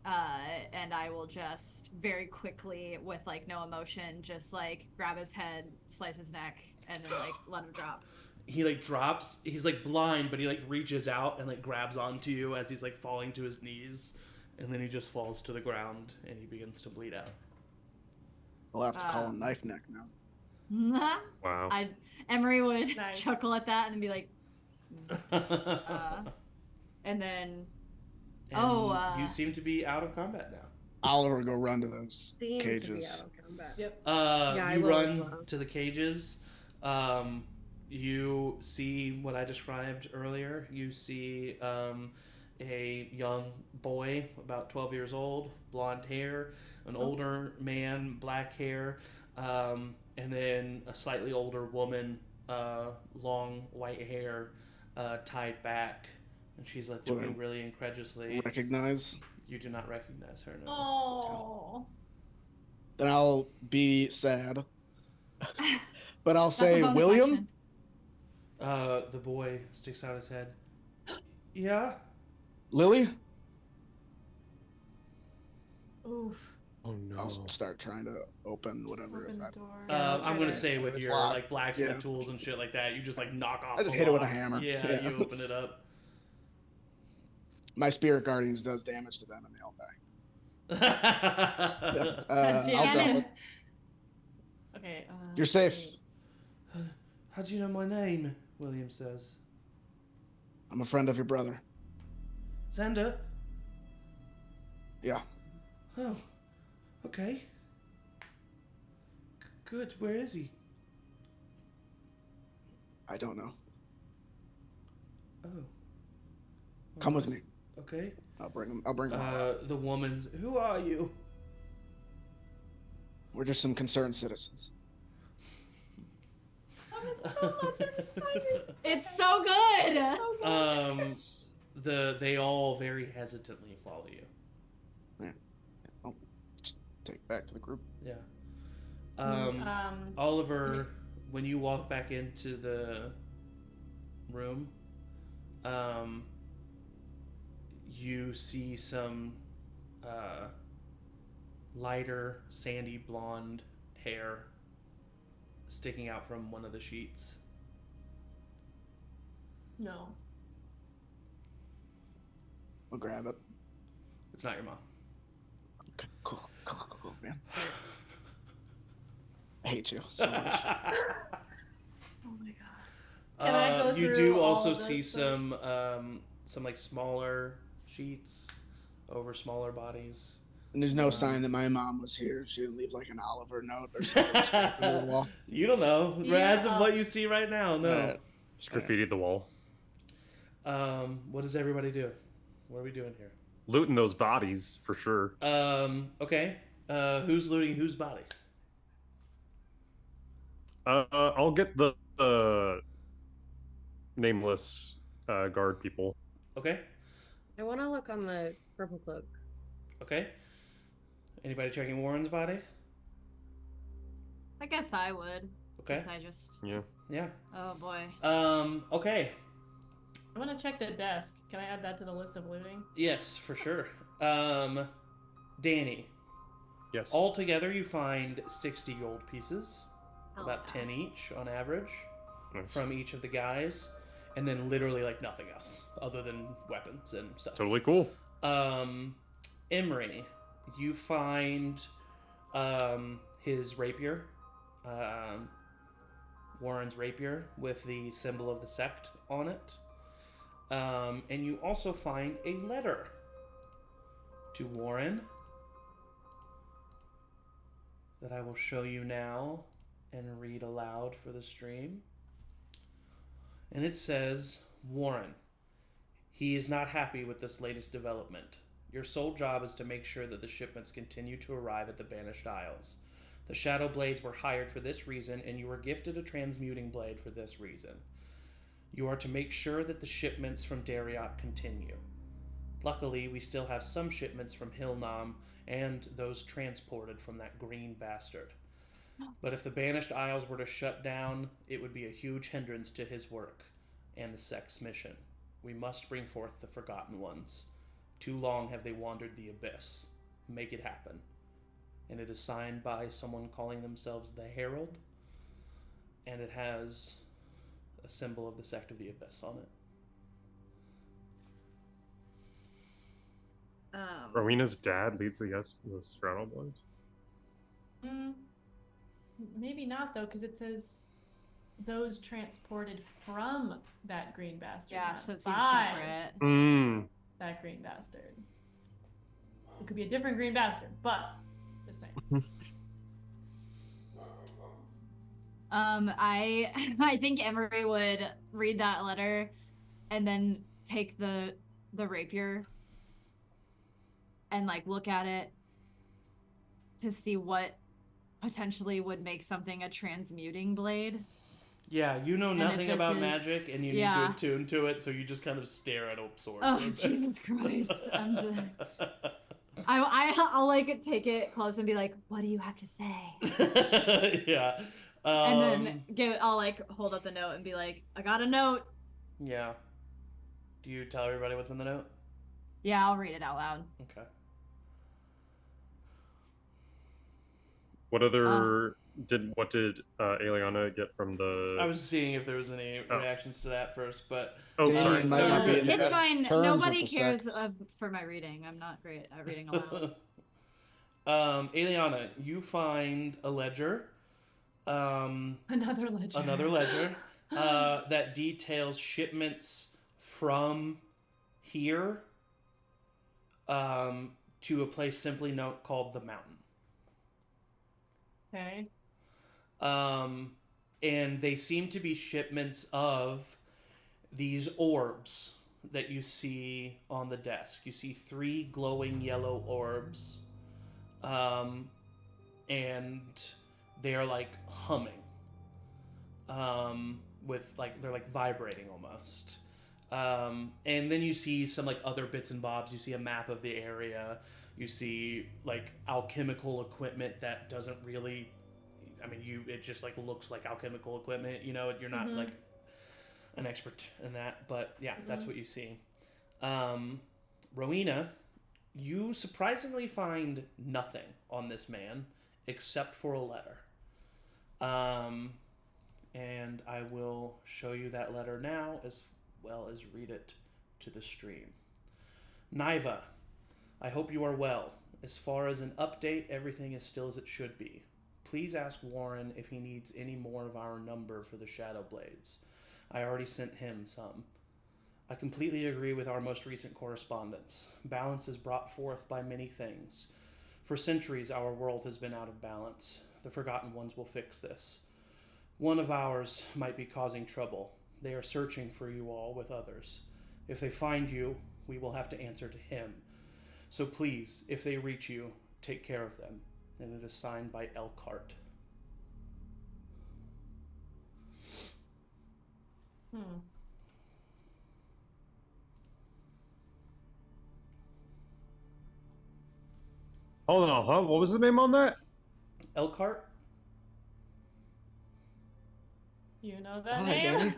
Speaker 3: and I will just very quickly, with like no emotion, just like grab his head, slice his neck, and then like let him drop.
Speaker 2: He like drops. He's like blind, but he like reaches out and like grabs onto you as he's like falling to his knees, and then he just falls to the ground and he begins to bleed out.
Speaker 6: We'll have to call him Knife Neck now.
Speaker 5: Wow.
Speaker 3: Emory would
Speaker 4: Nice.
Speaker 3: chuckle at that and be like, and then.
Speaker 2: And you seem to be out of combat now.
Speaker 6: Oliver go run to those
Speaker 7: Seems
Speaker 6: cages.
Speaker 7: to be out of combat.
Speaker 4: Yep.
Speaker 7: I
Speaker 2: You
Speaker 7: will as
Speaker 2: run
Speaker 7: well.
Speaker 2: to the cages. You see what I described earlier. You see a young boy, about 12 years old, blonde hair, an older man, black hair, and then a slightly older woman, long white hair, tied back. And she's like looking really incredulously.
Speaker 6: Recognize.
Speaker 2: You do not recognize her, no.
Speaker 4: Oh.
Speaker 6: Then I'll be sad. But I'll
Speaker 3: That's a
Speaker 6: say,
Speaker 3: bonus
Speaker 6: William?
Speaker 3: action.
Speaker 2: The boy sticks out his head. Yeah?
Speaker 6: Lily?
Speaker 4: Oof.
Speaker 5: Oh no.
Speaker 6: I'll start trying to open whatever.
Speaker 4: Open
Speaker 6: if I,
Speaker 4: the door.
Speaker 2: I'm gonna say with
Speaker 6: It's
Speaker 2: your
Speaker 6: locked.
Speaker 2: like blacksmith
Speaker 6: Yeah.
Speaker 2: tools and shit like that, you just like knock off.
Speaker 6: I just
Speaker 2: the
Speaker 6: hit it with a
Speaker 2: lock.
Speaker 6: hammer.
Speaker 2: Yeah,
Speaker 6: Yeah.
Speaker 2: you open it up.
Speaker 6: My Spirit Guardians does damage to them and they all die.
Speaker 3: Damn
Speaker 6: I'll drop
Speaker 3: it.
Speaker 6: it.
Speaker 4: Okay.
Speaker 6: You're safe.
Speaker 2: How do you know my name? William says.
Speaker 6: I'm a friend of your brother.
Speaker 2: Xander?
Speaker 6: Yeah.
Speaker 2: Oh, okay. Good. Where is he?
Speaker 6: I don't know.
Speaker 2: Oh.
Speaker 6: Come with me.
Speaker 2: Okay.
Speaker 6: I'll bring him all out.
Speaker 2: The woman's. Who are you?
Speaker 6: We're just some concerned citizens.
Speaker 3: It's so good.
Speaker 2: They all very hesitantly follow you.
Speaker 6: I'll just take back to the group.
Speaker 2: Yeah. Oliver, when you walk back into the room, you see some lighter sandy blonde hair sticking out from one of the sheets.
Speaker 4: No.
Speaker 6: I'll grab it.
Speaker 2: It's not your mom.
Speaker 6: Okay, cool, man. I hate you so much.
Speaker 4: Oh my god. Can I go
Speaker 2: You
Speaker 4: through
Speaker 2: do
Speaker 4: all
Speaker 2: also
Speaker 4: of this
Speaker 2: see
Speaker 4: stuff?
Speaker 2: some like smaller sheets over smaller bodies.
Speaker 6: And there's no sign that my mom was here. She didn't leave like an Oliver note or something scratched into the wall.
Speaker 2: You don't know.
Speaker 4: Yeah.
Speaker 2: As of what you see right now, no.
Speaker 6: Alright.
Speaker 5: Just graffitied the wall.
Speaker 2: What does everybody do? What are we doing here?
Speaker 5: Looting those bodies, for sure.
Speaker 2: Okay. Who's looting whose body?
Speaker 5: I'll get the nameless guard people.
Speaker 2: Okay.
Speaker 7: I want to look on the purple cloak.
Speaker 2: Okay. Anybody checking Warren's body?
Speaker 3: I guess I would.
Speaker 2: Okay.
Speaker 3: Since I just.
Speaker 5: Yeah.
Speaker 2: Yeah.
Speaker 3: Oh boy.
Speaker 2: Okay.
Speaker 4: I want to check the desk. Can I add that to the list of looting?
Speaker 2: Yes, for sure. Danny,
Speaker 5: Yes.
Speaker 2: Altogether, you find 60 gold pieces,
Speaker 3: Hell
Speaker 2: about
Speaker 3: yeah.
Speaker 2: 10 each on average,
Speaker 5: Nice.
Speaker 2: from each of the guys, and then literally like nothing else other than weapons and stuff.
Speaker 5: Totally cool.
Speaker 2: Emory, you find his rapier, Warren's rapier with the symbol of the sect on it. And you also find a letter to Warren that I will show you now and read aloud for the stream. And it says, Warren, he is not happy with this latest development. Your sole job is to make sure that the shipments continue to arrive at the Banished Isles. The Shadow Blades were hired for this reason, and you were gifted a transmuting blade for this reason. You are to make sure that the shipments from Dariot continue. Luckily, we still have some shipments from Hilnam and those transported from that green bastard. But if the Banished Isles were to shut down, it would be a huge hindrance to his work and the sect's mission. We must bring forth the Forgotten Ones. Too long have they wandered the abyss. Make it happen. And it is signed by someone calling themselves the Herald, and it has a symbol of the sect of the abyss on it.
Speaker 5: Rowina's dad leads the Straddle Blades.
Speaker 4: Maybe not though, because it says those transported from that green bastard.
Speaker 3: Yeah,
Speaker 4: not
Speaker 3: so it seems
Speaker 4: by
Speaker 3: separate.
Speaker 4: that green bastard. It could be a different green bastard, but just saying.
Speaker 3: I think Emory would read that letter and then take the rapier and like look at it to see what potentially would make something a transmuting blade.
Speaker 2: Yeah, you know
Speaker 3: And
Speaker 2: nothing
Speaker 3: if
Speaker 2: about
Speaker 3: this is-
Speaker 2: magic, and you
Speaker 3: yeah.
Speaker 2: need to attune to it, so you just kind of stare at a sword.
Speaker 3: Oh,
Speaker 2: for a bit.
Speaker 3: Jesus Christ. I'm just... I'll like take it close and be like, what do you have to say?
Speaker 2: Yeah.
Speaker 3: And then I'll like hold up the note and be like, I got a note.
Speaker 2: Yeah. Do you tell everybody what's in the note?
Speaker 3: Yeah, I'll read it out loud.
Speaker 2: Okay.
Speaker 5: What other what did Aeliana get from the?
Speaker 2: I was seeing if there was any reactions to that first, but
Speaker 5: sorry.
Speaker 6: Might not be in the
Speaker 3: It's
Speaker 6: best
Speaker 3: fine.
Speaker 6: terms
Speaker 3: Nobody
Speaker 6: with the
Speaker 3: cares
Speaker 6: sex.
Speaker 3: for my reading. I'm not great at reading aloud.
Speaker 2: Aeliana, you find a ledger.
Speaker 4: Another ledger.
Speaker 2: Another ledger that details shipments from here to a place simply called the Mountain.
Speaker 4: Okay.
Speaker 2: And they seem to be shipments of these orbs that you see on the desk. You see 3 glowing yellow orbs, and they are like humming, with like they're like vibrating almost. And then you see some like other bits and bobs. You see a map of the area. You see like alchemical equipment that doesn't really, I mean, it just like looks like alchemical equipment. You know, you're not like an expert in that, but yeah, that's what you see. Rowina, you surprisingly find nothing on this man except for a letter. And I will show you that letter now as well as read it to the stream. Niva, I hope you are well. As far as an update, everything is still as it should be. Please ask Warren if he needs any more of our number for the Shadow Blades. I already sent him some. I completely agree with our most recent correspondence. Balance is brought forth by many things. For centuries, our world has been out of balance. The Forgotten Ones will fix this. One of ours might be causing trouble. They are searching for you all with others. If they find you, we will have to answer to him. So please, if they reach you, take care of them. And it is signed by Elkhart.
Speaker 5: Hold on, huh? What was the name on that?
Speaker 2: Elkhart?
Speaker 4: You know that
Speaker 6: Hi,
Speaker 4: name?
Speaker 6: Danny.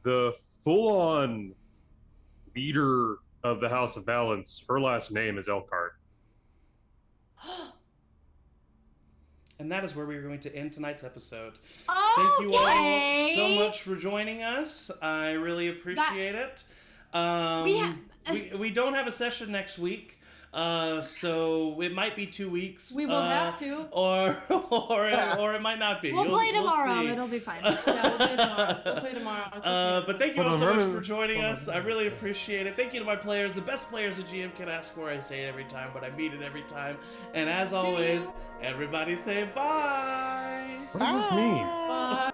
Speaker 5: The full-on leader of the House of Balance. Her last name is Elkhart.
Speaker 2: And that is where we are going to end tonight's episode.
Speaker 3: Okay.
Speaker 2: Thank you all so much for joining us. I really appreciate it. We don't have a session next week. So it might be 2 weeks.
Speaker 4: We will have to.
Speaker 2: Or it might not be.
Speaker 3: We'll play tomorrow.
Speaker 2: see.
Speaker 3: It'll be fine.
Speaker 4: Yeah, we'll play tomorrow. We'll play tomorrow. It's okay.
Speaker 2: But thank you all so much for joining us. I really appreciate it. Thank you to my players, the best players a GM can ask for. I say it every time, but I mean it every time. And as always, everybody say bye.
Speaker 5: What does this mean?
Speaker 4: Bye.